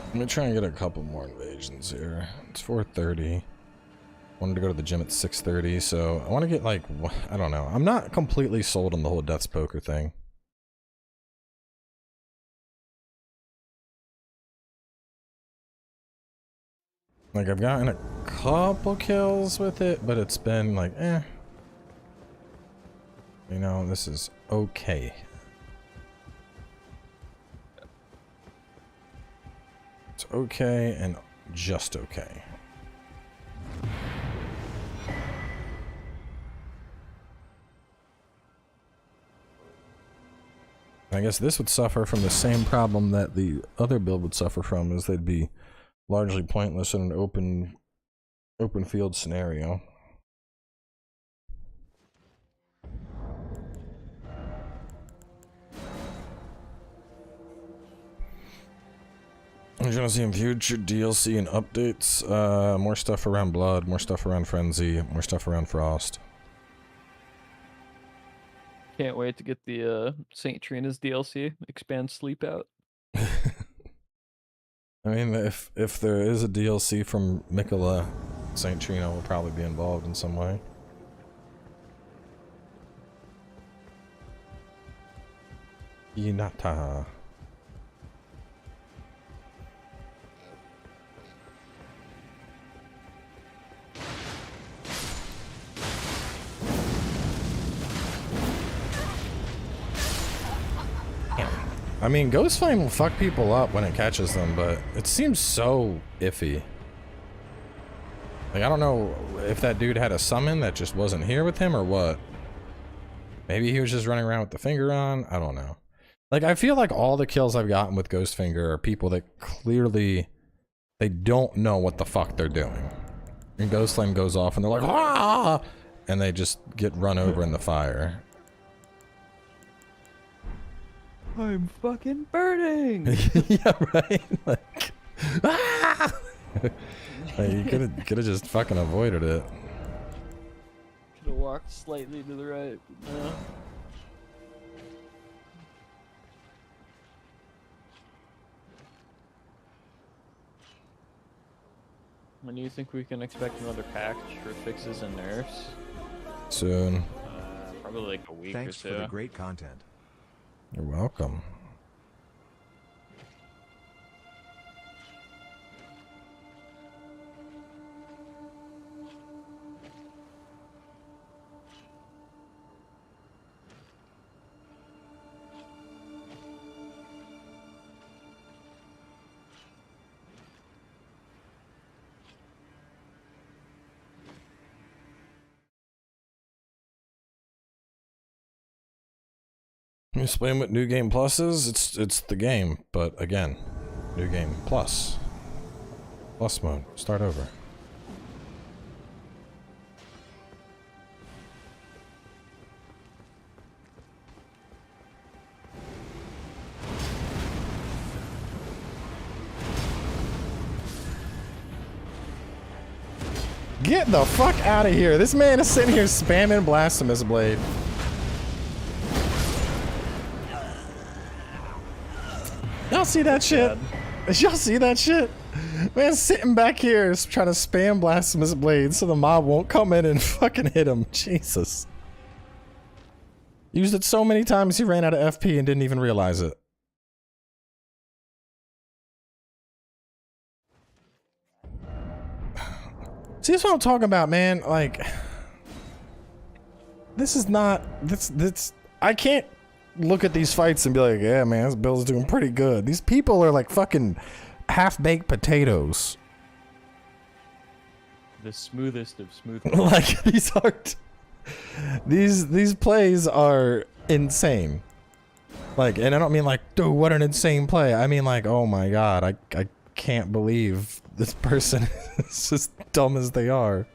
Let me try and get a couple more invasions here. It's 4:30. Wanted to go to the gym at 6:30, so I want to get, like, I don't know. I'm not completely sold on the whole Death's Poker thing. Like, I've gotten a couple kills with it, but it's been like, eh. You know, this is okay. It's okay and just okay. I guess this would suffer from the same problem that the other build would suffer from, is they'd be largely pointless in an open field scenario. What do you want to see in future DLC and updates? More stuff around Blood, more stuff around Frenzy, more stuff around Frost. Can't wait to get the St. Trina's DLC, expand Sleep Out. I mean, if there is a DLC from Mikola, St. Trina will probably be involved in some way. Hinata. I mean, Ghost Flame will fuck people up when it catches them, but it seems so iffy. Like, I don't know if that dude had a summon that just wasn't here with him or what. Maybe he was just running around with the finger on. I don't know. Like, I feel like all the kills I've gotten with Ghost Finger are people that clearly, they don't know what the fuck they're doing. And Ghost Flame goes off and they're like, ah! And they just get run over in the fire. I'm fucking burning! Yeah, right? Like, ah! Like, you could have just fucking avoided it. Could have walked slightly to the right, but no. When do you think we can expect another package for fixes and nerfs? Soon. Probably like a week Thanks or for so. the great content. You're welcome. You explain what New Game Plus is? It's the game, but again, New Game Plus. Plus mode. Start over. Get the fuck out of here. This man is sitting here spamming Blasphemous Blade. Y'all see that shit? Y'all see that shit? Man sitting back here trying to spam Blasphemous Blade so the mob won't come in and fucking hit him. Jesus. Used it so many times he ran out of FP and didn't even realize it. See, that's what I'm talking about, man. Like, this is not, this, I can't look at these fights and be like, yeah, man, this build's doing pretty good. These people are like fucking half-baked potatoes. The smoothest of smooth. Like, these aren't, these plays are insane. Like, and I don't mean like, dude, what an insane play. I mean like, oh my god, I can't believe this person is as dumb as they are.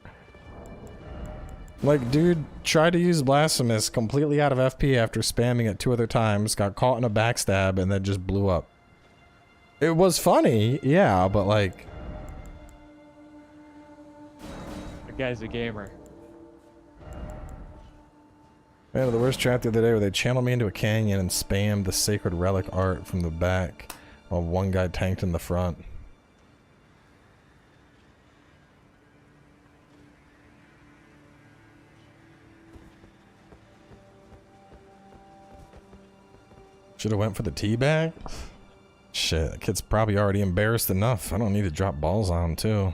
Like, dude tried to use Blasphemous completely out of FP after spamming it 2 other times, got caught in a backstab, and then just blew up. It was funny, yeah, but like... The guy's a gamer. Man, the worst trap the other day where they channeled me into a canyon and spammed the sacred relic art from the back while one guy tanked in the front. Should have went for the teabag? Shit, that kid's probably already embarrassed enough. I don't need to drop balls on him, too.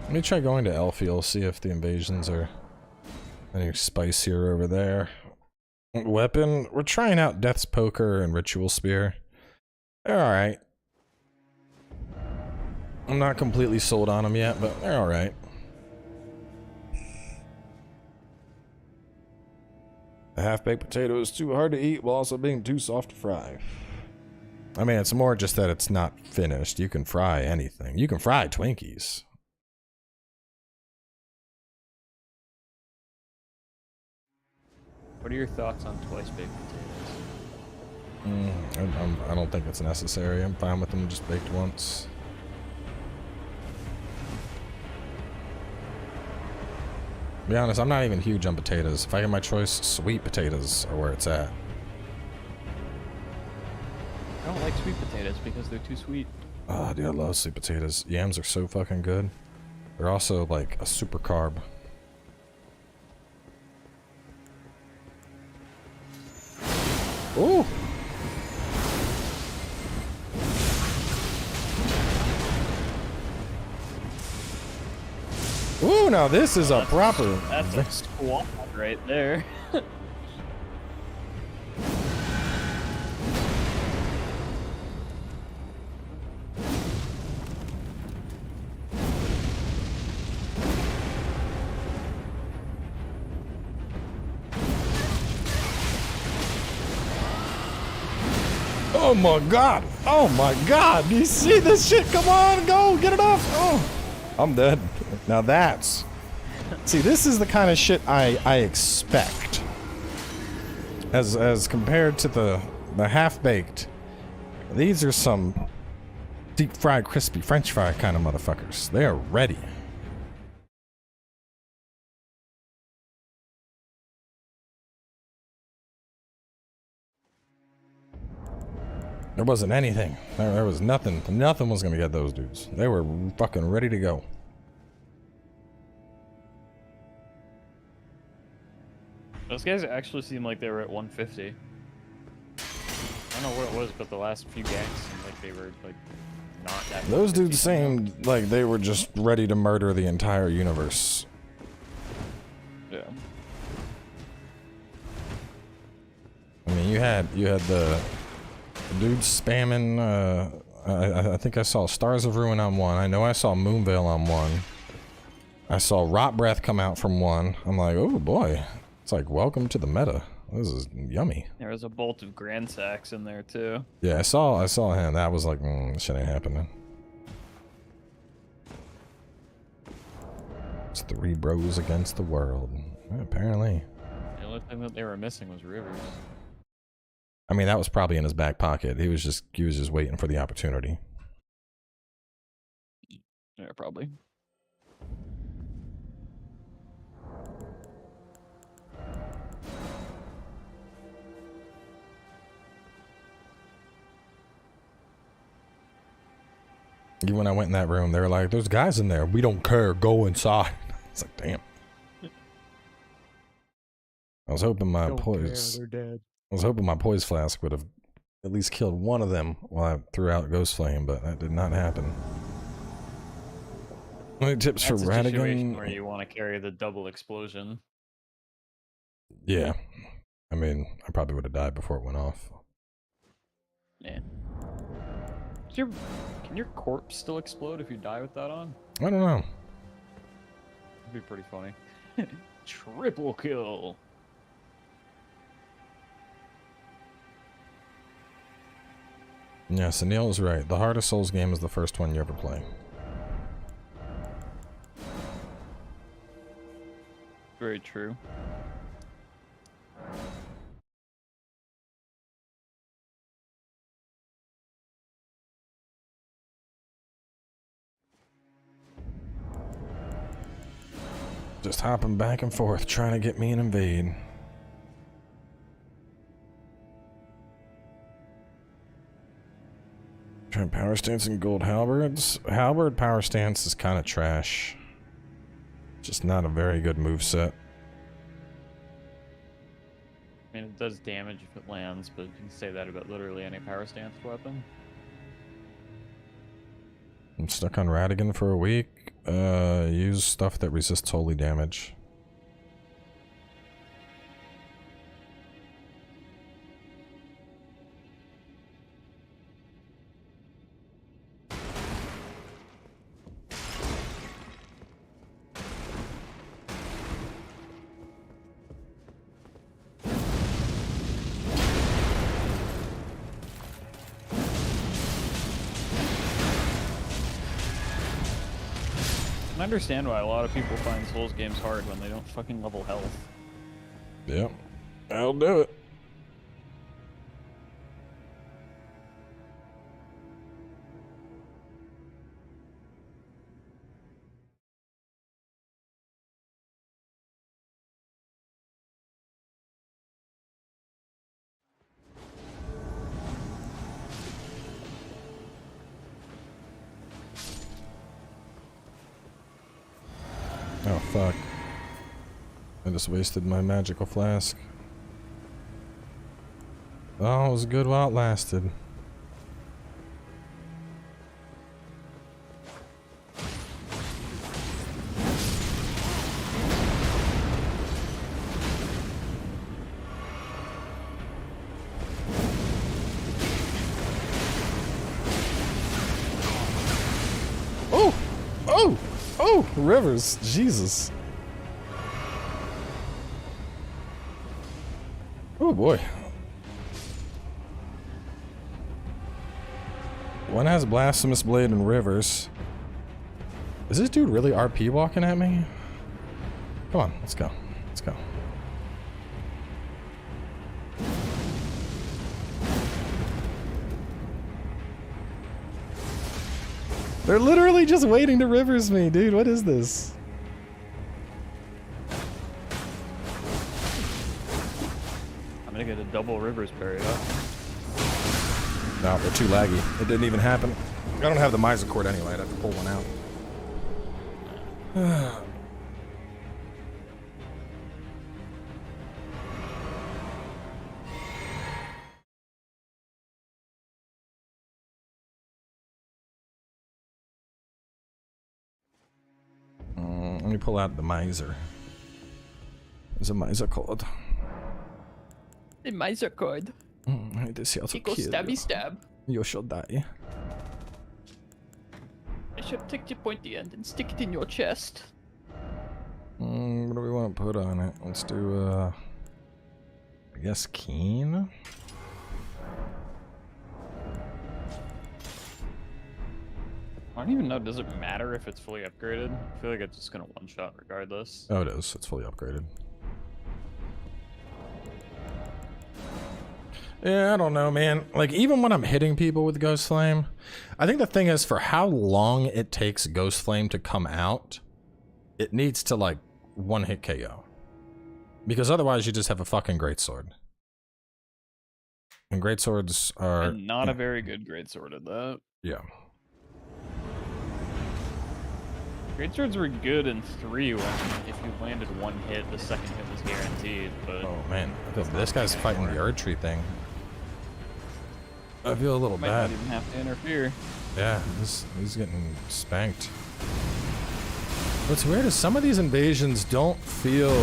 Let me try going to Elfiel, see if the invasions are any spicier over there. Weapon, we're trying out Death's Poker and Ritual Spear. They're alright. I'm not completely sold on them yet, but they're alright. The half-baked potato is too hard to eat while also being too soft to fry. I mean, it's more just that it's not finished. You can fry anything. You can fry Twinkies. What are your thoughts on twice baked potatoes? I don't think it's necessary. I'm fine with them just baked once. To be honest, I'm not even huge on potatoes. If I get my choice, sweet potatoes are where it's at. I don't like sweet potatoes because they're too sweet. Oh, dude, I love sweet potatoes. Yams are so fucking good. They're also like a super carb. Ooh! Ooh, now this is a proper... That's a squat right there. Oh my god! Oh my god! Do you see this shit? Come on, go! Get it off! Oh! I'm dead. Now that's... See, this is the kind of shit I expect. As compared to the half-baked. These are some deep-fried, crispy French fry kind of motherfuckers. They are ready. There wasn't anything. There was nothing. Nothing was gonna get those dudes. They were fucking ready to go. Those guys actually seemed like they were at 150. I don't know what it was, but the last few gangs seemed like they were like not that. Those dudes seemed like they were just ready to murder the entire universe. Yeah. you had the dudes spamming. I think I saw Stars of Ruin on one. I know I saw Moonveil on one. I saw Rot Breath come out from one. I'm like, oh boy, it's like welcome to the meta. This is yummy. There was a bolt of Grand Sax in there too. Yeah, I saw him. That was like, shit ain't happening. It's 3 bros against the world. Apparently. The only thing that they were missing was Rivers. I mean, that was probably in his back pocket. He was just waiting for the opportunity. Yeah, probably. Even when I went in that room, they were like, there's guys in there. We don't care. Go inside. It's like, damn. I was hoping my poise... They're dead. I was hoping my poise flask would have at least killed one of them while I threw out Ghost Flame, but that did not happen. Any tips for Radigan? Where you want to carry the double explosion. Yeah. I mean, I probably would have died before it went off. Yeah. Can your corpse still explode if you die with that on? I don't know. That'd be pretty funny. Triple kill. Yeah, Sunil's right. The hardest Souls game is the first one you ever play. Very true. Just hopping back and forth, trying to get me an invade. Trying power stance and gold halberds. Halberd power stance is kind of trash. Just not a very good move set. I mean, it does damage if it lands, but you can say that about literally any power stance weapon. I'm stuck on Radigan for a week. Use stuff that resists holy damage. I understand why a lot of people find Souls games hard when they don't fucking level health. Yep. I'll do it. Oh, fuck. I just wasted my magical flask. Oh, it was good while it lasted. Oh! Oh! Oh! Rivers! Jesus. Oh boy. One has Blasphemous Blade and Rivers. Is this dude really RP walking at me? Come on, let's go. Let's go. They're literally just waiting to Rivers me, dude. What is this? I'm gonna get a double Rivers parry up. No, they're too laggy. It didn't even happen. I don't have the Miser cord anyway. I'd have to pull one out. Let me pull out the Miser. There's a Miser cord. The miser card. This is He goes stabby stab. You shall die. I shall take the pointy end and stick it in your chest. What do we want to put on it? Let's do, I guess keen? I don't even know, does it matter if it's fully upgraded? I feel like it's just gonna one-shot regardless. Oh, it is. It's fully upgraded. Yeah, I don't know, man. Like, even when I'm hitting people with Ghost Flame, I think the thing is, for how long it takes Ghost Flame to come out, it needs to, like, one-hit KO. Because otherwise you just have a fucking greatsword. And greatswords are... And not a very good greatsword at that. Yeah. Greatswords were good in 3 when if you landed one hit, the second hit was guaranteed, but... Oh, man. I feel this guy's fighting the archery thing. I feel a little might bad. not even have to interfere. Yeah, he's getting spanked. What's weird is some of these invasions don't feel...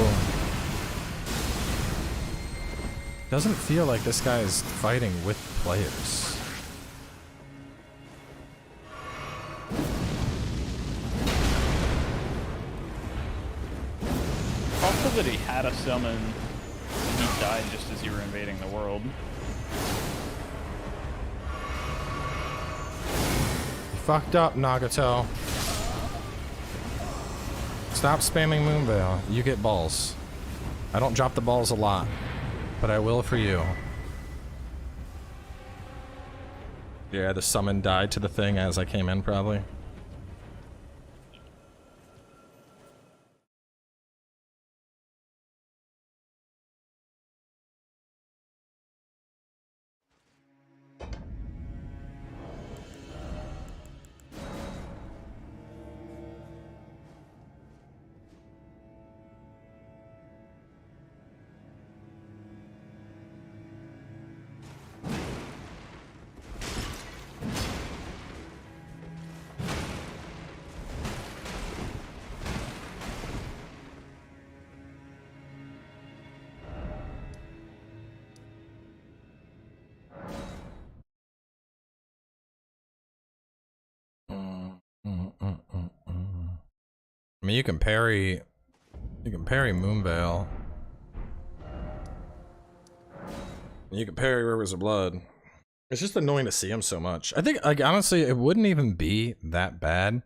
Doesn't feel like this guy is fighting with players. Also that he had a summon and he died just as you were invading the world. You fucked up, Nagato. Stop spamming Moonveil. You get balls. I don't drop the balls a lot, but I will for you. Yeah, the summon died to the thing as I came in, probably. I mean, you can parry Moonveil. You can parry Rivers of Blood. It's just annoying to see him so much. I think, like, honestly, it wouldn't even be that bad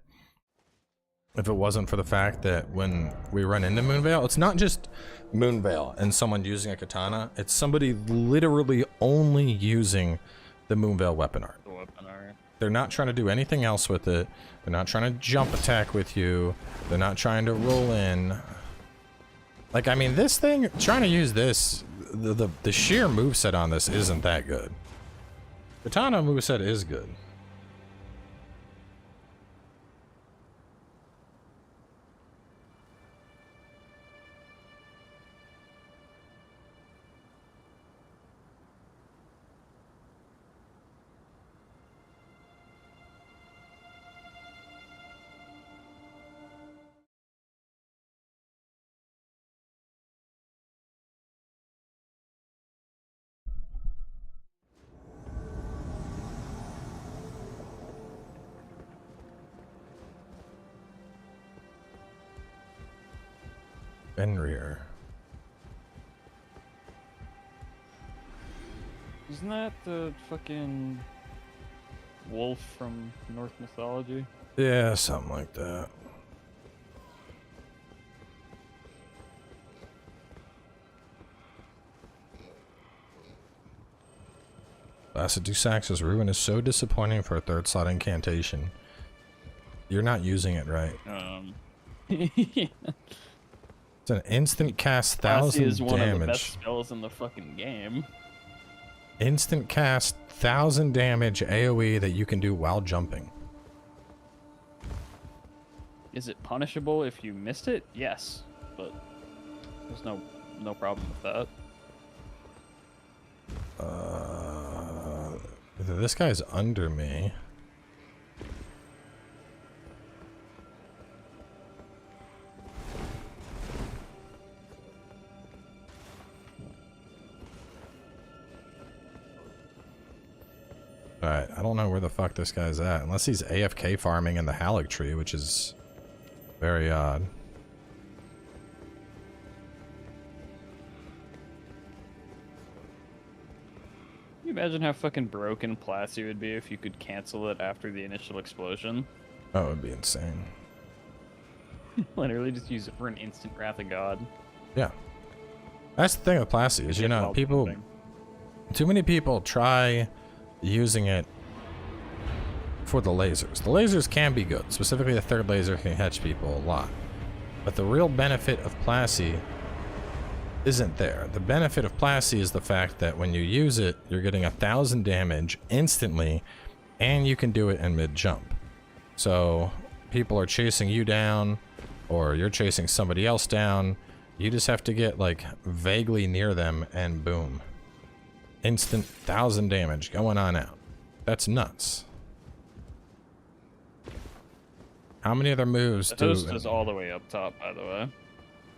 if it wasn't for the fact that when we run into Moonveil, it's not just Moonveil and someone using a katana. It's somebody literally only using the Moonveil weapon art. They're not trying to do anything else with it. They're not trying to jump attack with you. They're not trying to roll in. Like, I mean, this thing, trying to use this, the sheer moveset on this isn't that good. Katana moveset is good. Fenrir. Isn't that the fucking wolf from Norse mythology? Yeah, something like that. Acid Dusax's Ruin is so disappointing for a third slot incantation. You're not using it right. It's an instant cast 1,000 is one damage. of the best spells in the fucking game. Instant cast 1,000 damage AoE that you can do while jumping. Is it punishable if you missed it? Yes, but there's no problem with that. This guy's under me. Alright, I don't know where the fuck this guy's at. Unless he's AFK farming in the Halleck tree, which is very odd. Can you imagine how fucking broken Plasty would be if you could cancel it after the initial explosion? That would be insane. Literally just use it for an instant Wrath of God. Yeah. That's the thing with Plasty, is, you know, While people... pumping. Too many people try using it for the lasers. The lasers can be good. Specifically, the third laser can catch people a lot. But the real benefit of Plasty isn't there. The benefit of Plasty is the fact that when you use it, you're getting 1,000 damage instantly, and you can do it in mid-jump. So, people are chasing you down, or you're chasing somebody else down. You just have to get, like, vaguely near them, and boom. Instant 1,000 damage going on out. That's nuts. How many other moves The do... host is all the way up top, by the way.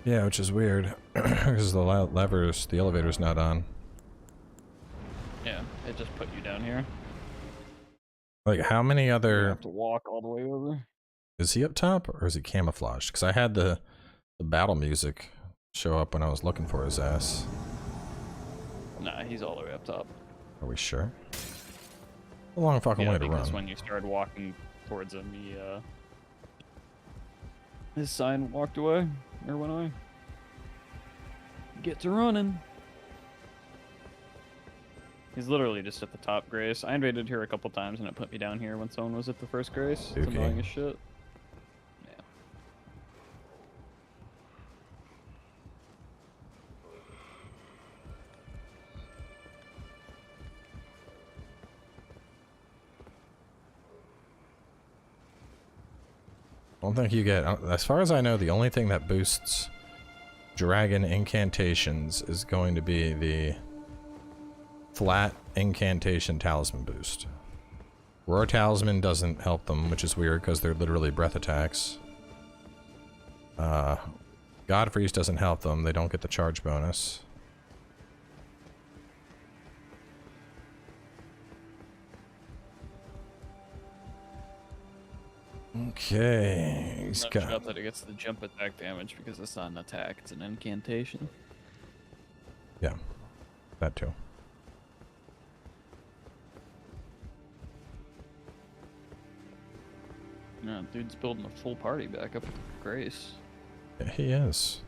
Yeah, which is weird. Because the levers, the elevator's not on. Yeah, it just put you down here. Like, how many You other... have to walk all the way over. Is he up top, or is he camouflaged? Because I had the battle music show up when I was looking for his ass. Nah, he's all the way up top. Are we sure? A long fucking way to because run. when you started walking towards him, his sign walked away, or went away. Get to running. He's literally just at the top, Grace. I invaded here a couple times, and it put me down here when someone was at the first Grace. It's Okay. annoying as shit. Yeah. I don't think you get... As far as I know, the only thing that boosts dragon incantations is going to be the flat incantation talisman boost. Roar talisman doesn't help them, which is weird because they're literally breath attacks. Godfreeze doesn't help them. They don't get the charge bonus. Okay, he's Not got... sure that it gets the jump attack damage because it's not an attack, it's an incantation. Yeah, that too. No, dude's building a full party back up at Grace. Yeah, he is.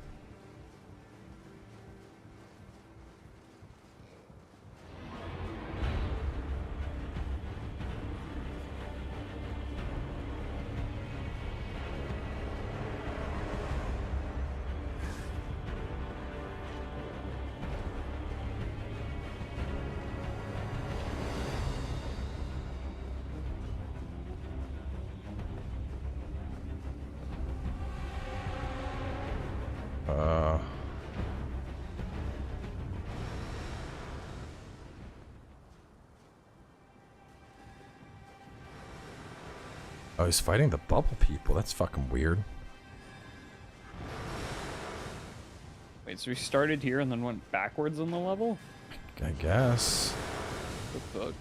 Oh, he's fighting the bubble people. That's fucking weird. Wait, so we started here and then went backwards on the level? I guess. What the fuck?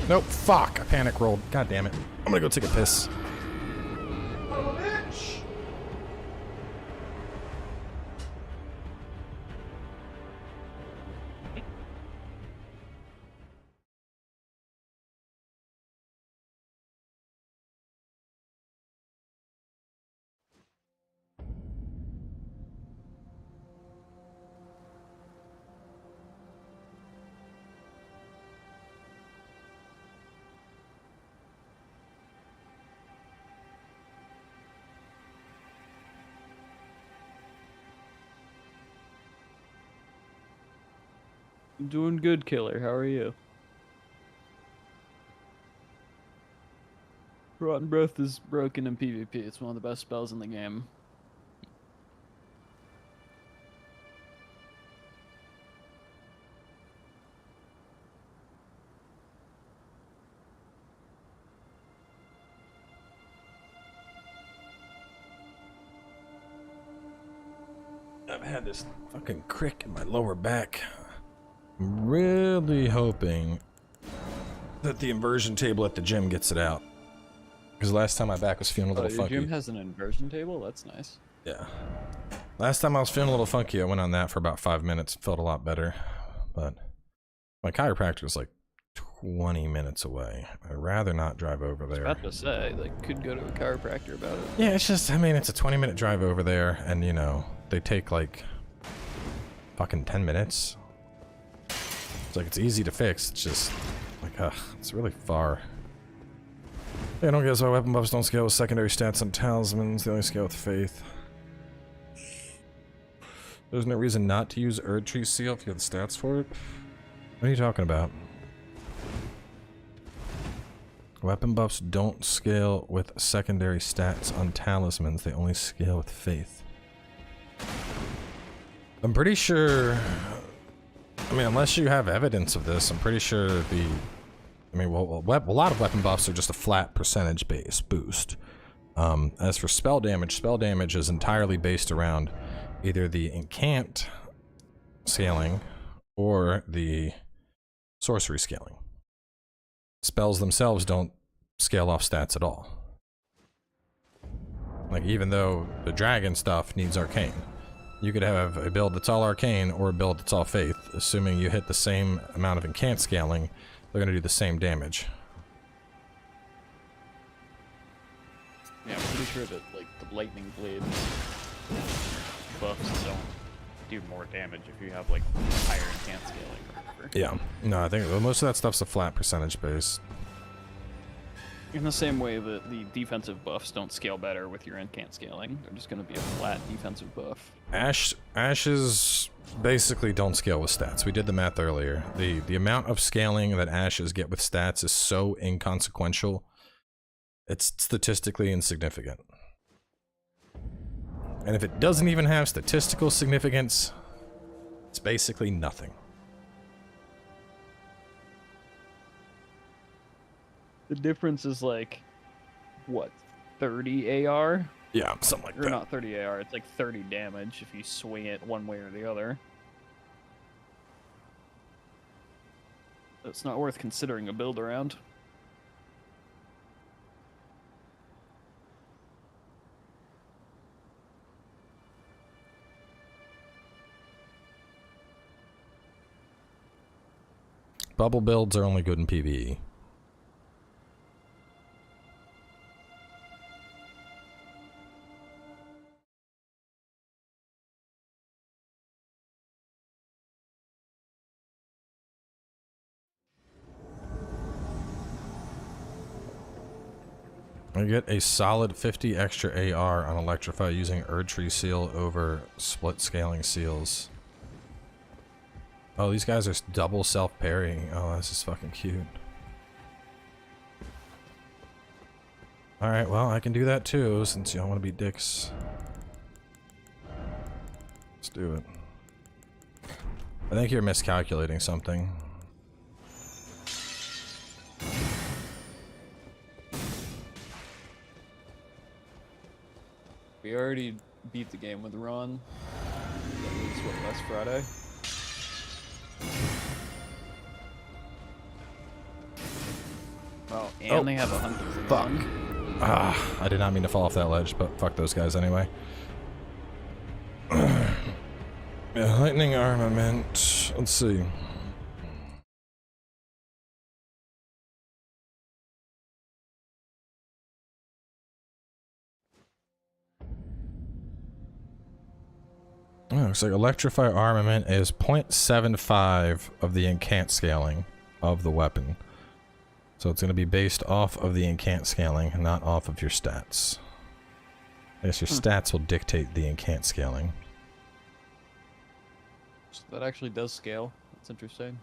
Nope, fuck. I panic rolled. God damn it. I'm gonna go take a piss. I'm doing good, Killer. How are you? Rotten Breath is broken in PvP. It's one of the best spells in the game. I've had this fucking crick in my lower back. I'm really hoping that the inversion table at the gym gets it out. Because last time my back was feeling a little funky. Your gym has an inversion table? That's nice. Yeah. Last time I was feeling a little funky, I went on that for about 5 minutes. Felt a lot better. But my chiropractor was like 20 minutes away. I'd rather not drive over there. I was about to say, like, could go to a chiropractor about it. Yeah, it's just, I mean, it's a 20-minute drive over there, and, you know, they take, like, fucking 10 minutes. It's like, it's easy to fix. It's just, like, it's really far. Yeah, don't guess why weapon buffs don't scale with secondary stats and talismans. They only scale with faith. There's no reason not to use Erd Tree Seal if you have the stats for it. What are you talking about? Weapon buffs don't scale with secondary stats on talismans. They only scale with faith. I'm pretty sure... I mean, unless you have evidence of this, I'm pretty sure the... I mean, well, a lot of weapon buffs are just a flat percentage base boost. As for spell damage is entirely based around either the incant scaling or the sorcery scaling. Spells themselves don't scale off stats at all. Like, even though the dragon stuff needs arcane, you could have a build that's all arcane or a build that's all faith. Assuming you hit the same amount of incant scaling, they're going to do the same damage. Yeah, I'm pretty sure that, like, the lightning blade buffs don't do more damage if you have, like, higher incant scaling or whatever. Yeah. No, I think most of that stuff's a flat percentage base. In the same way that the defensive buffs don't scale better with your incant scaling. They're just going to be a flat defensive buff. Ashes basically don't scale with stats. We did the math earlier. The amount of scaling that ashes get with stats is so inconsequential. It's statistically insignificant. And if it doesn't even have statistical significance, it's basically nothing. The difference is like, what, 30 AR? Yeah, something like that. Or not 30 AR, it's like 30 damage if you swing it one way or the other. It's not worth considering a build around. Bubble builds are only good in PvE. I get a solid 50 extra AR on Electrify using Erd Tree Seal over split scaling seals. Oh, these guys are double self-parrying. Oh, this is fucking cute. Alright, well, I can do that too, since y'all want to be dicks. Let's do it. I think you're miscalculating something. We already beat the game with Ron. That was, what, last Friday? Oh, and they have a hunter. Fuck. Ah, I did not mean to fall off that ledge, but fuck those guys anyway. Yeah, lightning armament. Let's see. Oh, looks like Electrify armament is 0.75 of the incant scaling of the weapon. So it's going to be based off of the incant scaling, not off of your stats. I guess your stats will dictate the incant scaling. So that actually does scale. That's interesting.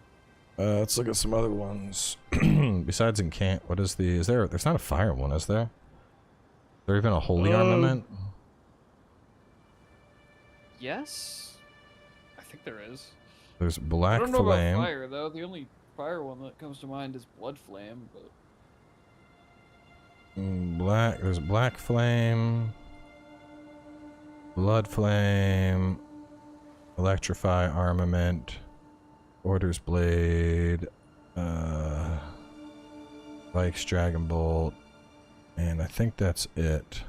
Let's look at some other ones. Besides incant, what is the... There's not a fire one, is there? Is there even a holy armament? Yes? I think there is. There's Black I don't know Flame. about fire, though. The only fire one that comes to mind is Blood Flame, but... There's Black Flame. Blood Flame. Electrify, armament, orders blade, Vikes, Dragon Bolt, and I think that's it.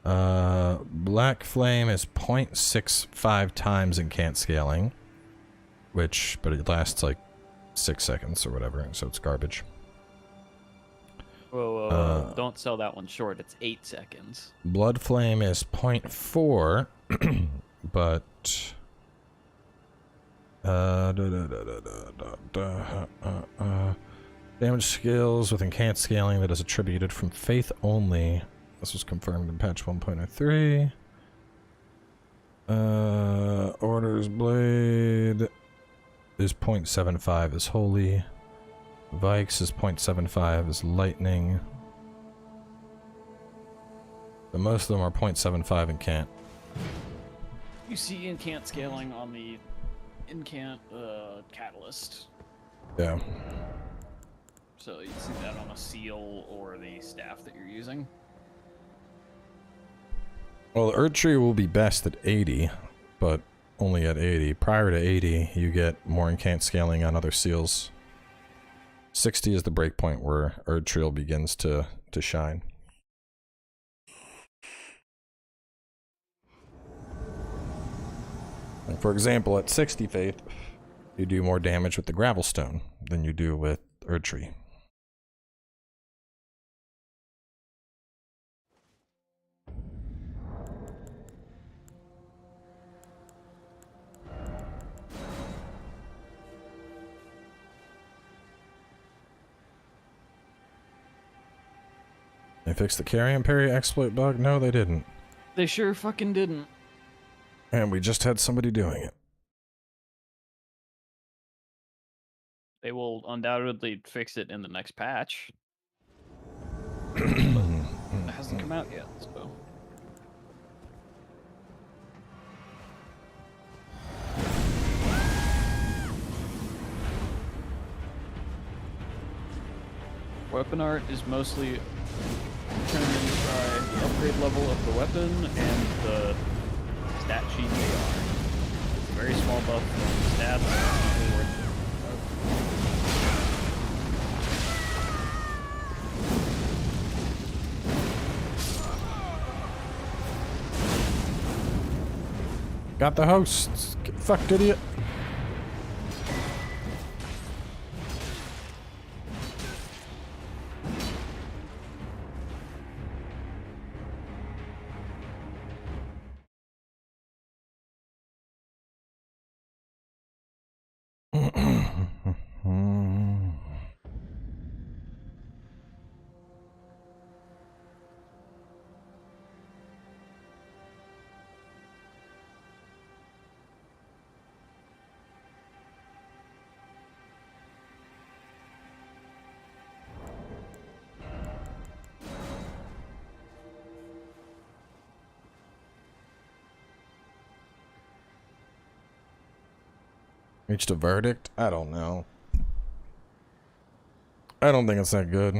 Black Flame is 0.65 times in can't scaling, but it lasts like 6 seconds or whatever, so it's garbage. Whoa, don't sell that one short. It's 8 seconds. Blood Flame is 0.4, but damage skills with enhanced scaling that is attributed from faith only. This was confirmed in patch 1.03. Orders Blade is 0.75 is holy. Vikes is 0.75 is lightning. But most of them are 0.75 and can't. You see incant scaling on the incant catalyst. Yeah. So you see that on a seal or the staff that you're using. Well, the Erd Tree will be best at 80, but only at 80. Prior to 80, you get more incant scaling on other seals. 60 is the breakpoint where Erd Tree begins to shine. And for example, at 60 faith, you do more damage with the Gravelstone than you do with Erd Tree. They fixed the carry parry exploit bug? No, they didn't. They sure fucking didn't. And we just had somebody doing it. They will undoubtedly fix it in the next patch. But it hasn't come out yet, so. Weapon art is mostly determined by the upgrade level of the weapon and the stat sheet they are. It's a very small buff from stats. Usually worth it. Got the host. Get fucked, idiot. Reached a verdict? I don't know. I don't think it's that good.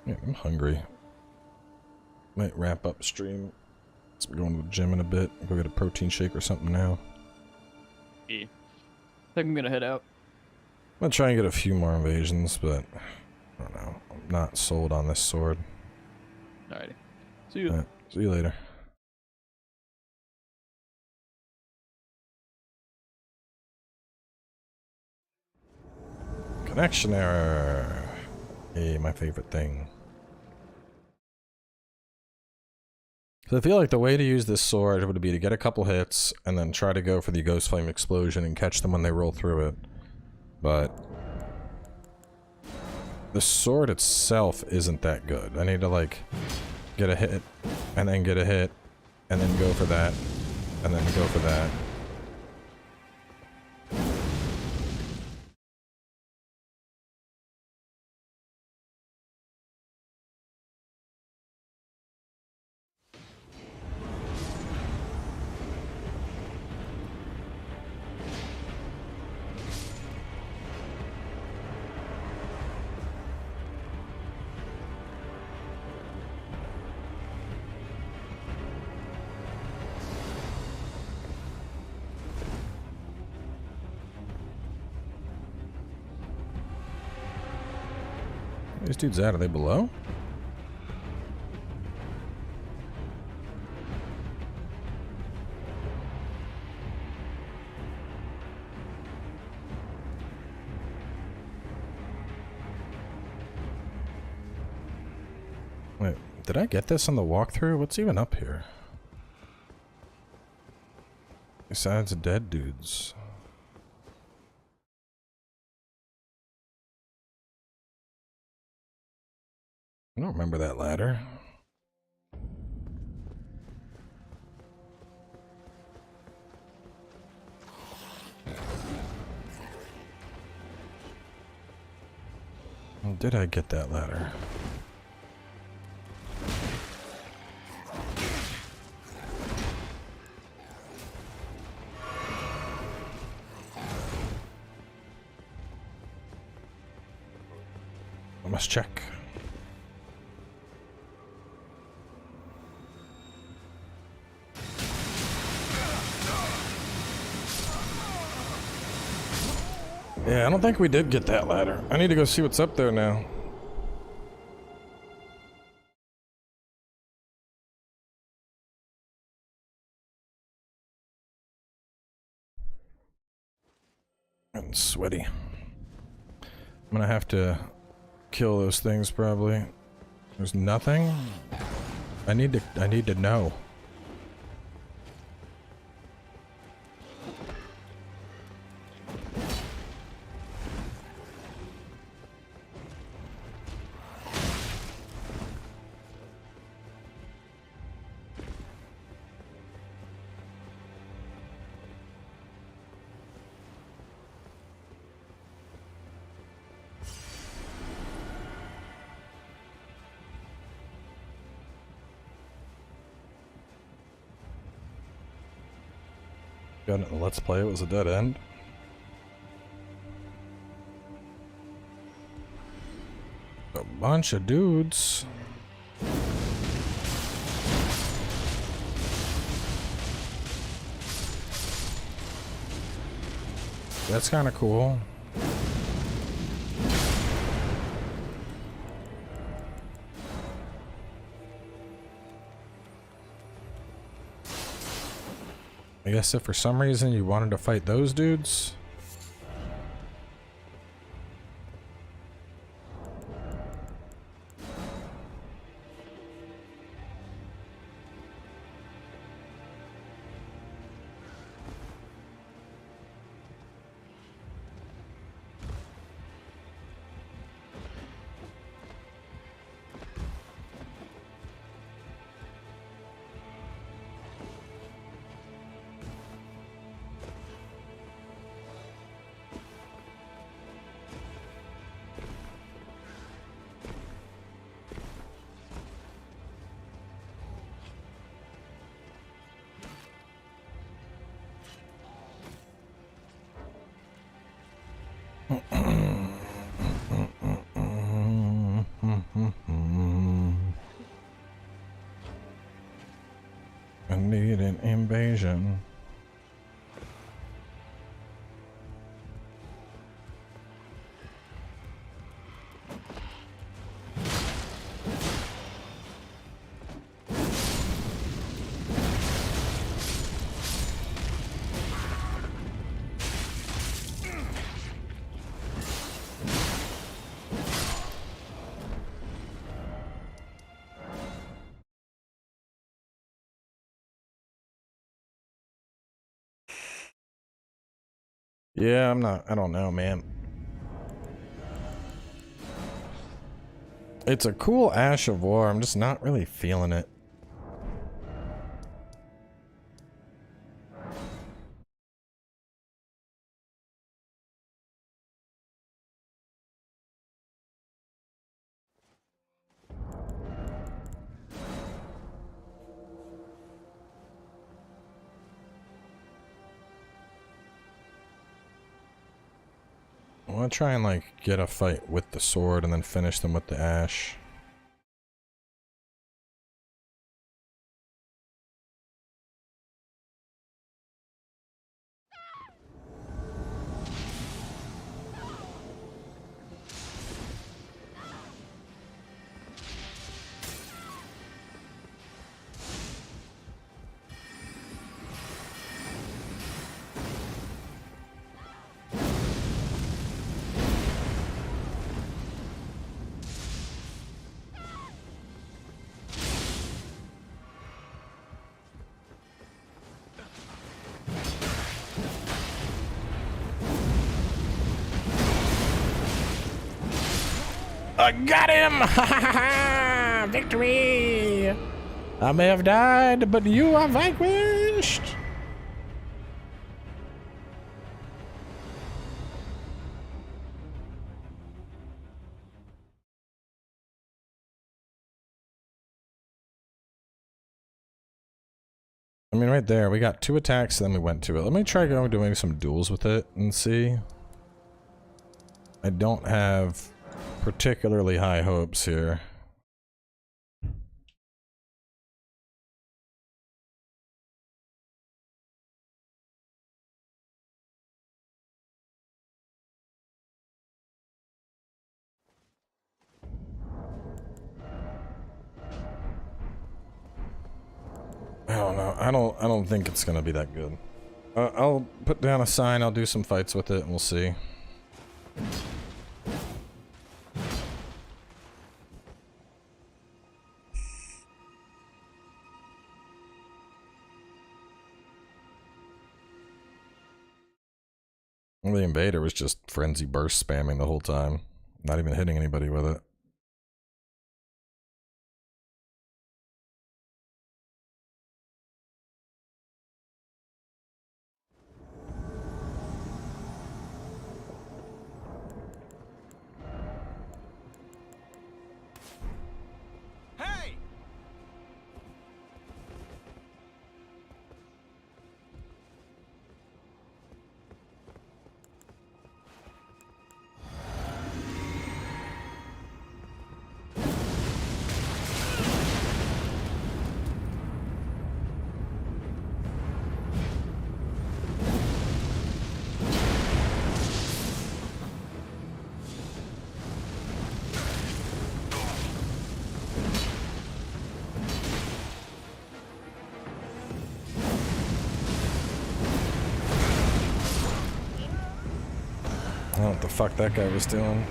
Yeah, I'm hungry. Might wrap up stream. So we're going to the gym in a bit. Go get a protein shake or something now. Yeah. I think I'm gonna head out. I'm gonna try and get a few more invasions, but I don't know. I'm not sold on this sword. Alrighty. See you. See you later. Connection error. Hey, my favorite thing. So I feel like the way to use this sword would be to get a couple hits and then try to go for the Ghost Flame Explosion and catch them when they roll through it. But the sword itself isn't that good. I need to like get a hit and then get a hit and then go for that and then go for that. These dudes out, are they below? Wait, did I get this on the walkthrough? What's even up here? Besides dead dudes. I don't remember that ladder. Did I get that ladder? I must check. Yeah, I don't think we did get that ladder. I need to go see what's up there now. I'm sweaty. I'm gonna have to kill those things probably. There's nothing? I need to know. Got it in the Let's Play, it was a dead end. A bunch of dudes. That's kind of cool. I guess if for some reason you wanted to fight those dudes. I need an invasion. Yeah, I don't know, man. It's a cool Ash of War, I'm just not really feeling it. I want to try and like get a fight with the sword and then finish them with the ash. I got him! Ha ha ha! Victory! I may have died, but you are vanquished! I mean, right there, we got 2 attacks, then we went to it. Let me try going doing some duels with it and see. I don't have particularly high hopes here. I don't know. I don't think it's gonna be that good. I'll put down a sign. I'll do some fights with it, and we'll see. Well, the invader was just frenzy burst spamming the whole time, not even hitting anybody with it. Hey! I don't know what the fuck that guy was doing.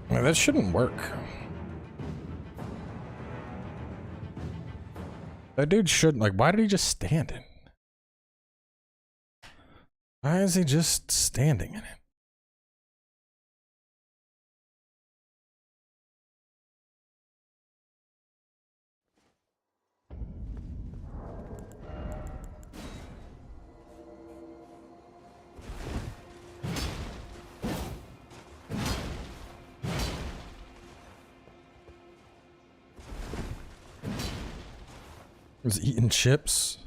Man, that shouldn't work. That dude shouldn't, like, why did he just stand in? Why is he just standing in it? Was eating chips?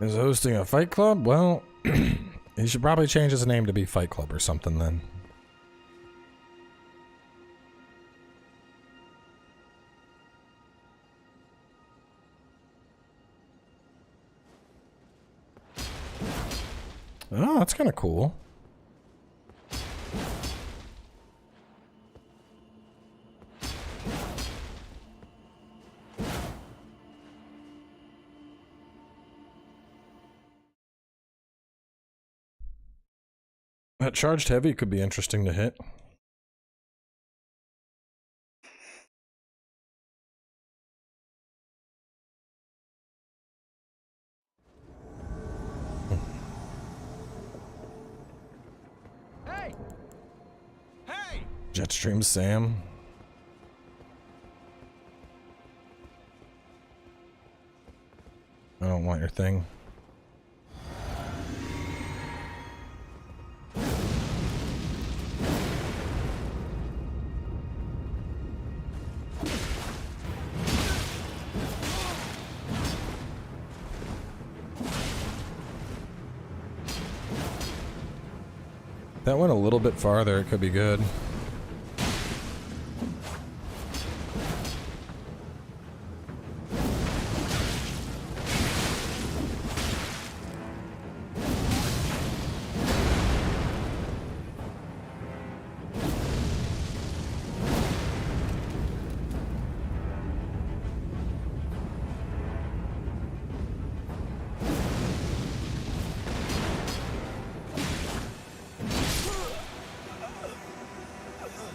Is hosting a fight club? Well, he should probably change his name to be Fight Club or something then. Oh, that's kind of cool. That charged heavy could be interesting to hit. Hey! Hey! Jetstream Sam. I don't want your thing. That went a little bit farther, it could be good.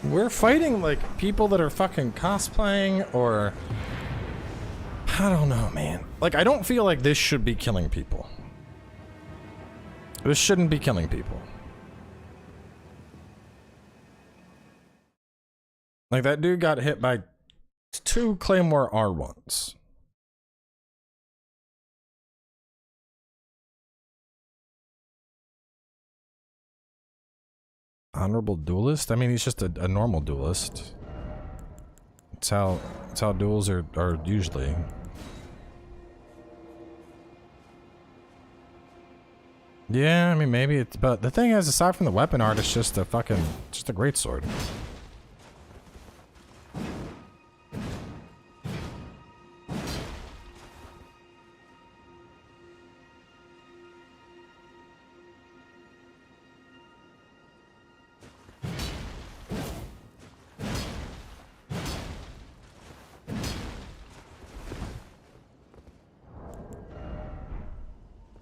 We're fighting, like, people that are fucking cosplaying, or... I don't know, man. Like, I don't feel like this should be killing people. This shouldn't be killing people. Like, that dude got hit by 2 Claymore R1s. Honorable duelist? I mean, he's just a normal duelist. It's how duels are usually. Yeah, I mean, maybe it's, but the thing is, aside from the weapon art, it's just a great sword.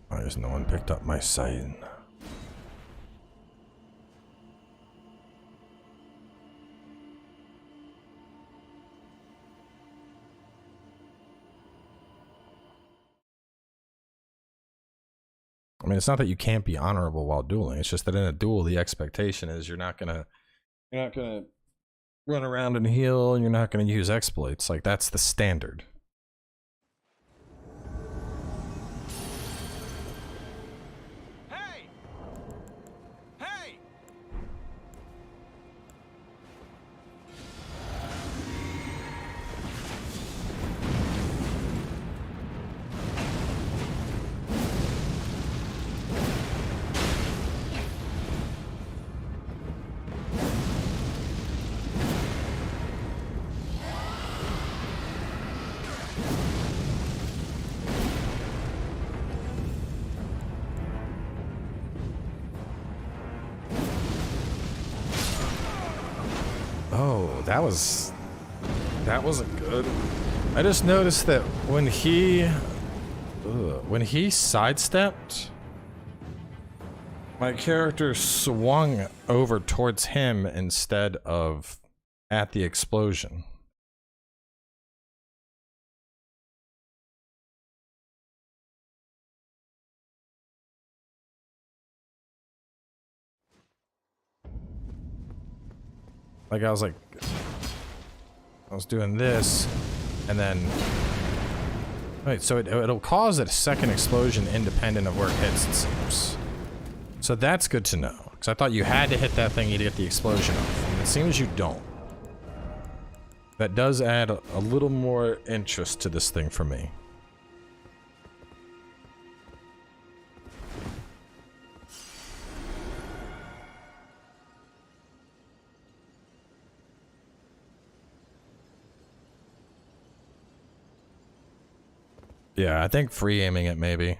Why has no one picked up my sign? I mean, it's not that you can't be honorable while dueling. It's just that in a duel, the expectation is you're not gonna run around and heal, and you're not gonna use exploits. Like, that's the standard. Hey! Hey! Oh, that wasn't good. I just noticed that when he sidestepped, my character swung over towards him instead of at the explosion. Like, I was doing this, and then... Wait, so it'll cause a second explosion independent of where it hits, it seems. So that's good to know, because I thought you had to hit that thing to get the explosion off, and it seems you don't. That does add a little more interest to this thing for me. Yeah, I think free aiming it, maybe.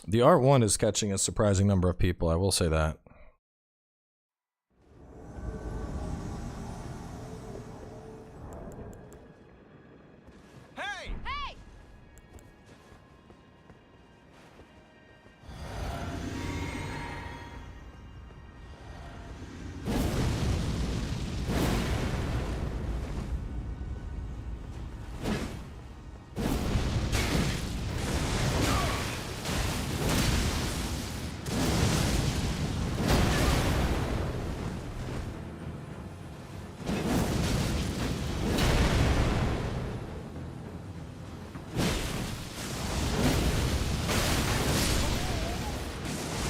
The Art 1 is catching a surprising number of people, I will say that. Hey! Hey!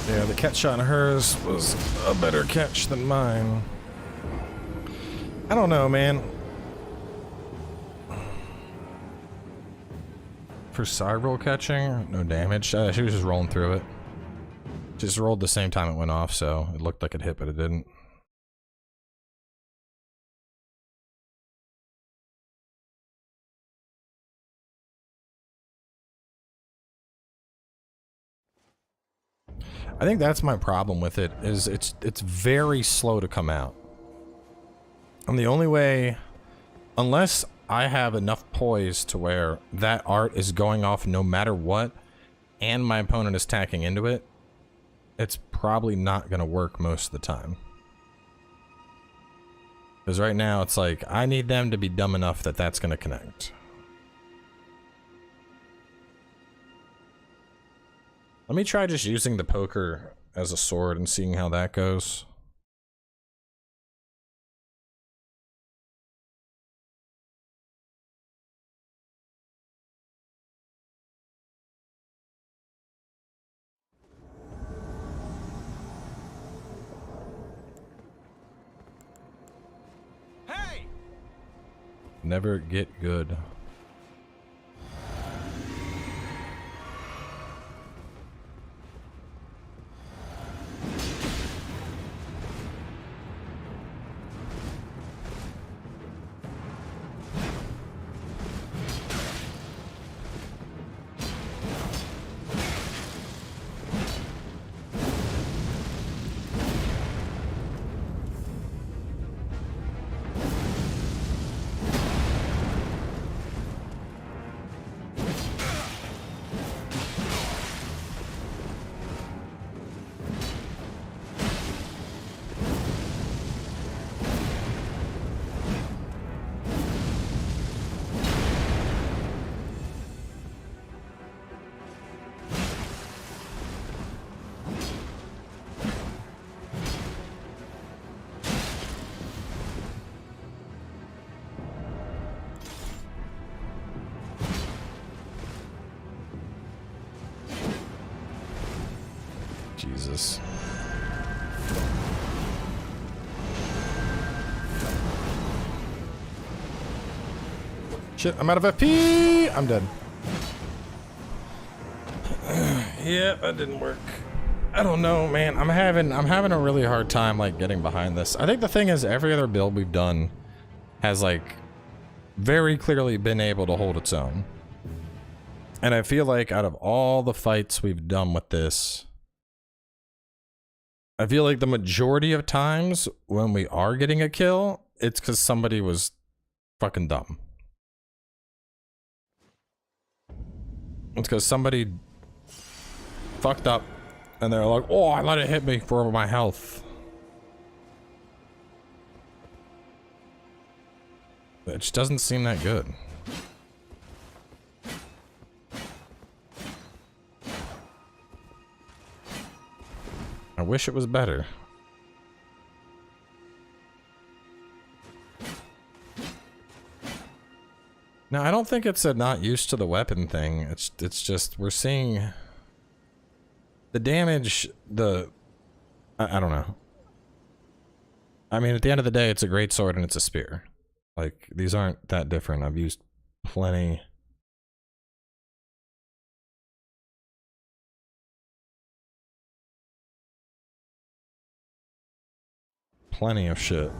Yeah, the catch on hers was a better catch than mine. I don't know, man. For side roll catching, no damage. She was just rolling through it. Just rolled the same time it went off, so it looked like it hit, but it didn't. I think that's my problem with it, is it's very slow to come out. And the only way, unless I have enough poise to where that art is going off no matter what, and my opponent is tacking into it, it's probably not going to work most of the time. Because right now it's like, I need them to be dumb enough that that's going to connect. Let me try just using the poker as a sword and seeing how that goes. Hey! Never get good. Jesus. Shit, I'm out of FP! I'm dead. Yeah, that didn't work. I don't know, man. I'm having a really hard time like getting behind this. I think the thing is every other build we've done has like very clearly been able to hold its own. And I feel like out of all the fights we've done with this, I feel like the majority of times when we are getting a kill, it's because somebody was fucking dumb. It's because somebody fucked up and they're like, oh, I let it hit me for my health. It just doesn't seem that good. I wish it was better. No, I don't think it's a not used to the weapon thing. It's just we're seeing the damage, I don't know. I mean, at the end of the day, it's a great sword and it's a spear. Like, these aren't that different. I've used plenty. Plenty of shit.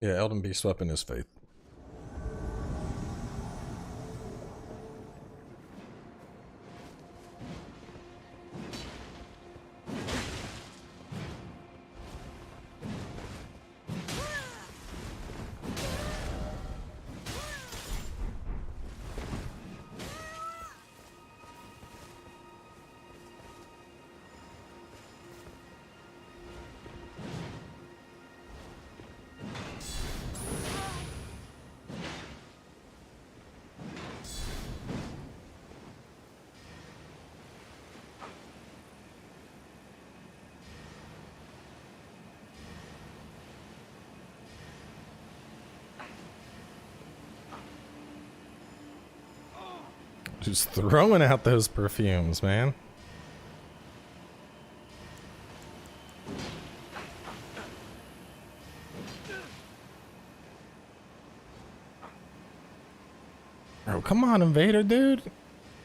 Yeah, Elden Beast weapon is faith. Just throwing out those perfumes, man. Oh, come on, Invader, dude.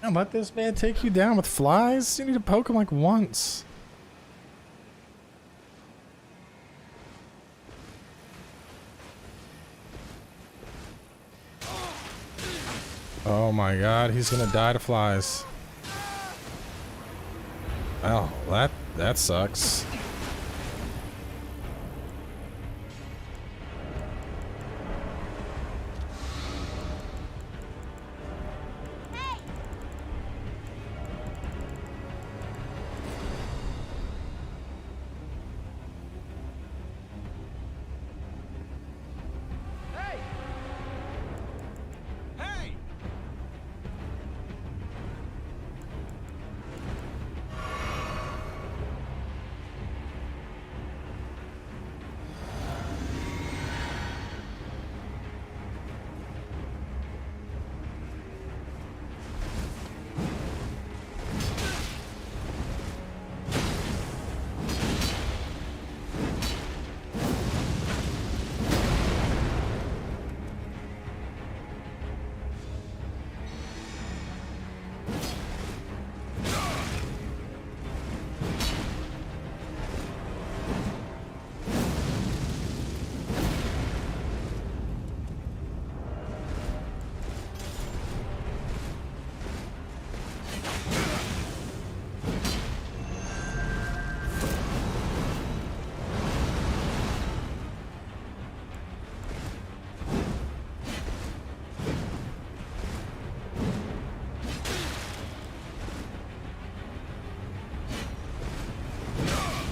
Don't let this man take you down with flies. You need to poke him like once. Oh my god, he's gonna die to flies. Oh, that sucks. Hey!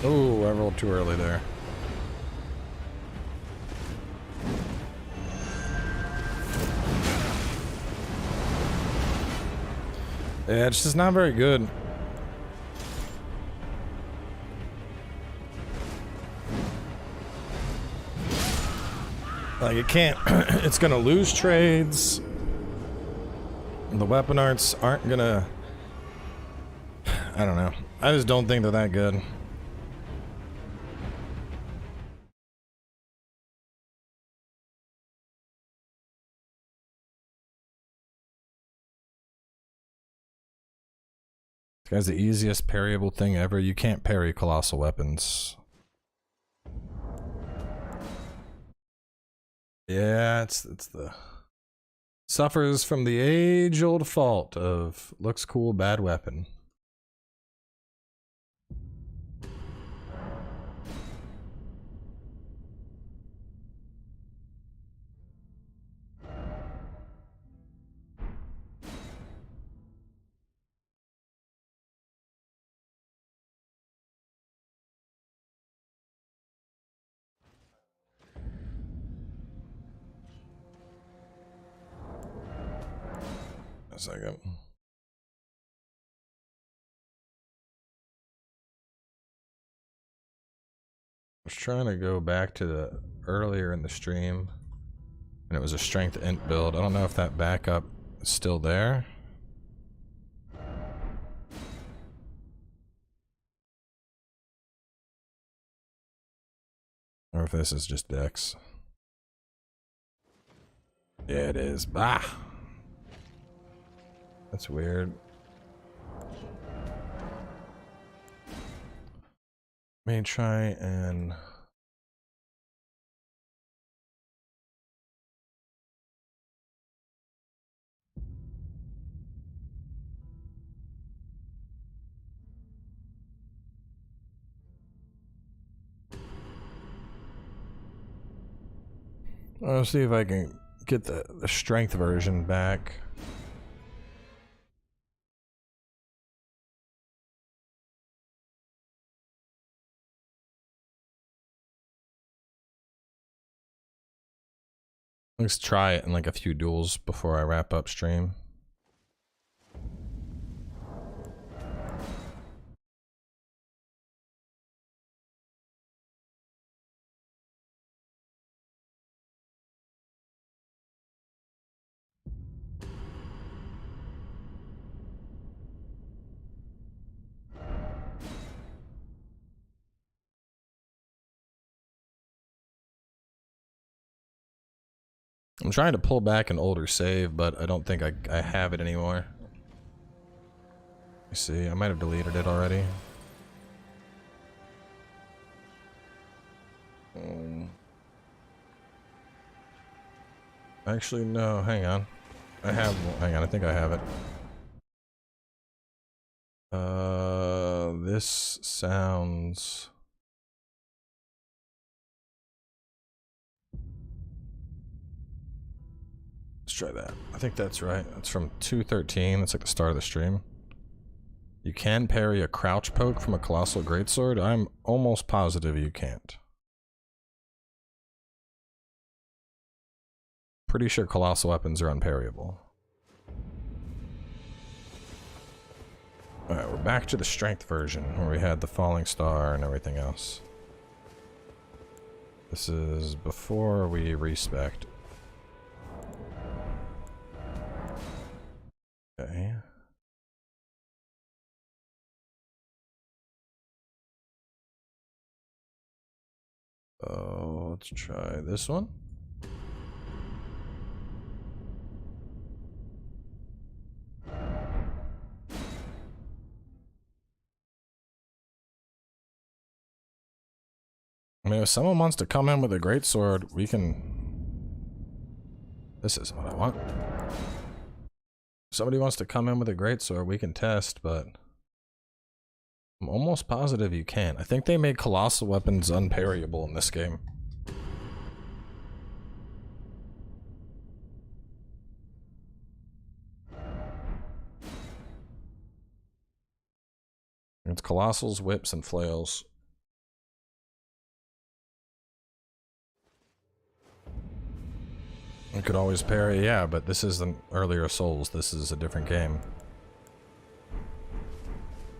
Oh, I rolled too early there. Yeah, it's just not very good. Like, it can't... it's gonna lose trades. The weapon arts aren't gonna... I don't know. I just don't think they're that good. This guy's the easiest parryable thing ever. You can't parry colossal weapons. Yeah, it's the... Suffers from the age-old fault of looks cool, bad weapon. A second. I was trying to go back to the earlier in the stream, and it was a strength int build. I don't know if that backup is still there. Or if this is just Dex. Yeah, it is. Bah! That's weird. Let me try and... I'll see if I can get the strength version back. Let's try it in like a few duels before I wrap up stream. I'm trying to pull back an older save, but I don't think I have it anymore. You see, I might have deleted it already. Actually, no, hang on. I have, hang on, I think I have it. This sounds... Let's try that. I think that's right. It's from 2:13. That's like the start of the stream. You can parry a crouch poke from a colossal greatsword. I'm almost positive you can't. Pretty sure colossal weapons are unparryable. Alright, we're back to the strength version where we had the falling star and everything else. This is before we respect. Okay. Oh, let's try this one. I mean, if someone wants to come in with a greatsword, we can... This isn't what I want. If somebody wants to come in with a greatsword, we can test, but... I'm almost positive you can't. I think they made colossal weapons unparryable in this game. It's colossals, whips, and flails. You could always parry, yeah, but this is an earlier Souls. This is a different game.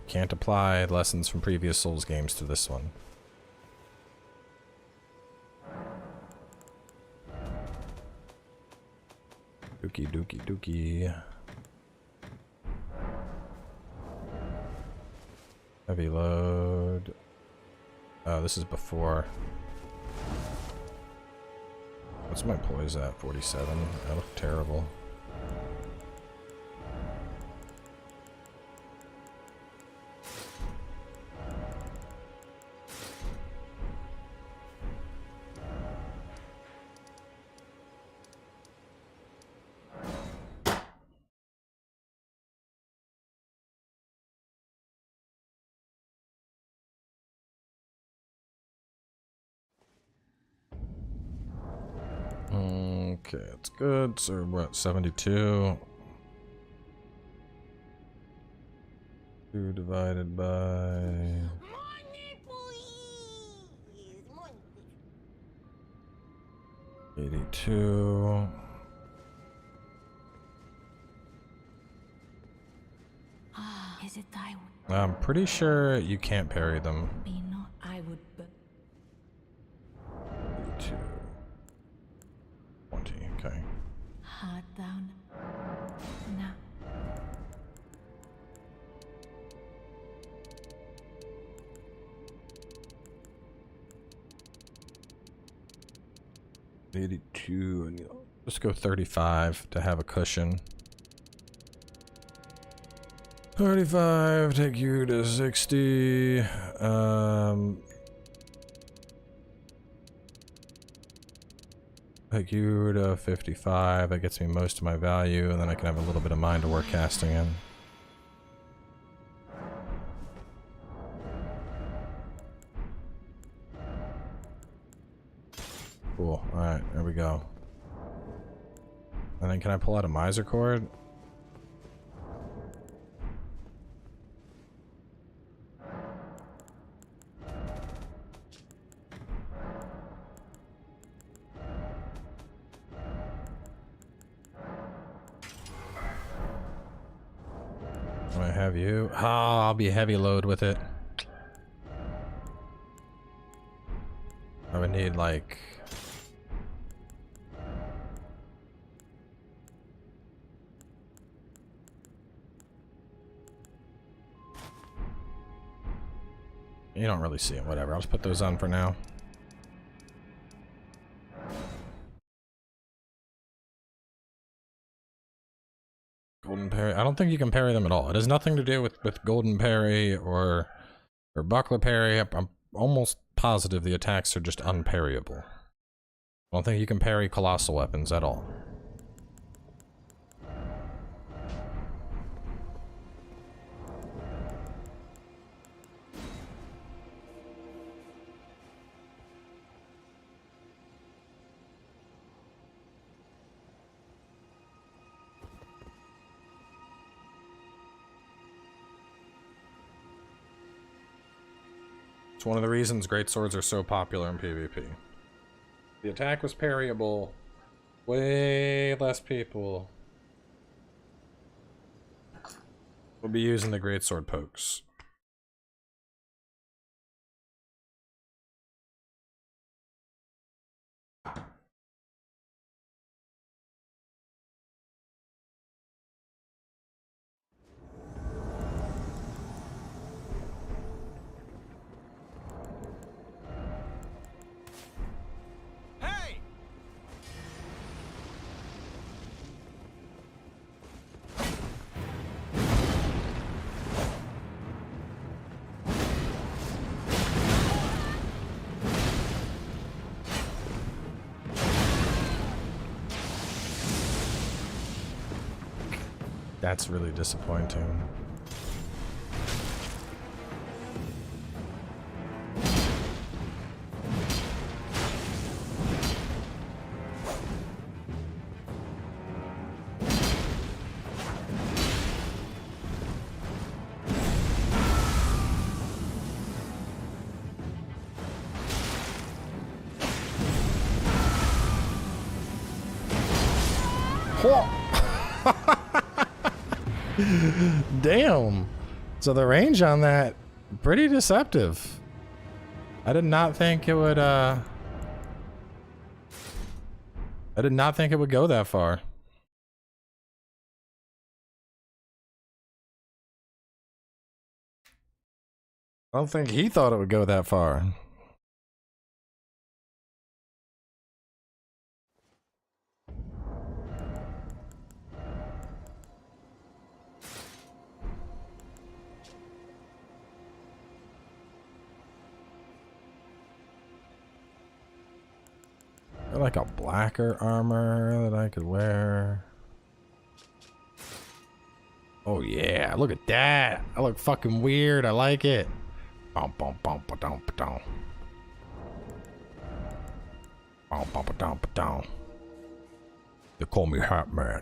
Can't apply lessons from previous Souls games to this one. Dookie, dookie, dookie. Heavy load. Oh, this is before. What's my poise at? 47. That looked terrible. Okay, that's good. So we're at 72. 2 divided by... 82. Is it thy I'm pretty sure you can't parry them. be not I would 82. 20, okay. hard down now. And let's go 35 to have a cushion. 35, take you to 60. Take you to 55. That gets me most of my value, and then I can have a little bit of mind to work casting in. Cool. Alright, there we go. And then can I pull out a miser cord? Do I have you? Oh, I'll be heavy load with it. I would need like... You don't really see it, whatever. I'll just put those on for now. Golden parry. I don't think you can parry them at all. It has nothing to do with golden parry or buckler parry. I'm almost positive the attacks are just unparryable. I don't think you can parry colossal weapons at all. It's one of the reasons greatswords are so popular in PvP. The attack was parryable. Way less people will be using the greatsword pokes. Hey! That's really disappointing. Damn. So the range on that, pretty deceptive. I did not think it would, I did not think it would go that far. I don't think he thought it would go that far. Like a blacker armor that I could wear. Oh yeah, look at that. I look fucking weird. I like it. Bum bum bum ba dum ba dum. Bum bum ba dum ba dum. They call me Hat Man.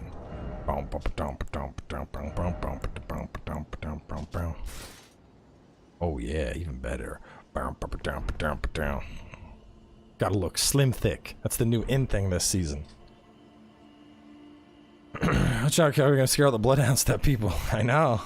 Bum bum ba dum ba dum ba dum bum bum bum ba dum ba dum ba dum bum bum. Oh yeah, even better. Bum bum ba dum ba dum ba dum. Gotta look slim thick. That's the new in thing this season. Watch out, we're gonna scare all the bloodhound step people. I know.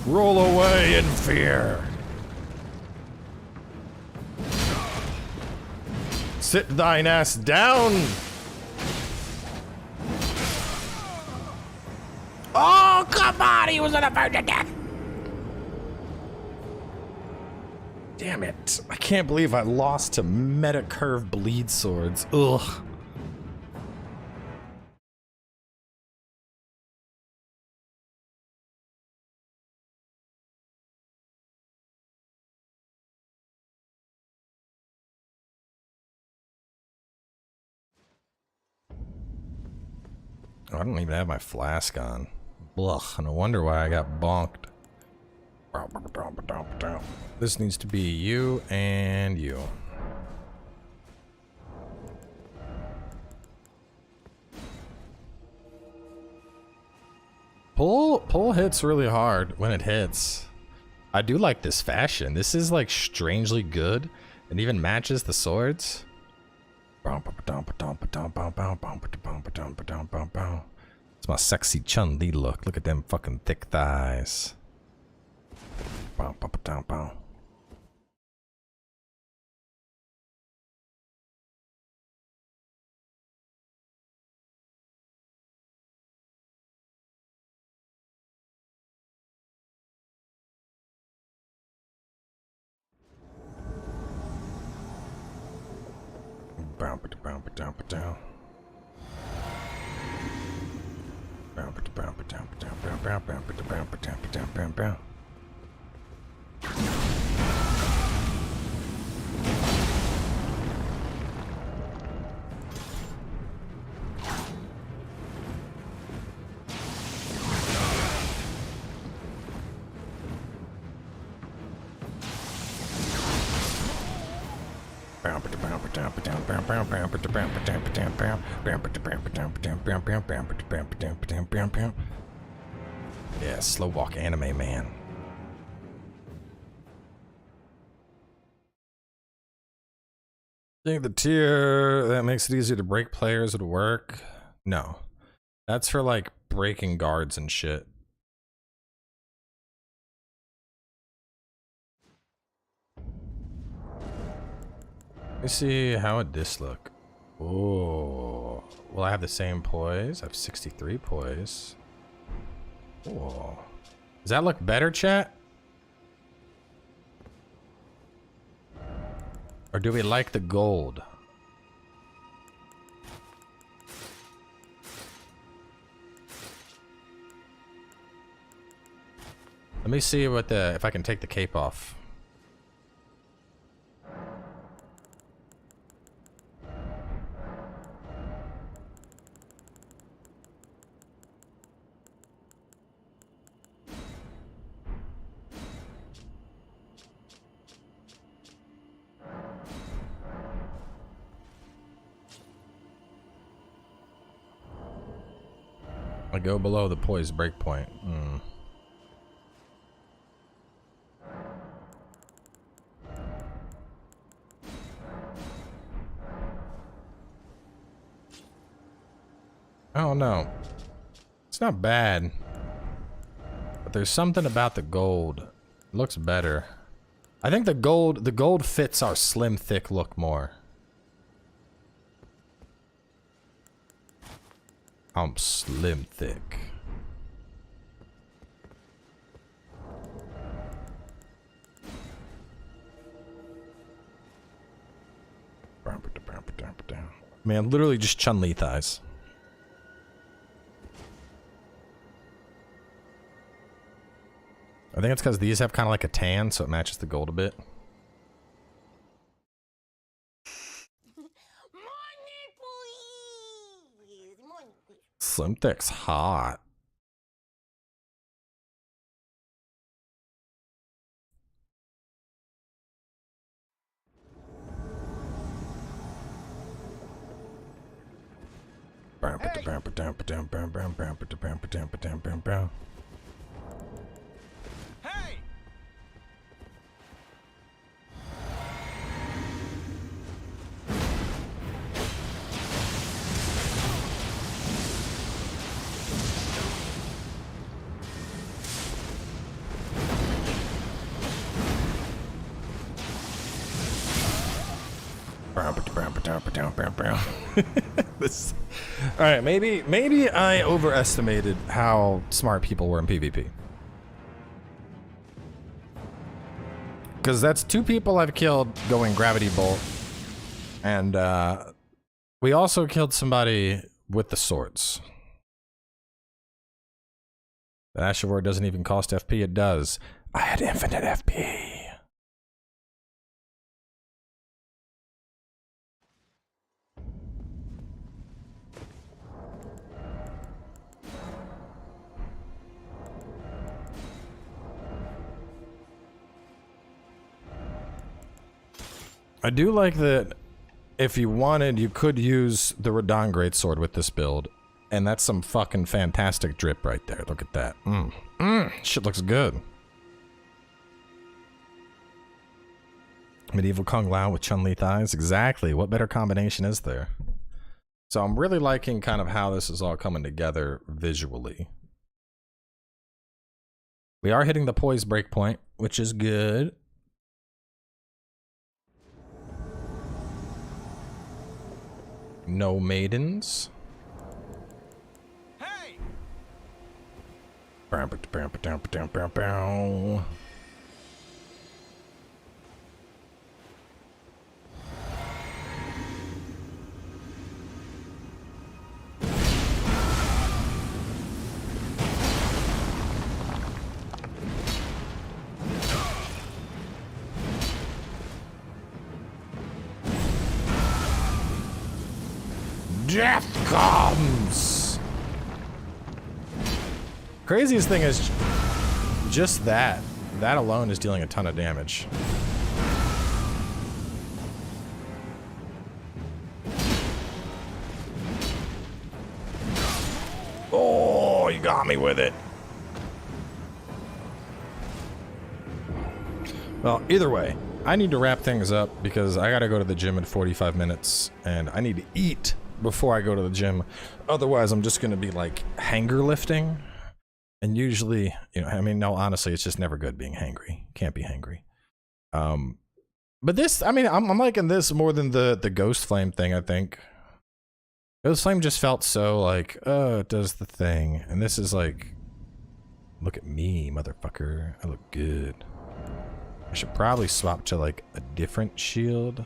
Roll away in fear. Sit thine ass down. Oh, come on. He was on the verge of death. Damn it. I can't believe I lost to meta curve bleed swords. Ugh. Oh, I don't even have my flask on. Blech, no wonder why I got bonked. This needs to be you and you. Pull hits really hard when it hits. I do like this fashion. This is like strangely good and even matches the swords. It's my sexy Chun-Li look. Look at them fucking thick thighs. Yeah, slow walk anime man. Think the tier that makes it easier to break players would work? No. That's for like breaking guards and shit. Let me see how would this look. Oh, will I have the same poise? I have 63 poise. Oh, does that look better, chat? Or do we like the gold? Let me see what the if I can take the cape off. I go below the poise breakpoint. Oh no, it's not bad, but there's something about the gold. It looks better. I think the gold fits our slim thick look more. I'm slim thick. Man, literally just Chun-Li thighs. I think it's because these have kind of like a tan, so it matches the gold a bit. Slim thick's hot. Hey! This, all right, maybe I overestimated how smart people were in PvP. Because that's 2 people I've killed going gravity bolt, and we also killed somebody with the swords. The Ash of War doesn't even cost FP. It does. I had infinite FP. I do like that if you wanted, you could use the Radon Greatsword with this build. And that's some fucking fantastic drip right there. Look at that. Shit looks good. Medieval Kung Lao with Chun-Li thighs. Exactly. What better combination is there? So I'm really liking kind of how this is all coming together visually. We are hitting the poise breakpoint, which is good. No maidens. Hey! Death comes! Craziest thing is just that. That alone is dealing a ton of damage. Oh, you got me with it. Well, either way, I need to wrap things up because I gotta go to the gym in 45 minutes and I need to eat before I go to the gym. Otherwise, I'm just gonna be like hanger lifting. And usually, you know, I mean, no, honestly, it's just never good being hangry. Can't be hangry. But this, I mean, I'm liking this more than the Ghost Flame thing, I think. Ghost Flame just felt so like, oh, it does the thing. And this is like, look at me, motherfucker. I look good. I should probably swap to like a different shield.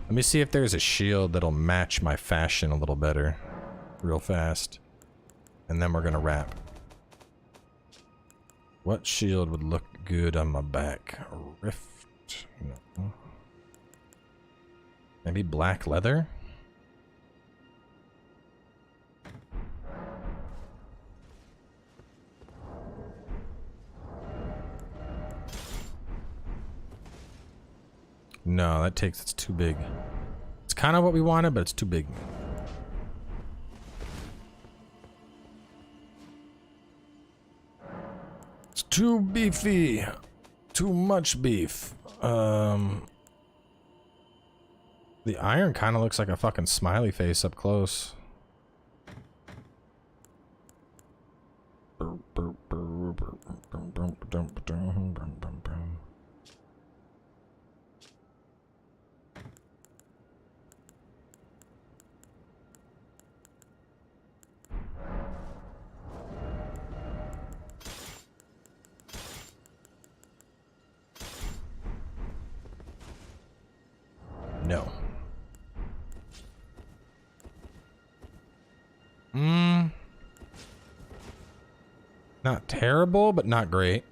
Let me see if there's a shield that'll match my fashion a little better. Real fast. And then we're gonna wrap. What shield would look good on my back? A rift? No. Maybe black leather? No, it's too big. It's kind of what we wanted, but it's too big. It's too beefy. Too much beef. The iron kind of looks like a fucking smiley face up close. No. Not terrible, but not great.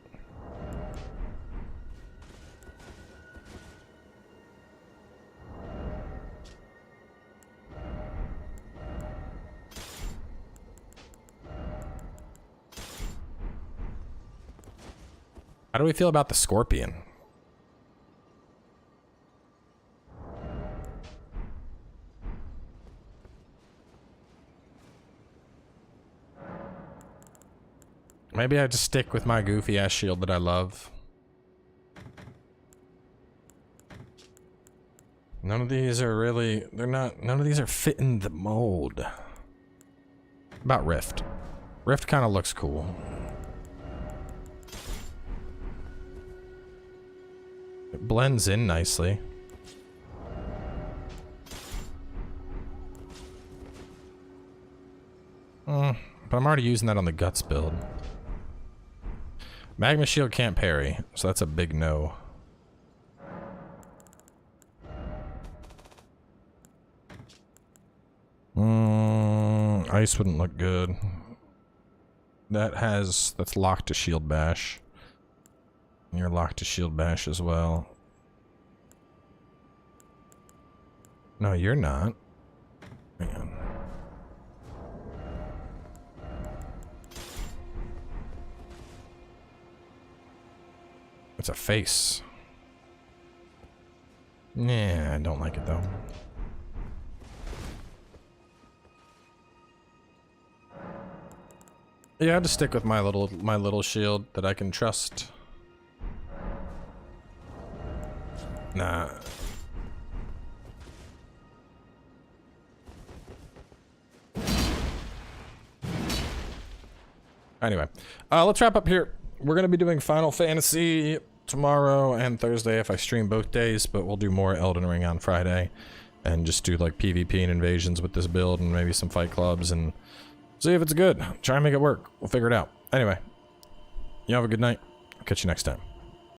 How do we feel about the scorpion? Maybe I just stick with my goofy ass shield that I love. None of these are really, none of these are fitting the mold. About Rift. Rift kind of looks cool. It blends in nicely. But I'm already using that on the Guts build. Magma Shield can't parry, so that's a big no. Ice wouldn't look good. That's locked to Shield Bash. You're locked to Shield Bash as well. No, you're not. Hang on. It's a face. Yeah, I don't like it though. Yeah, I'll just stick with my little shield that I can trust. Nah. Anyway, let's wrap up here. We're going to be doing Final Fantasy tomorrow and Thursday if I stream both days, but we'll do more Elden Ring on Friday and just do like PvP and invasions with this build and maybe some fight clubs and see if it's good. Try and make it work. We'll figure it out. Anyway, you have a good night. I'll catch you next time.